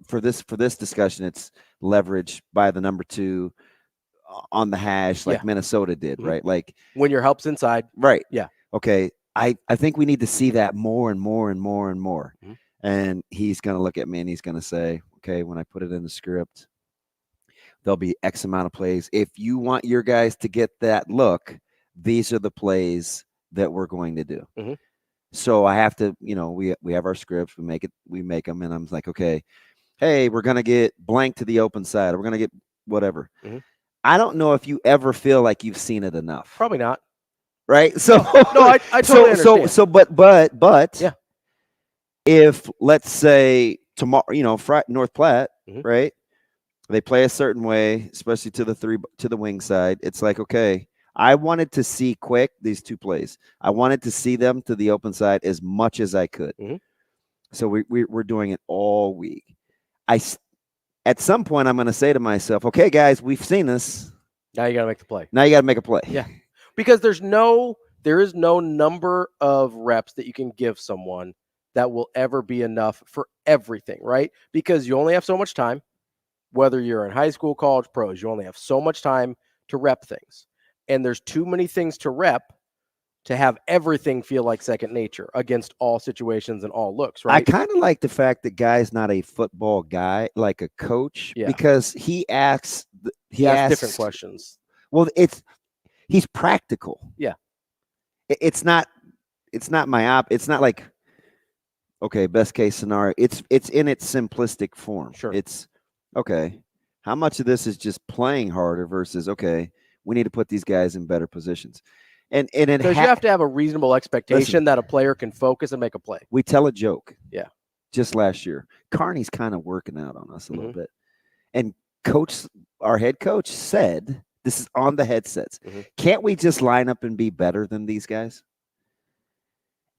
For this discussion, it's leverage by the number 2 on the hash, like Minnesota did, right? Like when your help's inside, right? Yeah. Okay. I think we need to see that more and more and more and more. And he's going to look at me and he's going to say, okay, when I put it in the script, there'll be X amount of plays. If you want your guys to get that look, these are the plays that we're going to do. So I have to, we have our scripts, we make them, and I'm like, okay, hey, we're going to get blank to the open side, or we're going to get whatever. I don't know if you ever feel like you've seen it enough. Probably not. Right. So no, I totally understand. But yeah, if let's say tomorrow, North Platte, right? They play a certain way, especially to the wing side. It's like, okay, I wanted to see quick these two plays. I wanted to see them to the open side as much as I could. So we're doing it all week. At some point, I'm going to say to myself, okay, guys, we've seen this. Now you got to make the play. Now you got to make a play. Yeah, because there is no number of reps that you can give someone that will ever be enough for everything, right? Because you only have so much time, whether you're in high school, college, pros, you only have so much time to rep things. And there's too many things to rep to have everything feel like second nature against all situations and all looks, right? I kind of like the fact that Guy's not a football guy, like a coach, because he asks different questions. Well, he's practical. Yeah. It's not myopic. It's not like, okay, best case scenario. It's in its simplistic form. Sure. It's okay. How much of this is just playing harder versus, okay, we need to put these guys in better positions. And because you have to have a reasonable expectation that a player can focus and make a play. We tell a joke. Yeah. Just last year, Carney's kind of working out on us a little bit. And our head coach said, this is on the headsets. Can't we just line up and be better than these guys?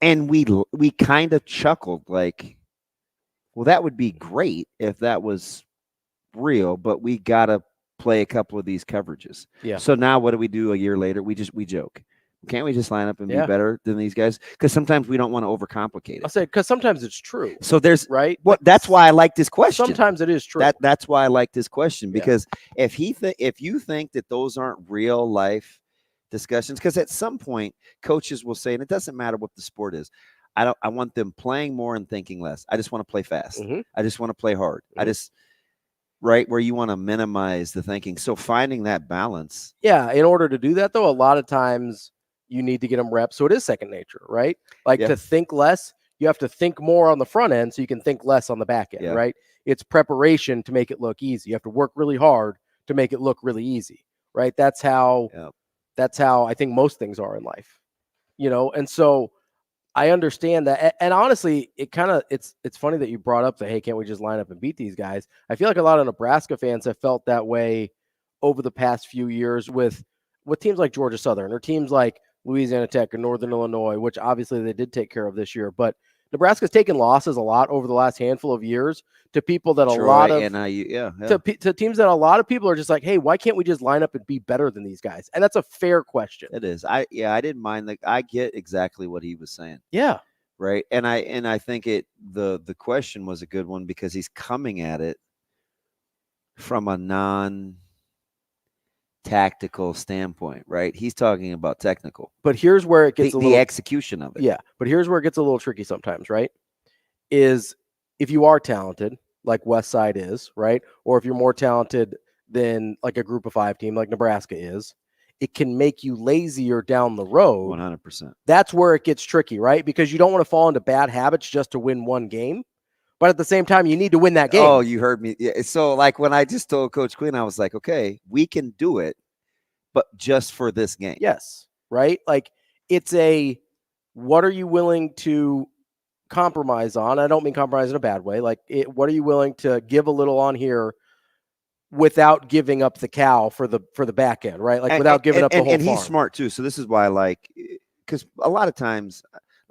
And we kind of chuckled like, well, that would be great if that was real, but we got to play a couple of these coverages. Yeah. So now what do we do a year later? We joke. Can't we just line up and be better than these guys? Because sometimes we don't want to overcomplicate it. I'll say because sometimes it's true. So there's right. That's why I like this question. Sometimes it is true. That's why I like this question, because if you think that those aren't real life discussions, because at some point coaches will say, and it doesn't matter what the sport is, I want them playing more and thinking less. I just want to play fast. I just want to play hard. Right, where you want to minimize the thinking. So finding that balance. Yeah, in order to do that, though, a lot of times you need to get them reps. So it is second nature, right? Like to think less, you have to think more on the front end so you can think less on the back end, right? It's preparation to make it look easy. You have to work really hard to make it look really easy, right? That's how I think most things are in life, and so I understand that. And honestly, it's funny that you brought up the, hey, can't we just line up and beat these guys? I feel like a lot of Nebraska fans have felt that way over the past few years with teams like Georgia Southern or teams like Louisiana Tech and Northern Illinois, which obviously they did take care of this year. But Nebraska's taken losses a lot over the last handful of years to people that to teams that a lot of people are just like, hey, why can't we just line up and be better than these guys? And that's a fair question. It is. I didn't mind that. I get exactly what he was saying. Yeah. Right. And I think the question was a good one because he's coming at it from a non-tactical standpoint, right? He's talking about technical. But here's where it gets the execution of it. Yeah. But here's where it gets a little tricky sometimes, right? Is if you are talented, like West Side is, right? Or if you're more talented than like a group of 5 team like Nebraska is, it can make you lazier down the road. 100%. That's where it gets tricky, right? Because you don't want to fall into bad habits just to win one game. But at the same time, you need to win that game. Oh, you heard me. Yeah. So like when I just told Coach Quinn, I was like, okay, we can do it, but just for this game. Yes. Right? Like it's what are you willing to compromise on? I don't mean compromise in a bad way. Like what are you willing to give a little on here without giving up the cow for the back end, right? Like without giving up the whole and farm. He's smart too. So this is why I like, because a lot of times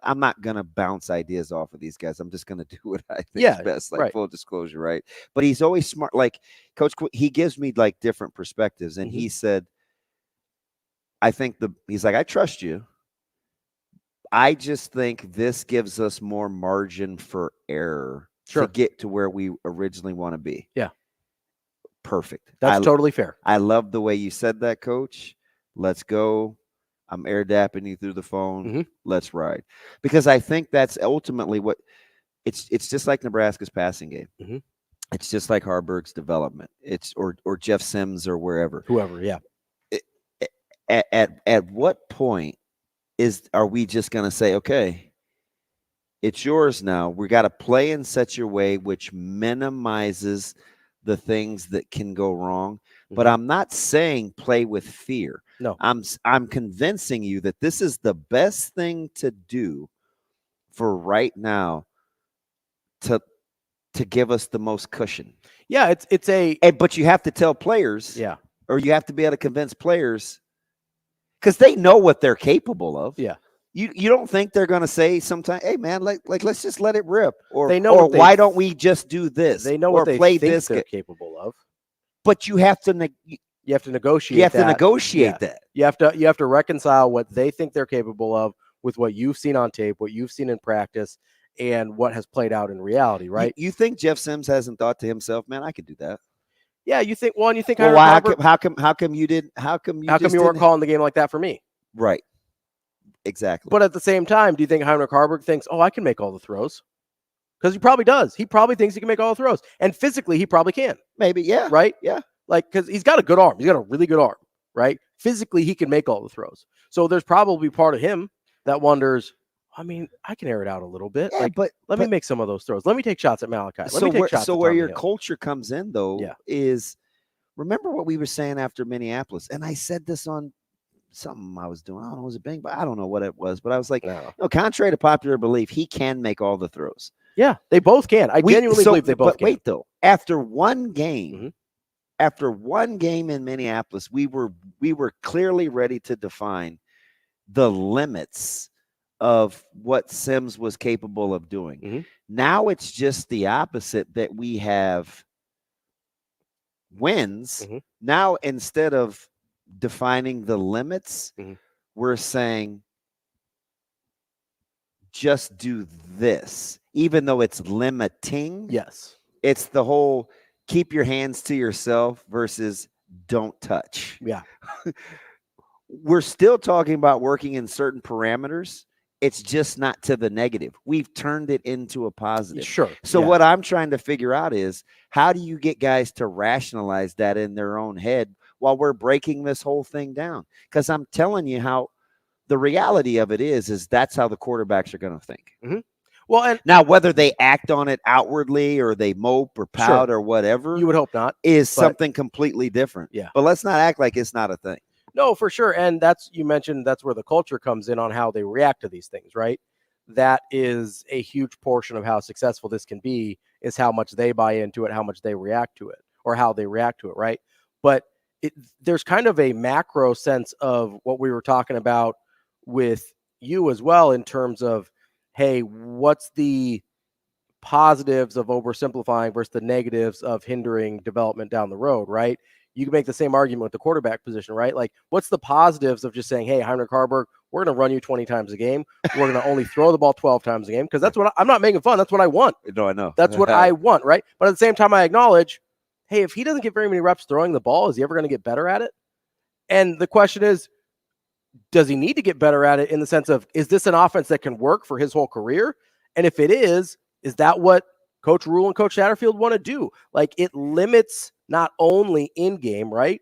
I'm not going to bounce ideas off of these guys. I'm just going to do what I think is best, like full disclosure, right? But he's always smart. Like Coach, he gives me like different perspectives. And he said, he's like, I trust you. I just think this gives us more margin for error to get to where we originally want to be. Yeah. Perfect. That's totally fair. I love the way you said that, Coach. Let's go. I'm air dapping you through the phone. Let's ride. Because I think that's ultimately what it's just like Nebraska's passing game. It's just like Harburg's development. It's or Jeff Sims or wherever. Whoever, yeah. At what point are we just going to say, okay, it's yours now. We got to play in such a way which minimizes the things that can go wrong. But I'm not saying play with fear. No, I'm convincing you that this is the best thing to do for right now to give us the most cushion. Yeah, but you have to tell players, or you have to be able to convince players. because they know what they're capable of. Yeah. You don't think they're going to say sometime, hey man, like let's just let it rip, or They know or what they why don't we just do this? They know or what they play think this they're capable of. But you have to you have to negotiate. You have to that. negotiate that. You have to reconcile what they think they're capable of with what you've seen on tape, what you've seen in practice, and what has played out in reality. Right? You think Jeff Sims hasn't thought to himself, man, I could do that? Yeah. You think one. You think. Well, how come you didn't? How come you weren't calling the game like that for me? Right. Exactly. But at the same time, do you think Heinrich Harburg thinks, oh, I can make all the throws? Because he probably does. He probably thinks he can make all the throws. And physically, he probably can. Maybe, yeah. Right? Yeah. Like, because he's got a good arm. He's got a really good arm, right? Physically, he can make all the throws. So there's probably part of him that wonders, I mean, I can air it out a little bit. Yeah, but let me make some of those throws. Let me take shots at Malachi. Let me take shots so at where Tommy your Hill. culture comes in, though, is remember what we were saying after Minneapolis. And I said this on something I was doing. I don't know, was it Bing? But I don't know what it was. But I was like, no, contrary to popular belief, he can make all the throws. Yeah, they both can. I genuinely believe they both can. But wait, though, after one game, in Minneapolis, we were clearly ready to define the limits of what Sims was capable of doing. Now it's just the opposite, that we have wins. Now, instead of defining the limits, we're saying just do this, even though it's limiting. Yes. It's the whole keep your hands to yourself versus don't touch. Yeah. We're still talking about working in certain parameters. It's just not to the negative. We've turned it into a positive. Sure. So what I'm trying to figure out is, how do you get guys to rationalize that in their own head while we're breaking this whole thing down? Because I'm telling you how the reality of it is that's how the quarterbacks are going to think. Well, and now whether they act on it outwardly or they mope or pout or whatever, you would hope not, is something completely different. Yeah. But let's not act like it's not a thing. No, for sure. And you mentioned that's where the culture comes in on how they react to these things, right? That is a huge portion of how successful this can be, is how much they buy into it, how much they react to it, or how they react to it, right? But there's kind of a macro sense of what we were talking about with you as well, in terms of, hey, what's the positives of oversimplifying versus the negatives of hindering development down the road, right? You can make the same argument with the quarterback position, right? Like, what's the positives of just saying, hey, Heinrich Harburg, we're going to run you 20 times a game. We're going to only throw the ball 12 times a game, because that's what I'm not making fun. That's what I want. No, I know. That's what I want, right? But at the same time, I acknowledge, hey, if he doesn't get very many reps throwing the ball, is he ever going to get better at it? And the question is, does he need to get better at it, in the sense of, is this an offense that can work for his whole career? And if it is that what Coach Rhule and Coach Satterfield want to do? Like, it limits not only in game, right?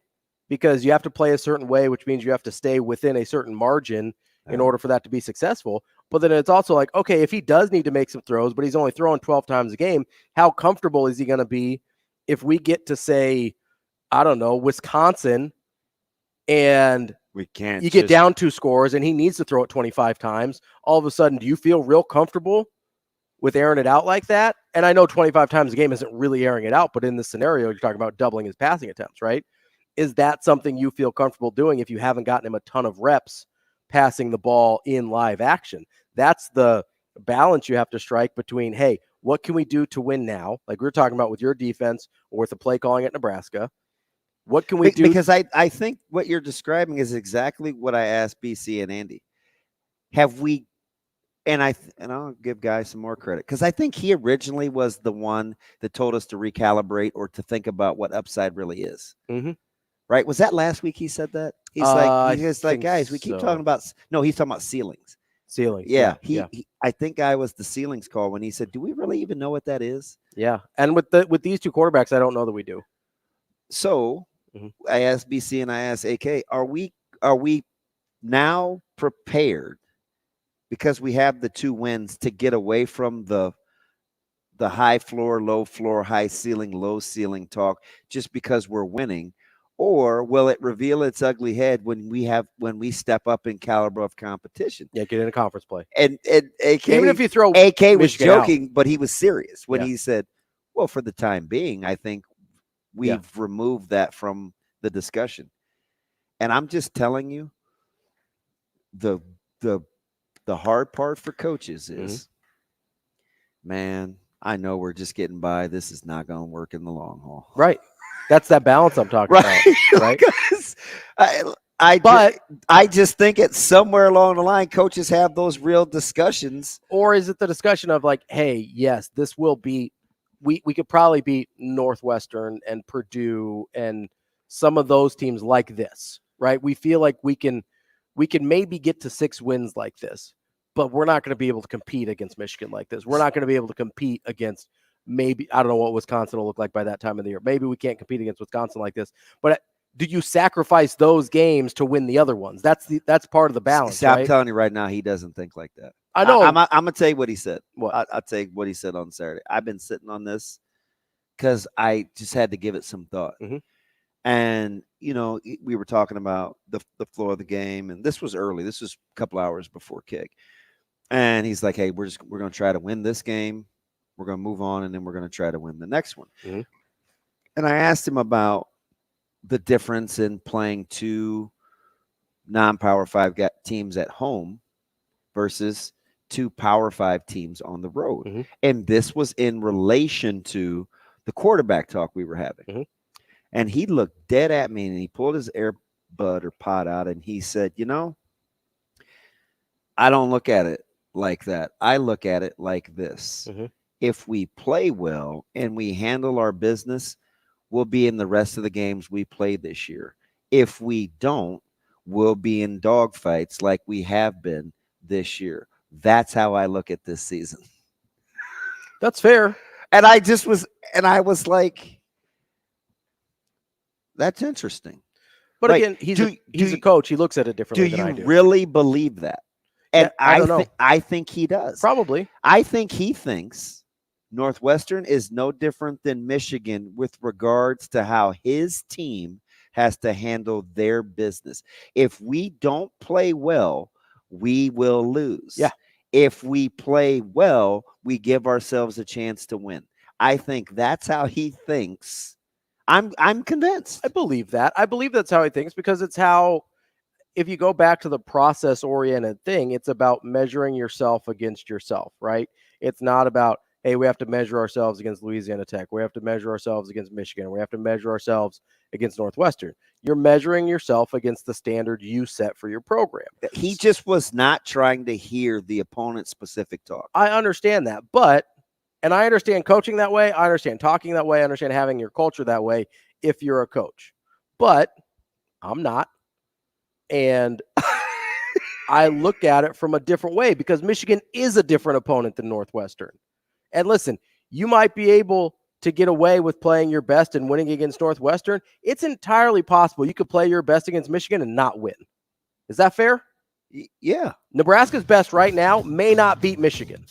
Because you have to play a certain way, which means you have to stay within a certain margin in order for that to be successful. But then it's also like, okay, if he does need to make some throws, but he's only throwing 12 times a game, how comfortable is he going to be if we get to, say, I don't know, Wisconsin, and we can't, you get down 2 scores and he needs to throw it 25 times, all of a sudden, do you feel real comfortable with airing it out like that? And I know 25 times a game isn't really airing it out, but in this scenario, you're talking about doubling his passing attempts, right? Is that something you feel comfortable doing if you haven't gotten him a ton of reps passing the ball in live action? That's the balance you have to strike between, hey, what can we do to win now? Like we were talking about with your defense or with the play calling at Nebraska. What can we do? Because I think what you're describing is exactly what I asked BC and Andy. Have we, and I'll give Guy some more credit, because I think he originally was the one that told us to recalibrate or to think about what upside really is. Right? Was that last week he said that? He's like, guys, we keep talking about, no, he's talking about ceilings. Ceilings. Yeah. I think I was the ceilings call when he said, do we really even know what that is? Yeah. And with these 2 quarterbacks, I don't know that we do. So I asked BC and I asked AK, are we now prepared, because we have the 2 wins, to get away from the high floor, low floor, high ceiling, low ceiling talk just because we're winning? Or will it reveal its ugly head when we step up in caliber of competition? Yeah, get in a conference play. And AK, even if you throw AK was Michigan joking, out, but he was serious when he said, well, for the time being, I think we've removed that from the discussion. And I'm just telling you, the hard part for coaches is, man, I know we're just getting by. This is not going to work in the long haul. Right. That's that balance I'm talking about. Right. I just think it's somewhere along the line, coaches have those real discussions. Or is it the discussion of like, hey, yes, this will beat, we could probably beat Northwestern and Purdue and some of those teams like this, right? We feel like we can maybe get to 6 wins like this, but we're not going to be able to compete against Michigan like this. We're not going to be able to compete against maybe, I don't know what Wisconsin will look like by that time of the year. Maybe we can't compete against Wisconsin like this, but do you sacrifice those games to win the other ones? That's part of the balance. See, I'm telling you right now, he doesn't think like that. I know. I'm going to tell you what he said. What? I'll tell you what he said on Saturday. I've been sitting on this because I just had to give it some thought. And, we were talking about the floor of the game, and this was early. This was a couple hours before kick. And he's like, hey, we're going to try to win this game. We're going to move on, and then we're going to try to win the next one. And I asked him about the difference in playing 2 non-Power 5 teams at home versus 2 Power 5 teams on the road. And this was in relation to the quarterback talk we were having. And he looked dead at me, and he pulled his earbud or pod out, and he said, I don't look at it like that. I look at it like this. If we play well and we handle our business, we'll be in the rest of the games we play this year. If we don't, we'll be in dogfights like we have been this year. That's how I look at this season. That's fair. And I was like, that's interesting. But again, he's a coach. He looks at it differently than I do. Do you really believe that? And yeah, I think he does. Probably. I think he thinks Northwestern is no different than Michigan with regards to how his team has to handle their business. If we don't play well, we will lose. Yeah. If we play well, we give ourselves a chance to win. I think that's how he thinks. I'm convinced. I believe that. I believe that's how he thinks because it's how, if you go back to the process-oriented thing, it's about measuring yourself against yourself, right? It's not about, hey, we have to measure ourselves against Louisiana Tech. We have to measure ourselves against Michigan. We have to measure ourselves against Northwestern. You're measuring yourself against the standard you set for your program. He just was not trying to hear the opponent's specific talk. I understand that, and I understand coaching that way. I understand talking that way. I understand having your culture that way if you're a coach. But I'm not. And I look at it from a different way because Michigan is a different opponent than Northwestern. And listen, you might be able to get away with playing your best and winning against Northwestern. It's entirely possible you could play your best against Michigan and not win. Is that fair? Yeah. Nebraska's best right now may not beat Michigan.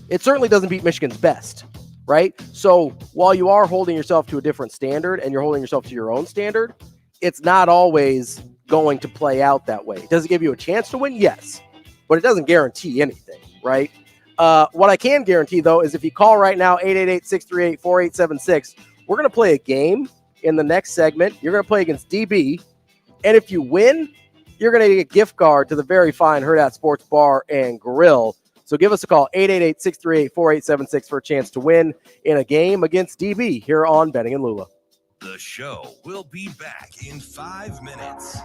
It certainly doesn't beat Michigan's best, right? So while you are holding yourself to a different standard and you're holding yourself to your own standard, it's not always going to play out that way. Does it give you a chance to win? Yes. But it doesn't guarantee anything, right? What I can guarantee, though, is if you call right now, 888-638-4876, we're going to play a game in the next segment. You're going to play against DB. And if you win, you're going to get a gift card to the very fine Hurrdat Sports Bar and Grill. So give us a call, 888-638-4876 for a chance to win in a game against DB here on Benning and Lulla. The show will be back in 5 minutes.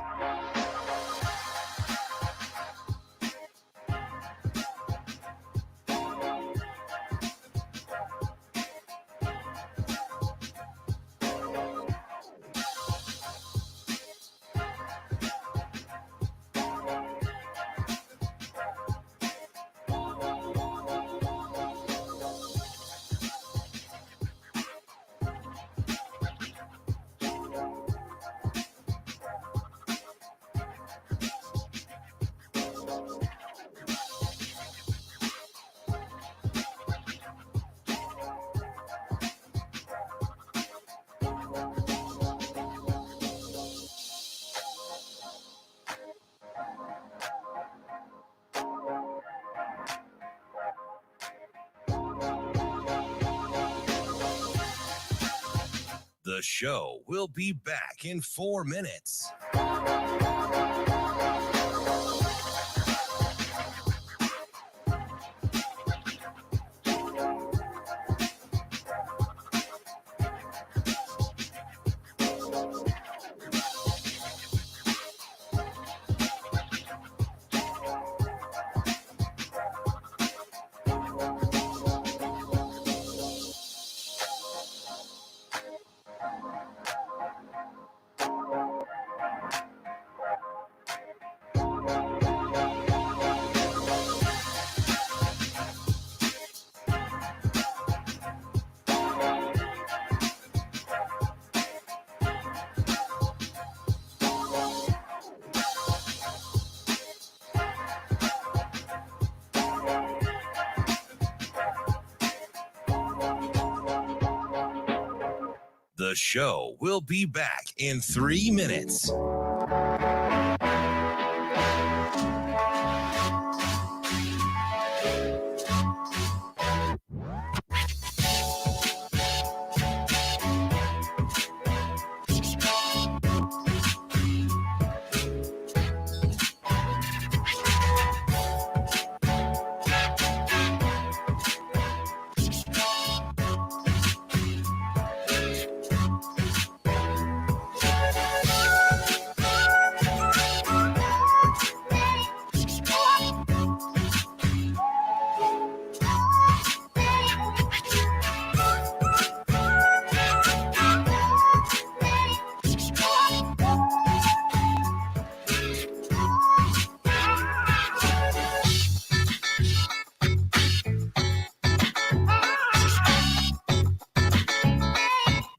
The show will be back in 4 minutes. The show will be back in 3 minutes.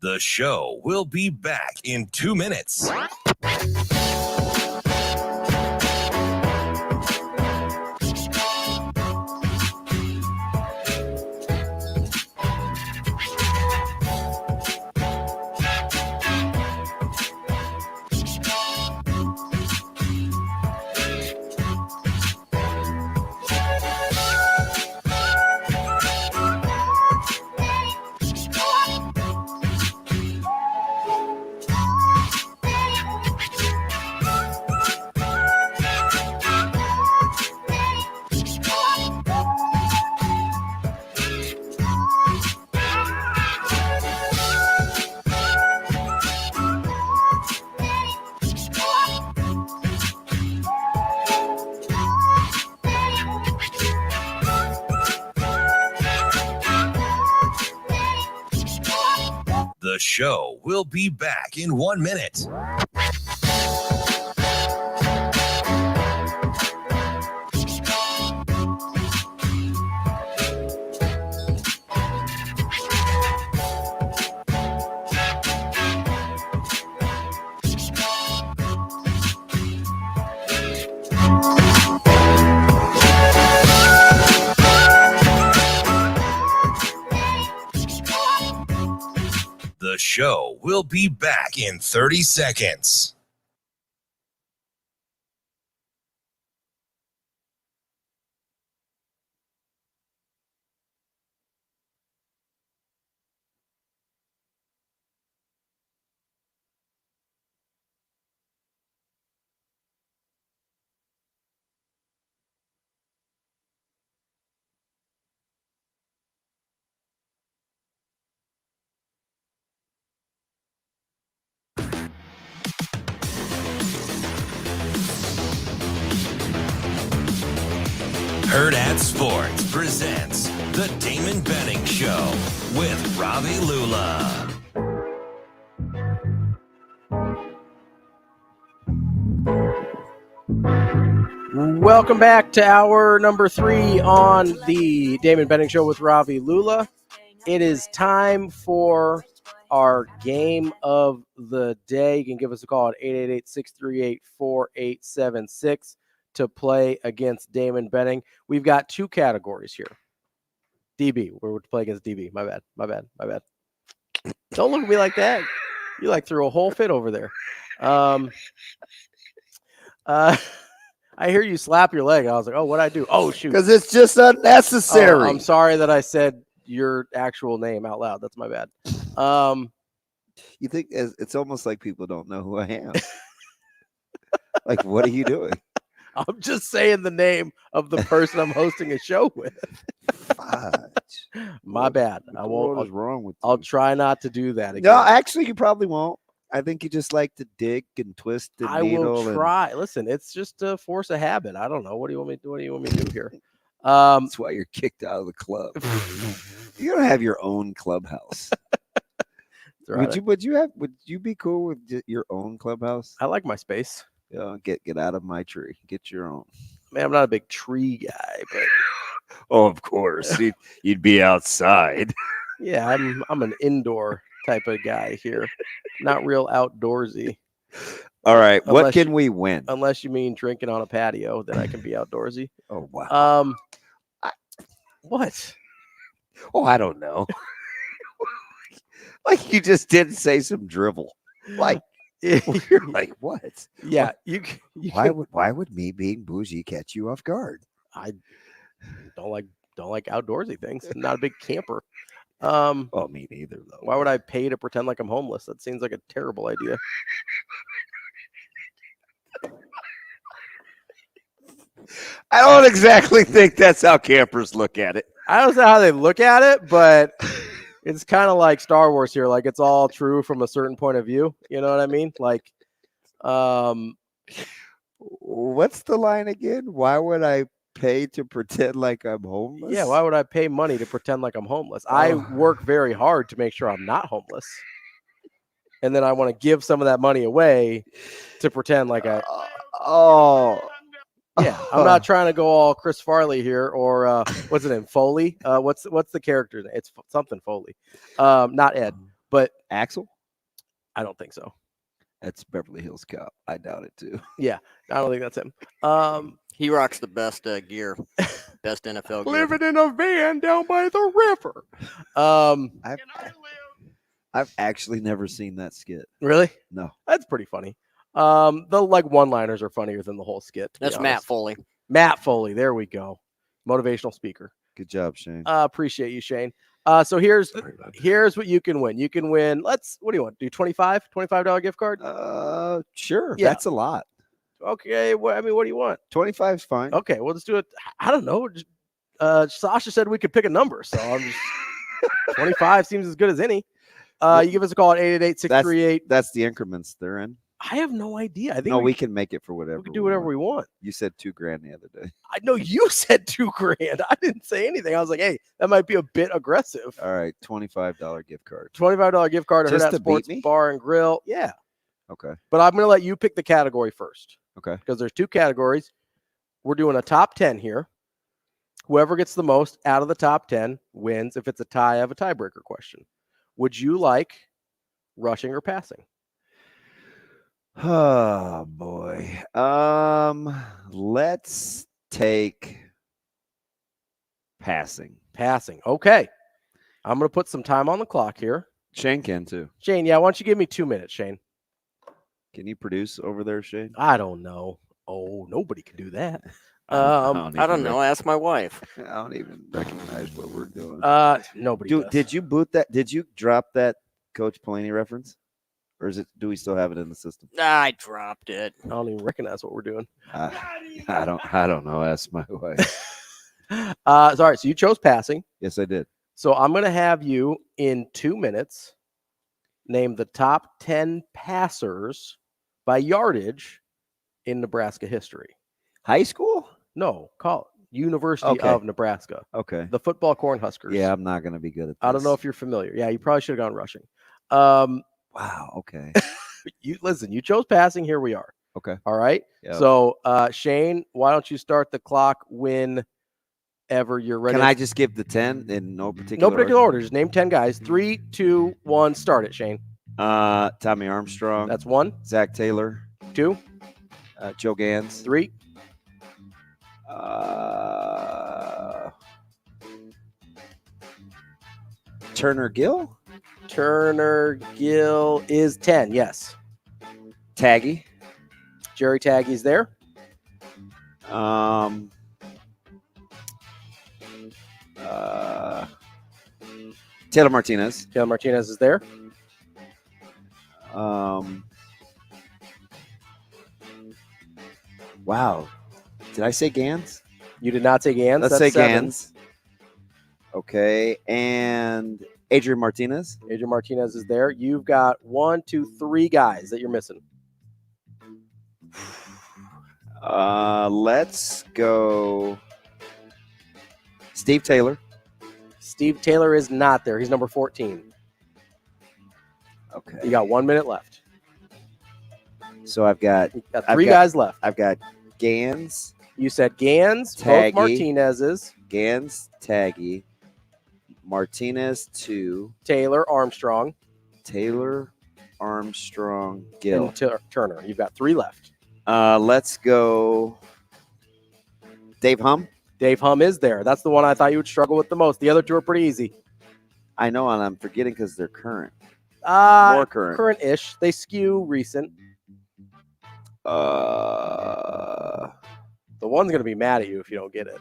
The show will be back in 2 minutes. The show will be back in 1 minute. The show will be back in 30 seconds. Hurrdat Sports presents the Damon Benning Show with Ravi Lulla. Welcome back to hour number 3 on the Damon Benning Show with Ravi Lulla. It is time for our game of the day. You can give us a call at 888-638-4876 to play against Damon Benning. We've got 2 categories here. DB, we're to play against DB. My bad. Don't look at me like that. You like threw a whole fit over there. I hear you slap your leg. I was like, oh, what'd I do? Oh, shoot. Because it's just unnecessary. Oh, I'm sorry that I said your actual name out loud. That's my bad. You think it's almost like people don't know who I am. Like, what are you doing? I'm just saying the name of the person I'm hosting a show with. My bad. I won't. What is wrong with you? I'll try not to do that again. No, actually, you probably won't. I think you just like to dig and twist and needle. I will try. Listen, it's just a force of habit. I don't know. What do you want me to do here? That's why you're kicked out of the club. You're gonna have your own clubhouse. Right. Would you be cool with your own clubhouse? I like my space. Yeah, get out of my tree. Get your own. Man, I'm not a big tree guy, but oh, of course, you'd be outside. Yeah, I'm an indoor type of guy here, not real outdoorsy. All right, what can we win? Unless you mean drinking on a patio, then I can be outdoorsy. Oh wow. What? Oh, I don't know. Like you just didn't say some drivel. Like you're like, what? Yeah, What? Why would me being bougie catch you off guard? I don't like outdoorsy things. I'm not a big camper. Well, me neither though. Why would I pay to pretend like I'm homeless? That seems like a terrible idea. I don't exactly think that's how campers look at it. I don't know how they look at it, but it's kind of like Star Wars here. Like it's all true from a certain point of view. You know what I mean? Like, what's the line again? Why would I pay to pretend like I'm homeless? Yeah, why would I pay money to pretend like I'm homeless? I work very hard to make sure I'm not homeless. And then I want to give some of that money away to pretend like I yeah, I'm not trying to go all Chris Farley here or what's it name? Foley? What's the character name? It's something Foley. Not Ed, but Axel? I don't think so. That's Beverly Hills Cop. I doubt it too. Yeah, I don't think that's him. He rocks the best gear, best NFL gear. Living in a van down by the river. I've actually never seen that skit. Really? No. That's pretty funny. The like one-liners are funnier than the whole skit. That's Matt Foley. Matt Foley. There we go. Motivational speaker. Good job, Shane. Appreciate you, Shane. So here's what you can win. You can win. What do you want? Do $25 gift card? Sure. Yeah. That's a lot. Okay. What do you want? 25 is fine. Okay. We'll just do it. I don't know. Sasha said we could pick a number. So I'm just 25 seems as good as any. You give us a call at 888-638. That's the increments they're in. I have no idea. I think we can make it for whatever. We can do whatever we want. You said $2,000 the other day. I know you said $2,000. I didn't say anything. I was like, hey, that might be a bit aggressive. All right, $25 gift card. $25 gift card at Just Hurrdat to Sports beat me? Bar and Grill. Yeah. Okay. But I'm going to let you pick the category first. Okay. Because there's two categories. We're doing a top 10 here. Whoever gets the most out of the top 10 wins. If it's a tie, I have a tiebreaker question. Would you like rushing or passing? Oh boy. Let's take passing. Passing. Okay. I'm going to put some time on the clock here. Shane can too. Shane, yeah, why don't you give me 2 minutes, Shane? Can you produce over there, Shane? I don't know. Oh, nobody can do that. I don't know. Ask my wife. I don't even recognize what we're doing. Nobody does. Did you boot that? Did you drop that Coach Pelini reference? Or is it? Do we still have it in the system? I dropped it. I don't even recognize what we're doing. I don't know. Ask my wife. Sorry. So you chose passing. Yes, I did. So I'm going to have you in 2 minutes name the top 10 passers by yardage in Nebraska history. High school? No, University of Nebraska. Okay. The football corn Huskers. Yeah, I'm not going to be good at this. I don't know if you're familiar. Yeah, you probably should have gone rushing. Wow. Okay. You chose passing. Here we are. Okay. All right. Yep. So, Shane, why don't you start the clock whenever you're ready? Can I just give the 10 in no particular order? Just name 10 guys. 3, 2, 1. Start it, Shane. Tommy Armstrong. That's 1. Zach Taylor. 2. Joe Gans. 3. Turner Gill. Turner Gill is 10. Yes. Taggy. Jerry Taggy's there. Taylor Martinez. Taylor Martinez is there. Wow. Did I say Gans? You did not say Gans. Let's That's say 7. Gans. Okay. And Adrian Martinez. Adrian Martinez is there. You've got 1, 2, 3 guys that you're missing. Let's go Steve Taylor. Steve Taylor is not there. He's number 14. Okay. You got 1 minute left. So I've got 3 guys left. I've got Gans. You said Gans, Taggy, both Martinez's. Gans, Taggy, Martinez 2. Taylor, Armstrong. Taylor, Armstrong, Gill. And Turner. You've got 3 left. Let's go Dave Hum. Dave Hum is there. That's the one I thought you would struggle with the most. The other 2 are pretty easy. I know, and I'm forgetting because they're current. More current. Current-ish. They skew recent. The one's going to be mad at you if you don't get it.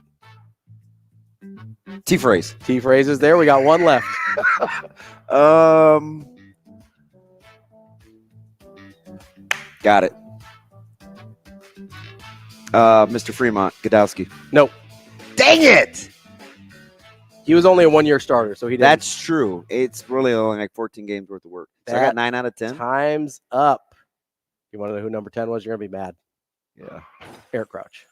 T-phrase. T-phrase is there. We got one left. Got it. Mr. Fremont, Godowski. Nope. Dang it! He was only a one-year starter, so he didn't. That's true. It's really only like 14 games worth of work. So I got 9 out of 10. Time's up. You want to know who number 10 was? You're going to be mad. Yeah. Eric Crouch.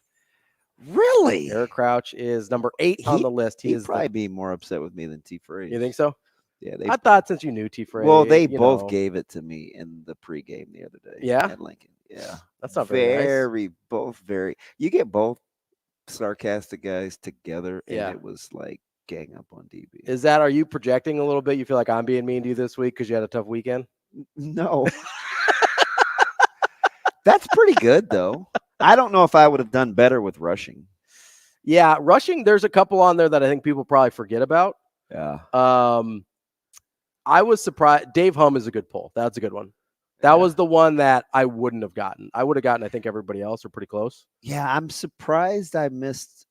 Really? Eric Crouch is number 8 on the list. He'd probably be more upset with me than T-phrase. You think so? Yeah. I thought since you knew T-phrase. Well, they both gave it to me in the pregame the other day. Yeah? At Lincoln. Yeah. That's not very nice. Both very. You get both sarcastic guys together, and Yeah. it was like gang up on DB. Are you projecting a little bit? You feel like I'm being mean to you this week because you had a tough weekend? No. That's pretty good, though. I don't know if I would have done better with rushing. Yeah, rushing, there's a couple on there that I think people probably forget about. Yeah. I was surprised. Dave Humm is a good pull. That's a good one. That was the one that I wouldn't have gotten. I would have gotten, I think, everybody else are pretty close. Yeah, I'm surprised I missed.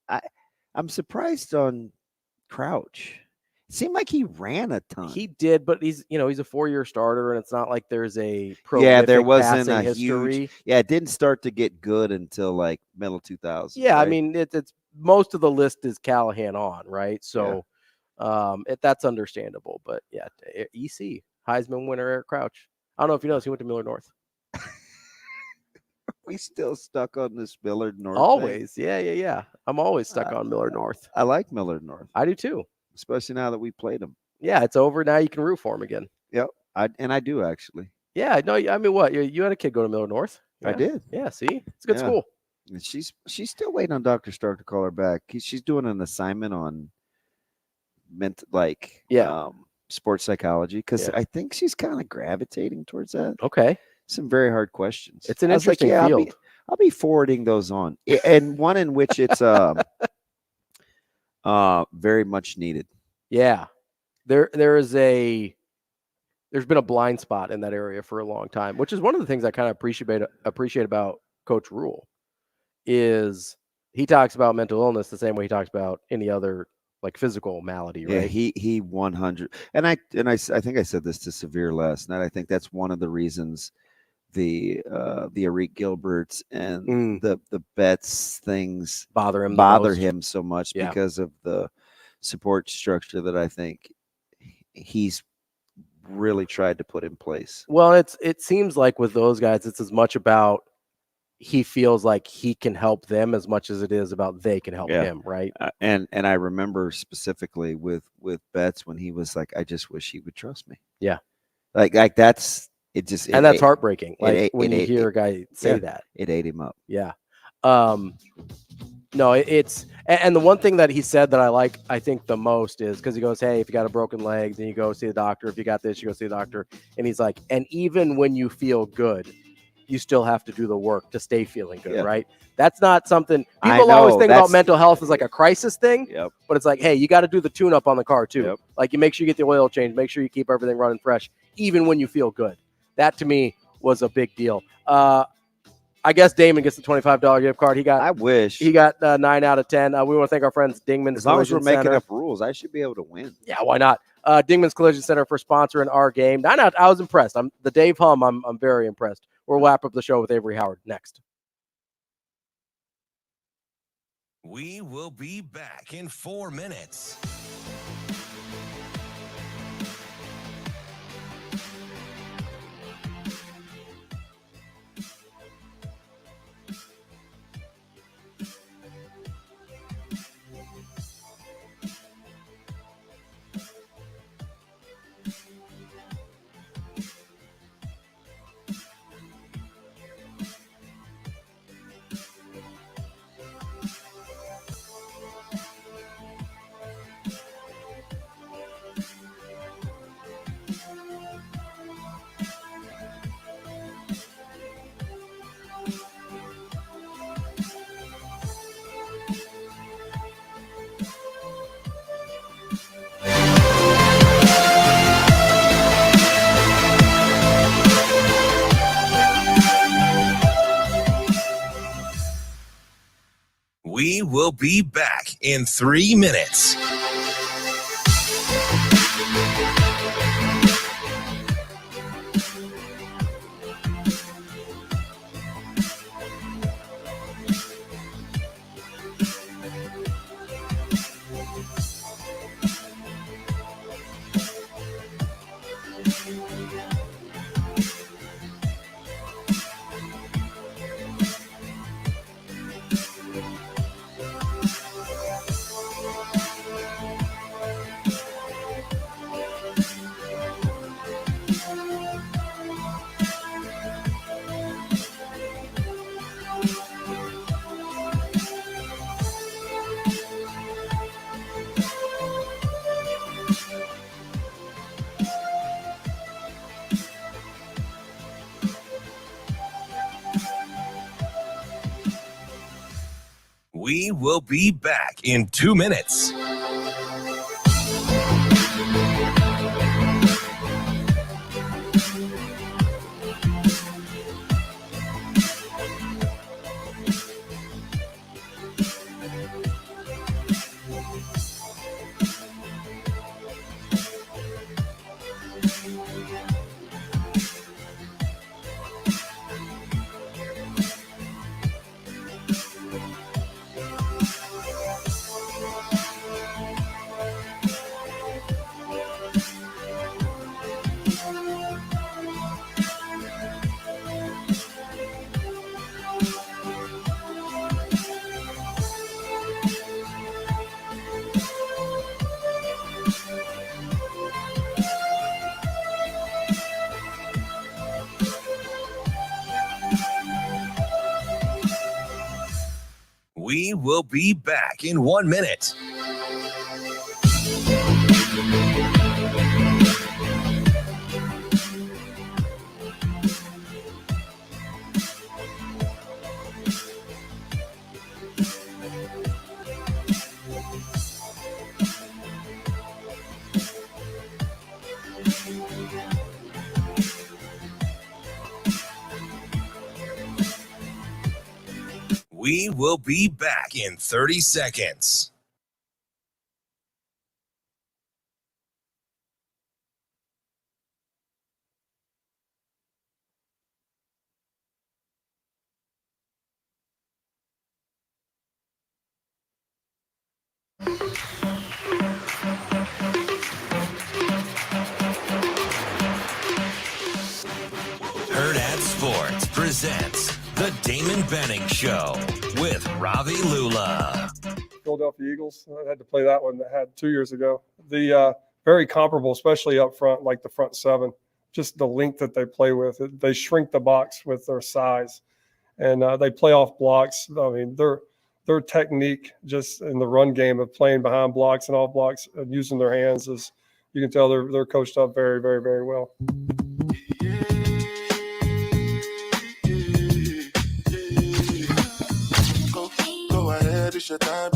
I'm surprised on Crouch. It seemed like he ran a ton. He did, but he's a 4-year starter, and it's not like there's a there wasn't a history. huge. Yeah, it didn't start to get good until like middle 2000s. Yeah, right? I mean, it's most of the list is Callahan on, right? So, that's understandable. But yeah, EC Heisman winner Eric Crouch. I don't know if you noticed, he went to Miller North. We still stuck on this Miller North. Always, yeah. I'm always stuck on Miller North. I like Miller North. I do too. Especially now that we played them. Yeah, it's over now. You can root for him again. Yep, I do actually. Yeah, no, I mean, what you had a kid go to Miller North? Yeah. I did. Yeah, see, it's a good school. And she's still waiting on Dr. Stark to call her back. She's doing an assignment on sports psychology because I think she's kind of gravitating towards that. Okay, some very hard questions. It's an interesting field. I'll be forwarding those on, and one in which it's very much needed. Yeah, there's been a blind spot in that area for a long time, which is one of the things I kind of appreciate about Coach Rhule. Is he talks about mental illness the same way he talks about any other like physical malady, right? Yeah, he 100. And I think I said this to Severe last night. I think that's one of the reasons the Arik Gilberts and the Betts things bother him so much because of the support structure that I think he's really tried to put in place. Well, it seems like with those guys, it's as much about he feels like he can help them as much as it is about they can help him, right? And I remember specifically with Betts when he was like, I just wish he would trust me. Yeah. Like that's it just and that's heartbreaking. Like when you hear a guy say that. It ate him up. Yeah. No, it's and the one thing that he said that I think the most is because he goes, hey, if you got a broken leg, then you go see the doctor. If you got this, you go see the doctor. And he's like, and even when you feel good, you still have to do the work to stay feeling good, right? That's not something people always think about mental health as like a crisis thing, but it's like, hey, you got to do the tune-up on the car too. Like you make sure you get the oil change, make sure you keep everything running fresh, even when you feel good. That to me was a big deal. I guess Damon gets the $25 gift card. I wish he got 9 out of 10. We want to thank our friends Dingman's. As long as we're making Center. up rules, I should be able to win. Yeah, why not? Dingman's Collision Center for sponsoring our game. 9 out. I was impressed. The Dave Humm. I'm very impressed. We'll wrap up the show with Avery Howard next. We will be back in 4 minutes. be back in 3 minutes. We will be back in 2 minutes. We will be back in 1 minute. We will be back in 30 seconds. Hurrdat Sports presents the Damon Benning Show with Ravi Lulla. Philadelphia Eagles. I had to play that one that had 2 years ago. The very comparable, especially up front, like the front seven, just the length that they play with. They shrink the box with their size, and they play off blocks. I mean, their technique just in the run game of playing behind blocks and off blocks and using their hands is, you can tell they're coached up very, very, very well.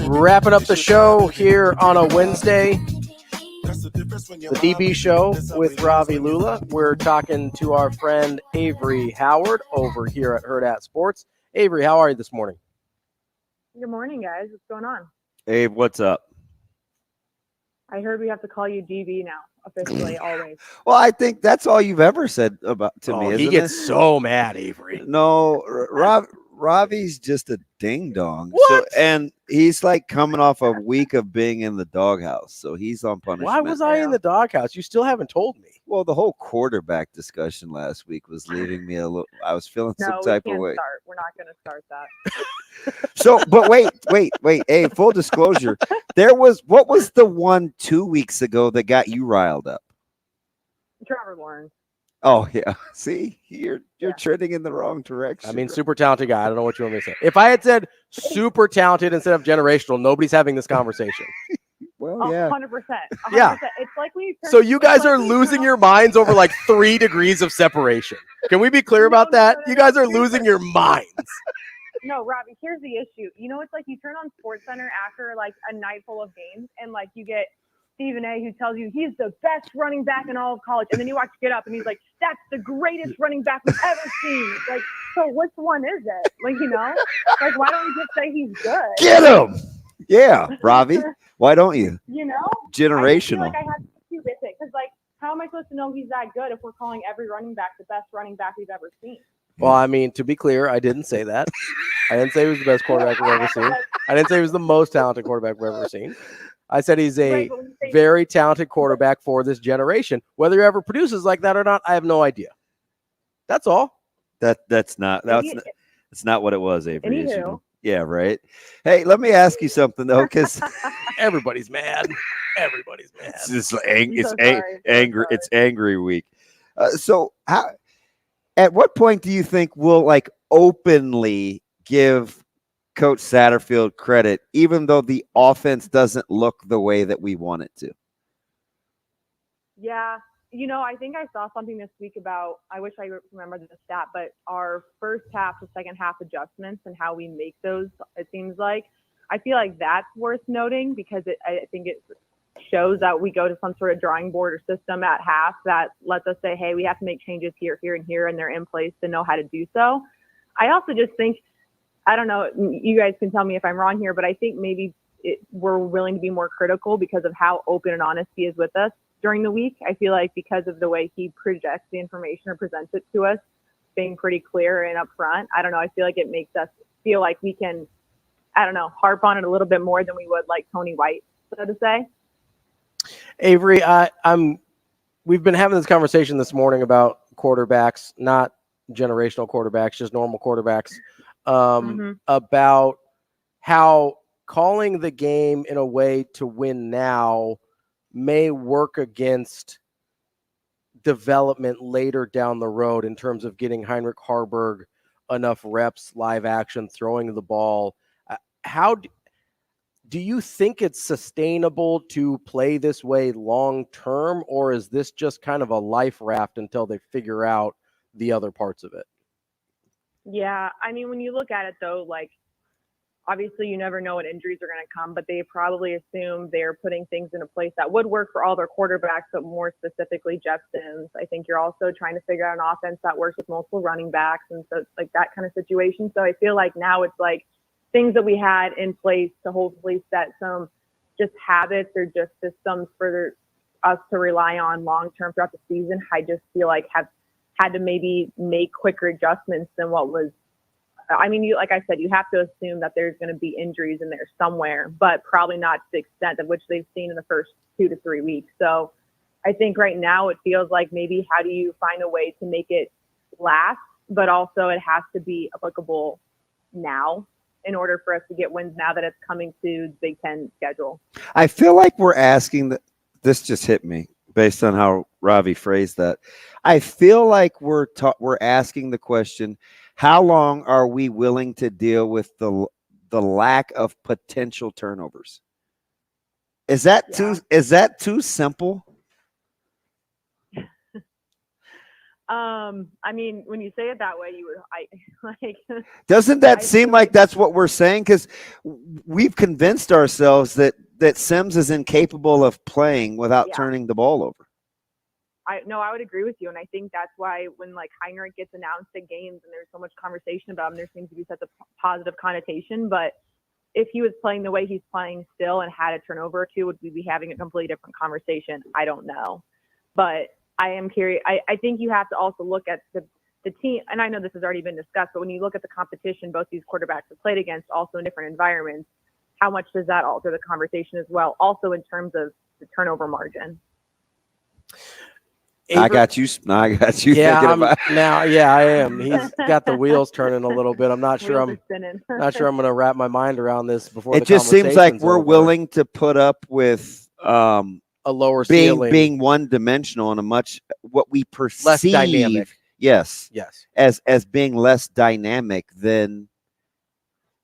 Wrapping up the show here on a Wednesday, the DB show with Ravi Lulla. We're talking to our friend Avarie Howard over here at Hurrdat Sports. Avarie, how are you this morning? Good morning, guys. What's going on? Abe, what's up? I heard we have to call you DB now, officially, always. Well, I think that's all you've ever said about to me. He Isn't gets it? so mad, Avarie. No, Ravi's just a ding dong. What? So, and he's like coming off a week of being in the doghouse, so he's on punishment. Why was I in the doghouse? You still haven't told me. Well, the whole quarterback discussion last week was leaving me a little. I was feeling some type of way. Start. We're not going to start that. So, but wait. Hey, full disclosure, what was the one 2 weeks ago that got you riled up? Trevor Lawrence. Oh yeah, see, you're trending in the wrong direction. I mean, super talented guy. I don't know what you want me to say. If I had said super talented instead of generational, nobody's having this conversation. Well, yeah, 100%. Yeah. It's like we. So you guys are losing your minds over like 3 degrees of separation. Can we be clear about that? You guys are losing your minds. No, Robbie, here's the issue. You know, it's like you turn on SportsCenter after like a night full of games, and like you get Stephen A. who tells you he's the best running back in all of college, and then you watch Get Up, and he's like, that's the greatest running back we've ever seen. Like, so which one is it? Like, you know, like why don't you just say he's good? Get him. Yeah, Ravi. Why don't you? You know, Generational. I just feel like I have to do with it because, like, how am I supposed to know he's that good if we're calling every running back the best running back we've ever seen? Well, I mean, to be clear, I didn't say that. I didn't say he was the best quarterback we've ever seen. I didn't say he was the most talented quarterback we've ever seen. I said he's a very talented quarterback for this generation. Whether he ever produces like that or not, I have no idea. That's all. That's not what it was, Avery. as you Anywho. know. Yeah, right. Hey, let me ask you something though, because everybody's mad. Everybody's mad. It's just angry. It's angry week. So how? At what point do you think we'll like openly give Coach Satterfield credit, even though the offense doesn't look the way that we want it to? Yeah. You know, I think I saw something this week about, I wish I remembered the stat, but our first half to second half adjustments and how we make those, it seems like. I feel like that's worth noting because I think it shows that we go to some sort of drawing board or system at half that lets us say, hey, we have to make changes here, here, and here, and they're in place to know how to do so. I also just think, I don't know, you guys can tell me if I'm wrong here, but I think maybe we're willing to be more critical because of how open and honest he is with us during the week. I feel like because of the way he projects the information or presents it to us, being pretty clear and upfront, I don't know, I feel like it makes us feel like we can, I don't know, harp on it a little bit more than we would like Tony White, so to say. Avery, we've been having this conversation this morning about quarterbacks, not generational quarterbacks, just normal quarterbacks, about how calling the game in a way to win now may work against development later down the road in terms of getting Heinrich Harburg enough reps, live action, throwing the ball. How do you think it's sustainable to play this way long term, or is this just kind of a life raft until they figure out the other parts of it? Yeah, I mean, when you look at it though, like obviously you never know what injuries are going to come, but they probably assume they're putting things into place that would work for all their quarterbacks, but more specifically Jeff Sims. I think you're also trying to figure out an offense that works with multiple running backs, and so it's like that kind of situation. So I feel like now it's like things that we had in place to hopefully set some just habits or just systems for us to rely on long term throughout the season. I just feel like have had to maybe make quicker adjustments than what was. I mean, like I said, you have to assume that there's going to be injuries in there somewhere, but probably not to the extent of which they've seen in the first 2 to 3 weeks. So I think right now it feels like maybe how do you find a way to make it last, but also it has to be applicable now in order for us to get wins now that it's coming to the Big Ten schedule. I feel like we're asking that. This just hit me based on how Ravi phrased that. I feel like we're asking the question, how long are we willing to deal with the lack of potential turnovers? Is that too simple? I mean, when you say it that way, Doesn't that seem like that's what we're saying? Because we've convinced ourselves that Sims is incapable of playing without turning the ball over. I would agree with you. And I think that's why when like Heinrich gets announced at games and there's so much conversation about him, there seems to be such a positive connotation. But if he was playing the way he's playing still and had a turnover or two, would we be having a completely different conversation? I don't know. But I am curious. I think you have to also look at the team. And I know this has already been discussed, but when you look at the competition, both these quarterbacks have played against also in different environments, how much does that alter the conversation as well? Also in terms of the turnover margin. I got you. Yeah, thinking about now. Yeah, I am. He's got the wheels turning a little bit. I'm not sure. I'm not sure I'm going to wrap my mind around this before. It just seems like we're willing to put up with a lower ceiling, being one dimensional and what we perceive less dynamic. Yes, as being less dynamic than.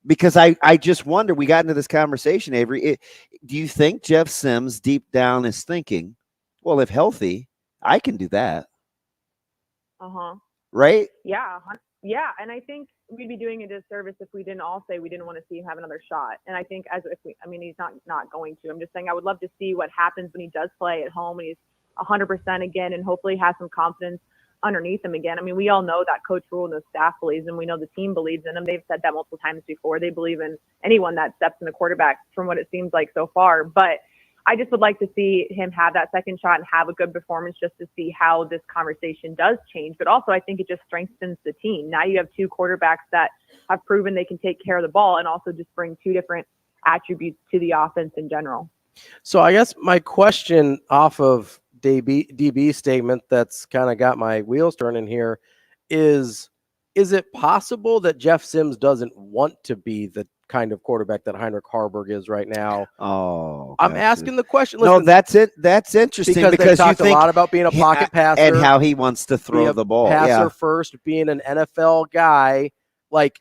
Because I just wonder. We got into this conversation, Avery. Do you think Jeff Sims deep down is thinking, well, if healthy, I can do that. Right? Yeah. Yeah. And I think we'd be doing a disservice if we didn't all say we didn't want to see him have another shot. And I think he's not going to. I'm just saying I would love to see what happens when he does play at home and he's 100% again and hopefully has some confidence underneath him again. I mean, we all know that Coach Rhule and the staff believes him. We know the team believes in him. They've said that multiple times before. They believe in anyone that steps in the quarterback from what it seems like so far. But I just would like to see him have that second shot and have a good performance just to see how this conversation does change. But also I think it just strengthens the team. Now you have two quarterbacks that have proven they can take care of the ball and also just bring two different attributes to the offense in general. So I guess my question off of DB's statement that's kind of got my wheels turning here is it possible that Jeff Sims doesn't want to be the kind of quarterback that Heinrich Haarberg is right now? Oh, I'm asking the question. No, Listen, that's it. That's interesting because they talked a lot about being a pocket passer and how he wants to throw the ball. Passer first, being an NFL guy. Like,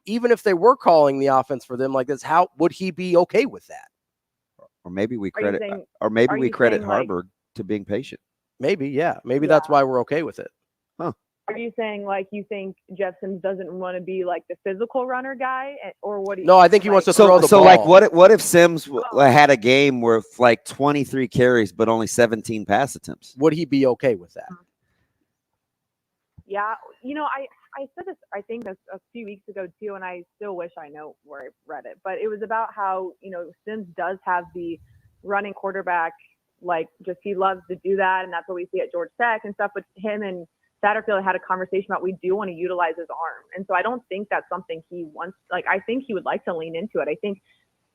even if they were calling the offense for them like this, how would he be okay with that? Or maybe we Are you credit, saying- or maybe are we you credit saying, like- Haarberg to being patient. Maybe, yeah. Maybe that's why we're okay with it. Huh. Are you saying like you think Jeff Sims doesn't want to be like the physical runner guy, or what? Do you No, I think he wants to throw the So ball. like, what if Sims had a game with like 23 carries but only 17 pass attempts? Would he be okay with that? Yeah, you know, I said this, I think a few weeks ago too, and I still wish I know where I read it, but it was about how, you know, Sims does have the running quarterback, like just he loves to do that, and that's what we see at Georgia Tech and stuff. But him and Satterfield had a conversation about we do want to utilize his arm, and so I don't think that's something he wants. Like, I think he would like to lean into it. I think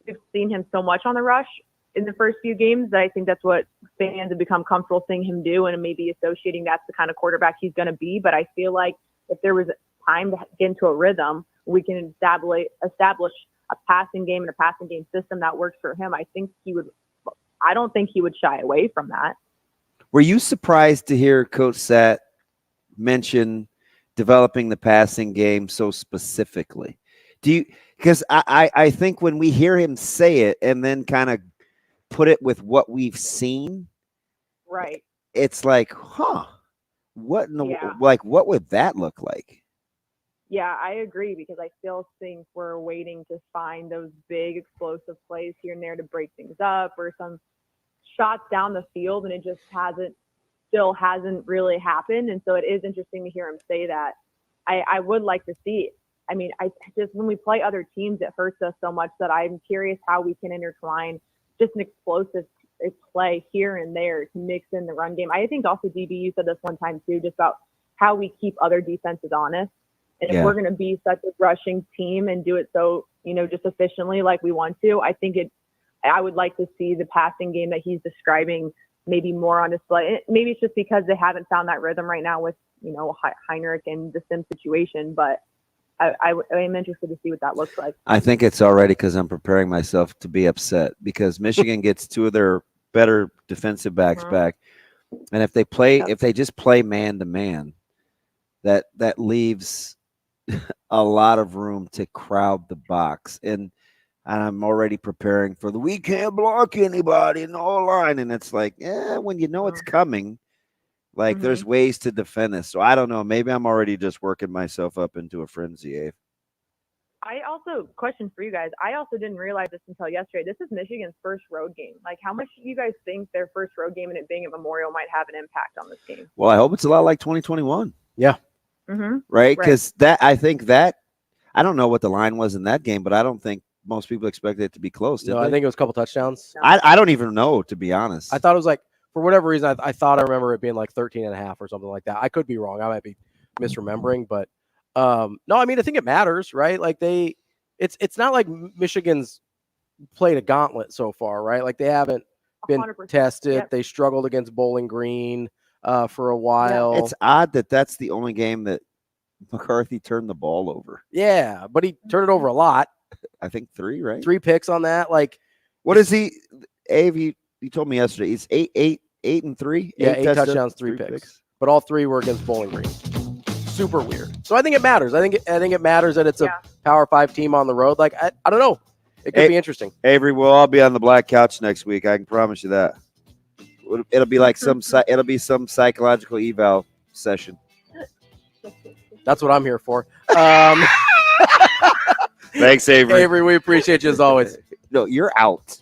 we've seen him so much on the rush in the first few games that I think that's what fans have become comfortable seeing him do, and maybe associating that's the kind of quarterback he's going to be. But I feel like if there was time to get into a rhythm, we can establish a passing game and a passing game system that works for him. I think he would. I don't think he would shy away from that. Were you surprised to hear Coach Sat mention developing the passing game so specifically? Because I think when we hear him say it and then kind of put it with what we've seen, right? It's like, what in the like? What would that look like? Yeah, I agree, because I still think we're waiting to find those big explosive plays here and there to break things up, or some shots down the field, and it just still hasn't really happened. And so it is interesting to hear him say that. I would like to see it. I mean, I just, when we play other teams, it hurts us so much that I'm curious how we can intertwine just an explosive play here and there to mix in the run game. I think also, DB, you said this one time too, just about how we keep other defenses honest. And if we're going to be such a rushing team and do it so, you know, just efficiently like we want to, I think I would like to see the passing game that he's describing maybe more on display. Maybe it's just because they haven't found that rhythm right now with, you know, Heinrich and the Sim situation, but I'm interested to see what that looks like. I think it's already, because I'm preparing myself to be upset because Michigan gets two of their better defensive backs back. And if they just play man to man, that leaves a lot of room to crowd the box. And I'm already preparing for we can't block anybody in the whole line. And it's like, when you know it's coming, like there's ways to defend this. So I don't know. Maybe I'm already just working myself up into a frenzy, Abe. I also, question for you guys, I also didn't realize this until yesterday. This is Michigan's first road game. Like, how much do you guys think their first road game and it being at Memorial might have an impact on this game? Well, I hope it's a lot like 2021. Yeah. Right? Because I think that, I don't know what the line was in that game, but I don't think most people expected it to be close. No, I think it was a couple touchdowns. I don't even know, to be honest. I thought it was like, for whatever reason, I thought I remember it being like 13.5 or something like that. I could be wrong. I might be misremembering, but no, I mean, I think it matters, right? Like it's not like Michigan's played a gauntlet so far, right? Like they haven't been 100%. tested. Yep. They struggled against Bowling Green for a while. It's odd that that's the only game that McCarthy turned the ball over. Yeah, but he turned it over a lot. I think 3, right? 3 picks on that. Like, what is he? Abe, you told me yesterday he's 8 and 3. Yeah, 8 touchdowns, 3 picks. But all 3 were against Bowling Green. Super weird. So I think it matters. I think it matters that it's a Power 5 team on the road. Like I don't know. It could be interesting. Avery, we'll all be on the black couch next week. I can promise you that. It'll be like some psychological eval session. That's what I'm here for. Thanks, Avery. Avery, we appreciate you as always. No, you're out.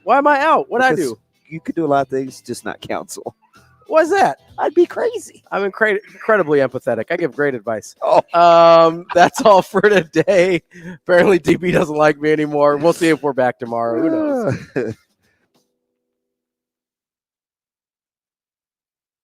Why am I out? What'd I do? You could do a lot of things, just not counsel. What's that? I'd be crazy. I'm incredibly empathetic. I give great advice. Oh. That's all for today. Apparently, DB doesn't like me anymore. We'll see if we're back tomorrow. Who knows?